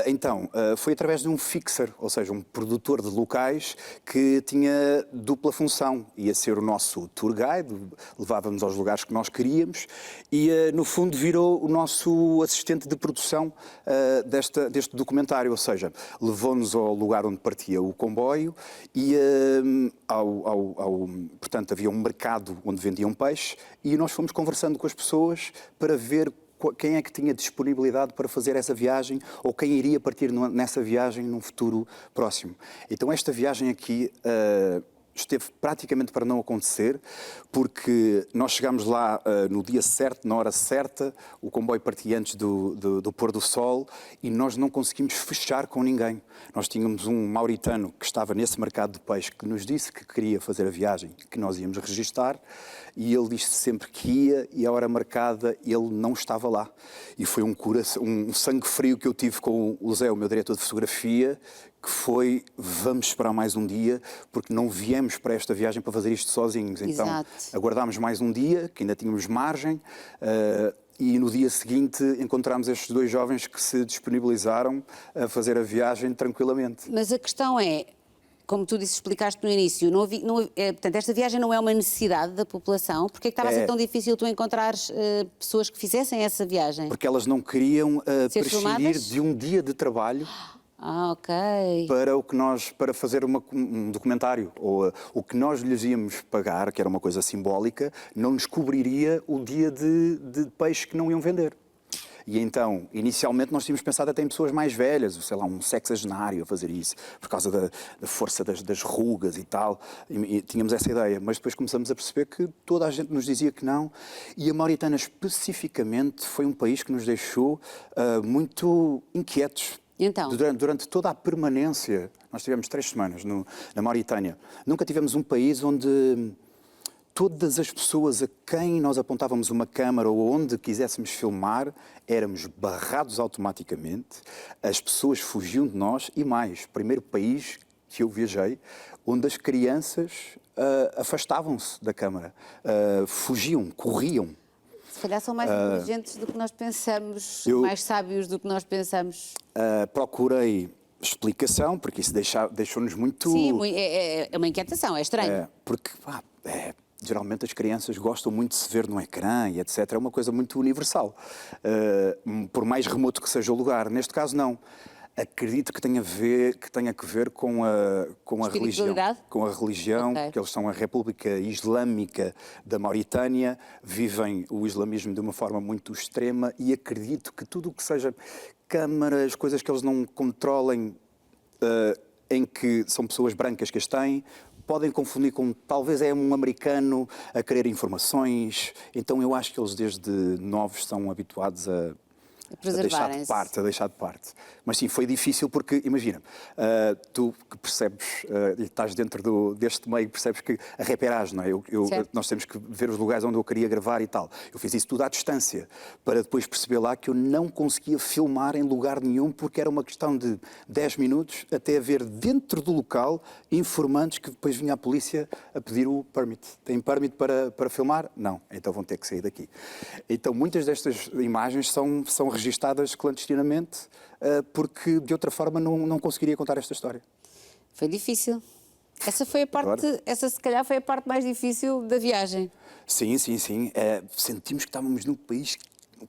Então, foi através de um fixer, ou seja, um produtor de locais que tinha dupla função. Ia ser o nosso tour guide, levava-nos aos lugares que nós queríamos e, no fundo, virou o nosso assistente de produção deste documentário. Ou seja, levou-nos ao lugar onde partia o comboio e, portanto, havia um mercado onde vendiam peixe e nós fomos conversando com as pessoas para ver quem é que tinha disponibilidade para fazer essa viagem ou quem iria partir nessa viagem num futuro próximo. Então esta viagem aqui esteve praticamente para não acontecer, porque nós chegámos lá no dia certo, na hora certa, o comboio partia antes do pôr do sol e nós não conseguimos fechar com ninguém. Nós tínhamos um mauritano que estava nesse mercado de peixe que nos disse que queria fazer a viagem, que nós íamos registar, e ele disse sempre que ia e a hora marcada ele não estava lá. E foi um sangue frio que eu tive com o Zé, o meu diretor de fotografia, que foi, vamos esperar mais um dia, porque não viemos para esta viagem para fazer isto sozinhos. Então, aguardámos mais um dia, que ainda tínhamos margem, e no dia seguinte encontramos estes 2 jovens que se disponibilizaram a fazer a viagem tranquilamente. Mas a questão é, como tu explicaste no início, portanto, esta viagem não é uma necessidade da população. Porque é que estava a ser tão difícil tu encontrares pessoas que fizessem essa viagem? Porque elas não queriam prescindir de um dia de trabalho para fazer um documentário. Ou o que nós lhes íamos pagar, que era uma coisa simbólica, não nos cobriria o dia de peixe que não iam vender. E então, inicialmente, nós tínhamos pensado até em pessoas mais velhas, sei lá, um sexagenário a fazer isso, por causa da força das rugas e tal, e tínhamos essa ideia. Mas depois começamos a perceber que toda a gente nos dizia que não, e a Mauritânia especificamente foi um país que nos deixou muito inquietos. Então? Durante toda a permanência, nós tivemos 3 semanas na Mauritânia, nunca tivemos um país onde todas as pessoas a quem nós apontávamos uma câmara ou onde quiséssemos filmar, éramos barrados automaticamente, as pessoas fugiam de nós e mais, primeiro país que eu viajei, onde as crianças afastavam-se da câmara, fugiam, corriam. Se calhar são mais inteligentes do que nós pensamos, mais sábios do que nós pensamos. Procurei explicação, porque isso deixou-nos muito... Sim, é uma inquietação, é estranho. Porque geralmente as crianças gostam muito de se ver no ecrã e etc. É uma coisa muito universal, por mais remoto que seja o lugar. Neste caso, não. Acredito que tenha que ver com a religião, que eles são a República Islâmica da Mauritânia, vivem o islamismo de uma forma muito extrema e acredito que tudo o que seja câmaras, coisas que eles não controlem, em que são pessoas brancas que as têm, podem confundir com, talvez é um americano a querer informações. Então eu acho que eles desde novos são habituados a deixar de parte. Mas sim, foi difícil porque, imagina, tu que percebes, e estás dentro deste meio, percebes que a reperagem, não é? Nós temos que ver os lugares onde eu queria gravar e tal. Eu fiz isso tudo à distância, para depois perceber lá que eu não conseguia filmar em lugar nenhum, porque era uma questão de 10 minutos até haver dentro do local informantes que depois vinha a polícia a pedir o permit. Tem permit para filmar? Não. Então vão ter que sair daqui. Então muitas destas imagens são registadas clandestinamente, porque de outra forma não conseguiria contar esta história. Foi difícil. Essa se calhar foi a parte mais difícil da viagem. Sim. Sentimos que estávamos num país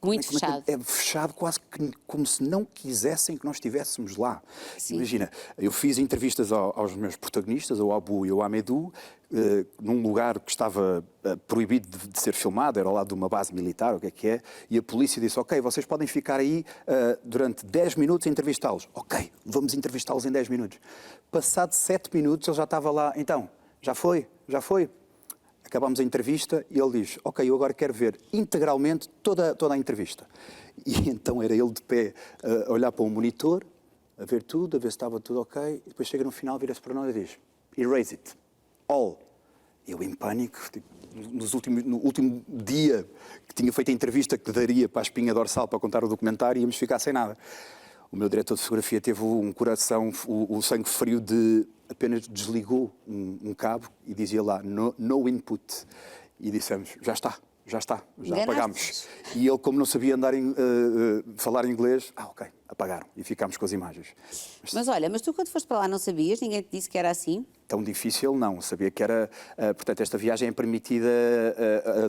Muito fechado. É fechado, quase que como se não quisessem que nós estivéssemos lá. Sim. Imagina, eu fiz entrevistas aos meus protagonistas, ao Abu e ao Amedou, num lugar que estava proibido de ser filmado, era ao lado de uma base militar, o que é, e a polícia disse, ok, vocês podem ficar aí durante 10 minutos a entrevistá-los. Ok, vamos entrevistá-los em 10 minutos. Passado 7 minutos, ele já estava lá, então, já foi. Acabámos a entrevista e ele diz, ok, eu agora quero ver integralmente toda a entrevista. E então era ele de pé a olhar para um monitor, a ver tudo, a ver se estava tudo ok, e depois chega no final, vira-se para nós e diz, erase it, all. Eu em pânico, tipo, no último dia que tinha feito a entrevista que daria para a espinha dorsal para contar o documentário, íamos ficar sem nada. O meu diretor de fotografia teve um coração, o sangue frio de apenas desligou um cabo e dizia lá, no input. E dissemos, já apagámos. E ele, como não sabia falar inglês, ok, apagaram e ficámos com as imagens. Mas tu quando foste para lá não sabias? Ninguém te disse que era assim? Tão difícil, não. Sabia que era... portanto, esta viagem é permitida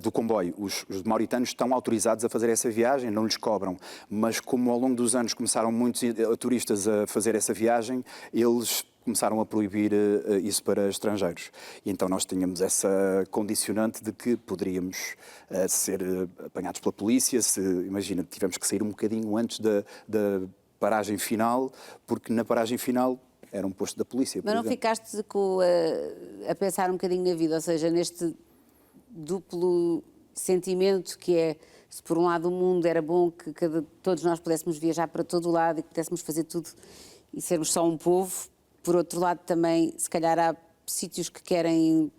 do comboio. Os mauritanos estão autorizados a fazer essa viagem, não lhes cobram. Mas como ao longo dos anos começaram muitos turistas a fazer essa viagem, eles começaram a proibir isso para estrangeiros. E então nós tínhamos essa condicionante de que poderíamos ser apanhados pela polícia. Imagina, tivemos que sair um bocadinho antes da paragem final, porque na paragem final era um posto da polícia. Mas não ficaste a pensar um bocadinho na vida, ou seja, neste duplo sentimento que é, se por um lado o mundo era bom que todos nós pudéssemos viajar para todo o lado e que pudéssemos fazer tudo e sermos só um povo, por outro lado também, se calhar há sítios que querem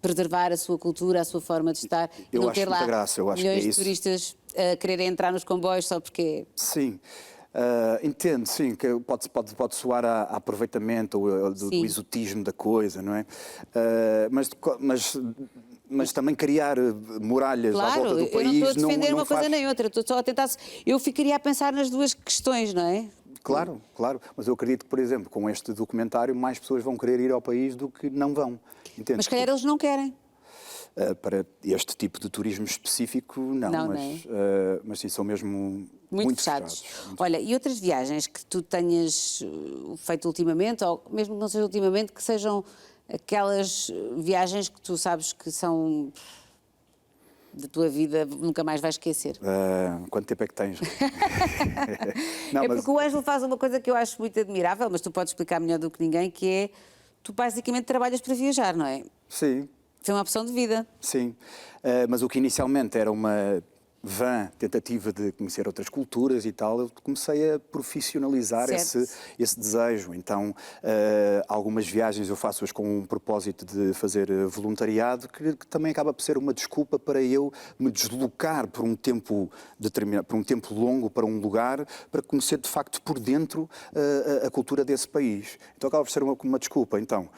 preservar a sua cultura, a sua forma de estar e não ter lá milhões de turistas a quererem entrar nos comboios só porque... Sim. Entendo, sim, que pode soar a aproveitamento ou do exotismo da coisa, não é? Mas também criar muralhas à volta do país... Claro, eu não estou a defender uma coisa nem outra, estou só a tentar... Eu ficaria a pensar nas duas questões, não é? Claro, mas eu acredito que, por exemplo, com este documentário, mais pessoas vão querer ir ao país do que não vão. Entende? Mas se calhar eles não querem. Para este tipo de turismo específico, não, mas sim, são mesmo muito fechados. Olha, e outras viagens que tu tenhas feito ultimamente, ou mesmo que não seja ultimamente, que sejam aquelas viagens que tu sabes que são da tua vida, nunca mais vais esquecer? Quanto tempo é que tens? Porque o Ângelo faz uma coisa que eu acho muito admirável, mas tu podes explicar melhor do que ninguém, que é, tu basicamente trabalhas para viajar, não é? Sim. Foi uma opção de vida. Sim, mas o que inicialmente era uma vã tentativa de conhecer outras culturas e tal, eu comecei a profissionalizar esse desejo. Então, algumas viagens eu faço-as com um propósito de fazer voluntariado, que também acaba por ser uma desculpa para eu me deslocar por um tempo determinado, por um tempo longo para um lugar, para conhecer de facto por dentro a cultura desse país. Então acaba por ser uma desculpa. Então,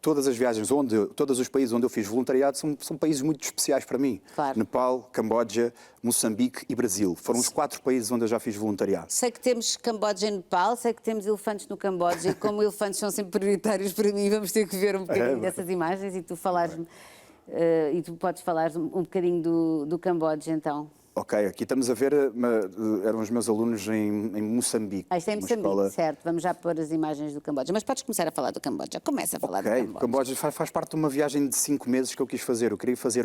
todas as viagens, todos os países onde eu fiz voluntariado são países muito especiais para mim. Claro. Nepal, Camboja, Moçambique e Brasil. Foram os 4 países onde eu já fiz voluntariado. Sei que temos Camboja e Nepal, sei que temos elefantes no Camboja e como elefantes são sempre prioritários para mim, vamos ter que ver um bocadinho dessas imagens e tu falares-me, e tu podes falar um bocadinho do Camboja então. Ok, aqui estamos a ver, eram os meus alunos em Moçambique. Isto é em Moçambique, certo. Vamos já pôr as imagens do Camboja. Mas podes começar a falar do Camboja. Começa a falar do Camboja. O Camboja faz parte de uma viagem de 5 meses que eu quis fazer. Eu queria fazer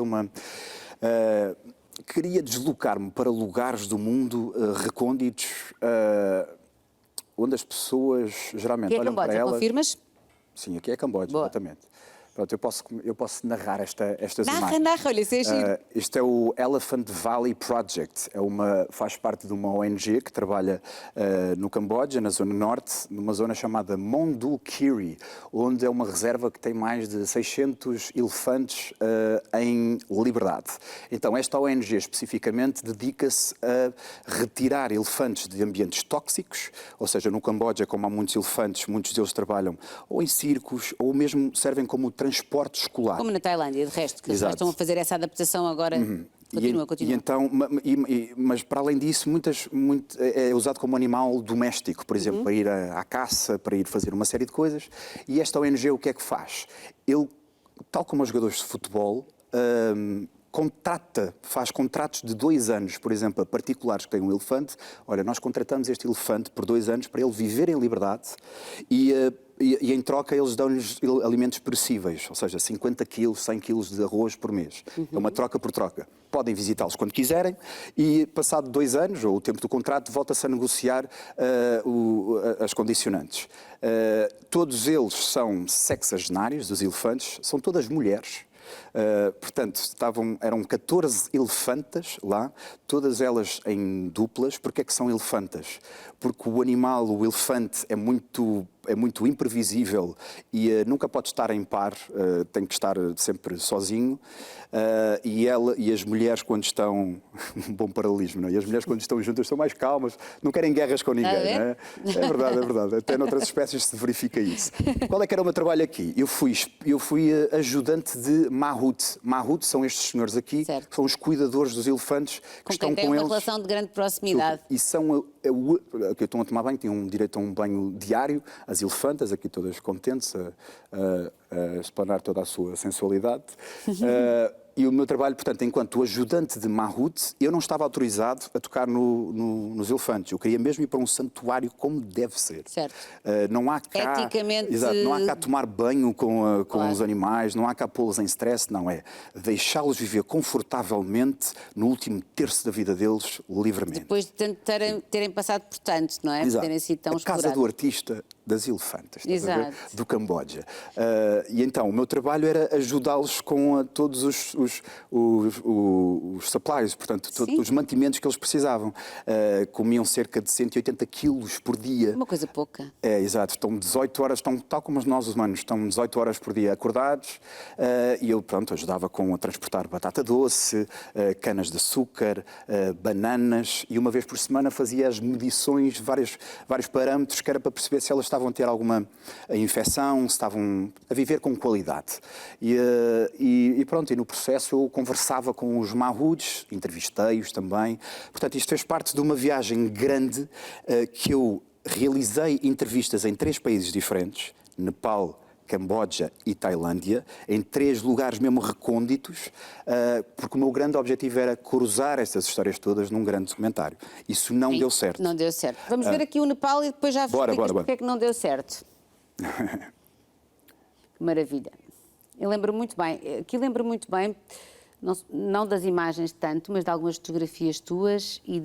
queria deslocar-me para lugares do mundo recônditos, onde as pessoas geralmente olham para elas... Confirmas? Sim, aqui é Camboja, exatamente. Pronto, eu posso narrar estas imagens. Narra, olha, isso é giro. Isto é o Elephant Valley Project. Faz parte de uma ONG que trabalha no Camboja, na zona norte, numa zona chamada Mondulkiri, onde é uma reserva que tem mais de 600 elefantes em liberdade. Então, esta ONG especificamente dedica-se a retirar elefantes de ambientes tóxicos, ou seja, no Camboja, como há muitos elefantes, muitos deles trabalham ou em circos, ou mesmo servem como transporte escolar. Como na Tailândia, de resto, que já estão a fazer essa adaptação agora. Continua. E então, mas para além disso, é usado como animal doméstico, por exemplo, para ir à caça, para ir fazer uma série de coisas. E esta ONG o que é que faz? Ele, tal como os jogadores de futebol, faz contratos de 2 anos, por exemplo, a particulares que têm um elefante. Olha, nós contratamos este elefante por 2 anos para ele viver em liberdade e em troca eles dão-lhes alimentos perecíveis, ou seja, 50 quilos, 100 quilos de arroz por mês. É uma troca por troca. Podem visitá-los quando quiserem e, passado 2 anos, ou o tempo do contrato, volta-se a negociar as condicionantes. Todos eles são sexagenários, os elefantes, são todas mulheres. Portanto, eram 14 elefantas lá, todas elas em duplas. Porquê é que são elefantas? Porque o animal, o elefante, é muito imprevisível e nunca pode estar em par, tem que estar sempre sozinho. E as mulheres, quando estão... um bom paralelismo, não é? E as mulheres, quando estão juntas, são mais calmas, não querem guerras com ninguém, não é? É verdade. Até noutras espécies se verifica isso. Qual é que era o meu trabalho aqui? Eu fui ajudante de Mahout. Mahout são estes senhores aqui, que são os cuidadores dos elefantes que estão com eles. Tem uma relação de grande proximidade. E são... que estão a tomar banho, têm direito a um banho diário. As elefantas, aqui todas contentes, a explanar toda a sua sensualidade. E o meu trabalho, portanto, enquanto ajudante de Mahout, eu não estava autorizado a tocar nos elefantes. Eu queria mesmo ir para um santuário como deve ser. Certo. Não há cá... Eticamente... Exato, não há cá tomar banho com os animais, não há cá pô-los em stress, não é. Deixá-los viver confortavelmente no último terço da vida deles, livremente. Depois de terem passado por tanto, não é? Exato. Por terem sido tão explorados. A casa do artista das elefantas, Exato. Do Camboja. E então, o meu trabalho era ajudá-los com todos os supplies, portanto, todos os mantimentos que eles precisavam. Comiam cerca de 180 quilos por dia. Uma coisa pouca. Exato. Estão 18 horas, tal como nós humanos, estão 18 horas por dia acordados. E eu, ajudava a transportar batata doce, canas de açúcar, bananas, e uma vez por semana fazia as medições de vários parâmetros, que era para perceber se elas estavam a ter alguma infecção, se estavam a viver com qualidade. E no processo eu conversava com os Mahouts, entrevistei-os também. Portanto, isto fez parte de uma viagem grande que eu realizei entrevistas em 3 países diferentes, Nepal, Camboja e Tailândia, em 3 lugares mesmo recônditos, porque o meu grande objetivo era cruzar estas histórias todas num grande documentário. Isso não deu certo. Não deu certo. Vamos ver aqui o Nepal e depois já explicas porque é que não deu certo. Que maravilha. Eu lembro muito bem, não das imagens tanto, mas de algumas fotografias tuas e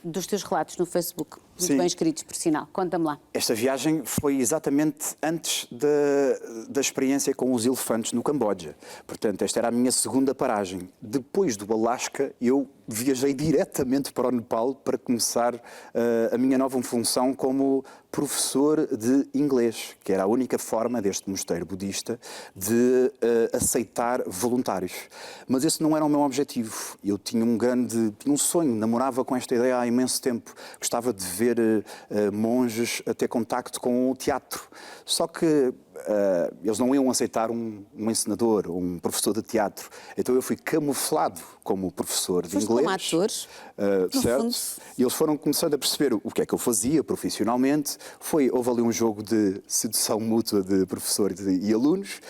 dos teus relatos no Facebook. Muito bem escritos, por sinal. Conta-me lá. Esta viagem foi exatamente antes da experiência com os elefantes no Camboja. Portanto, esta era a minha segunda paragem. Depois do Alasca, eu viajei diretamente para o Nepal para começar a minha nova função como professor de inglês, que era a única forma deste mosteiro budista de aceitar voluntários. Mas esse não era o meu objetivo. Eu tinha um sonho, namorava com esta ideia há imenso tempo. Gostava de ver monges a ter contacto com o teatro. Só que eles não iam aceitar um encenador ou um professor de teatro. Então eu fui camuflado como professor de inglês. Como atores, certo? E eles foram começando a perceber o que é que eu fazia profissionalmente. Houve ali um jogo de sedução mútua de professor e alunos.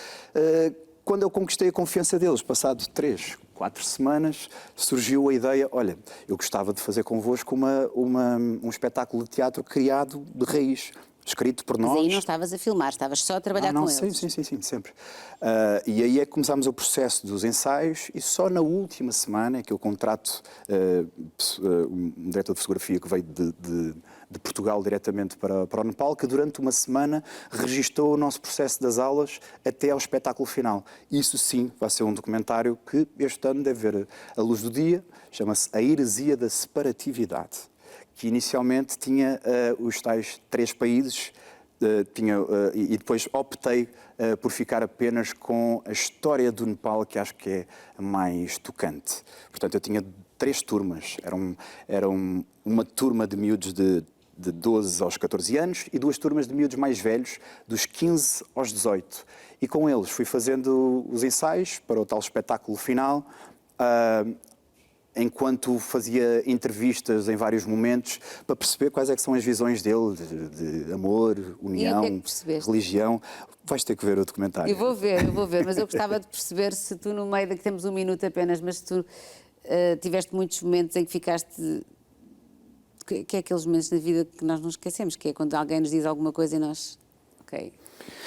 Quando eu conquistei a confiança deles, passado 3, 4 semanas, surgiu a ideia, olha, eu gostava de fazer convosco um espetáculo de teatro criado de raiz, escrito por nós. Mas aí não estavas a filmar, estavas só a trabalhar com eles. Sim, sempre. E aí é que começámos o processo dos ensaios e só na última semana é que eu contrato um diretor de fotografia que veio de Portugal diretamente para o Nepal, que durante uma semana registou o nosso processo das aulas até ao espetáculo final. Isso sim vai ser um documentário que este ano deve ver a luz do dia, chama-se A Heresia da Separatividade, que inicialmente tinha os tais 3 países, e depois optei por ficar apenas com a história do Nepal, que acho que é a mais tocante. Portanto, eu tinha 3 turmas. Era uma turma de miúdos de 12 aos 14 anos e 2 turmas de miúdos mais velhos, dos 15 aos 18. E com eles fui fazendo os ensaios para o tal espetáculo final. enquanto fazia entrevistas em vários momentos, para perceber quais é que são as visões dele de amor, união, religião. Vais ter que ver o documentário. Eu vou ver, mas eu gostava de perceber se tu, no meio daqui temos um minuto apenas, mas se tu tiveste muitos momentos em que ficaste... Que é aqueles momentos da vida que nós não esquecemos, que é quando alguém nos diz alguma coisa e nós... Ok.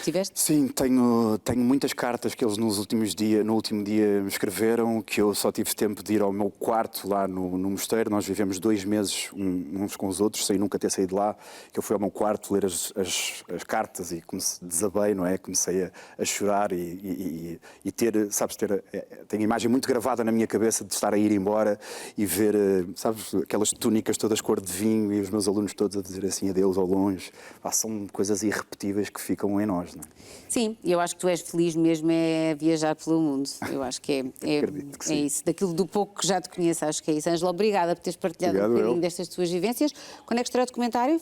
Tiveste? Sim, tenho muitas cartas que eles no último dia me escreveram, que eu só tive tempo de ir ao meu quarto lá no mosteiro. Nós vivemos 2 meses uns com os outros, sem nunca ter saído lá. Que eu fui ao meu quarto ler as cartas e desabei, não é? Comecei a chorar e ter, sabes, tenho a imagem muito gravada na minha cabeça de estar a ir embora e ver, sabes, aquelas túnicas todas cor de vinho e os meus alunos todos a dizer assim adeus ao longe. São coisas irrepetíveis que ficam em nós, não é? Sim, eu acho que tu és feliz mesmo é viajar pelo mundo. Eu acho que é isso. Daquilo do pouco que já te conheço, acho que é isso. Ângela, obrigada por teres partilhado um bocadinho destas tuas vivências. Quando é que estreia o documentário?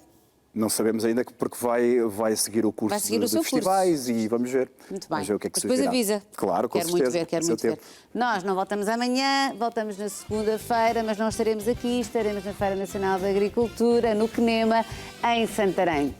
Não sabemos ainda, porque vai seguir o curso de festivais e vamos ver. Muito bem. Vamos ver o que é que depois avisa. Claro, com certeza. Quero muito ver. Nós não voltamos amanhã, voltamos na segunda-feira, mas não estaremos aqui, estaremos na Feira Nacional da Agricultura, no CNEMA, em Santarém.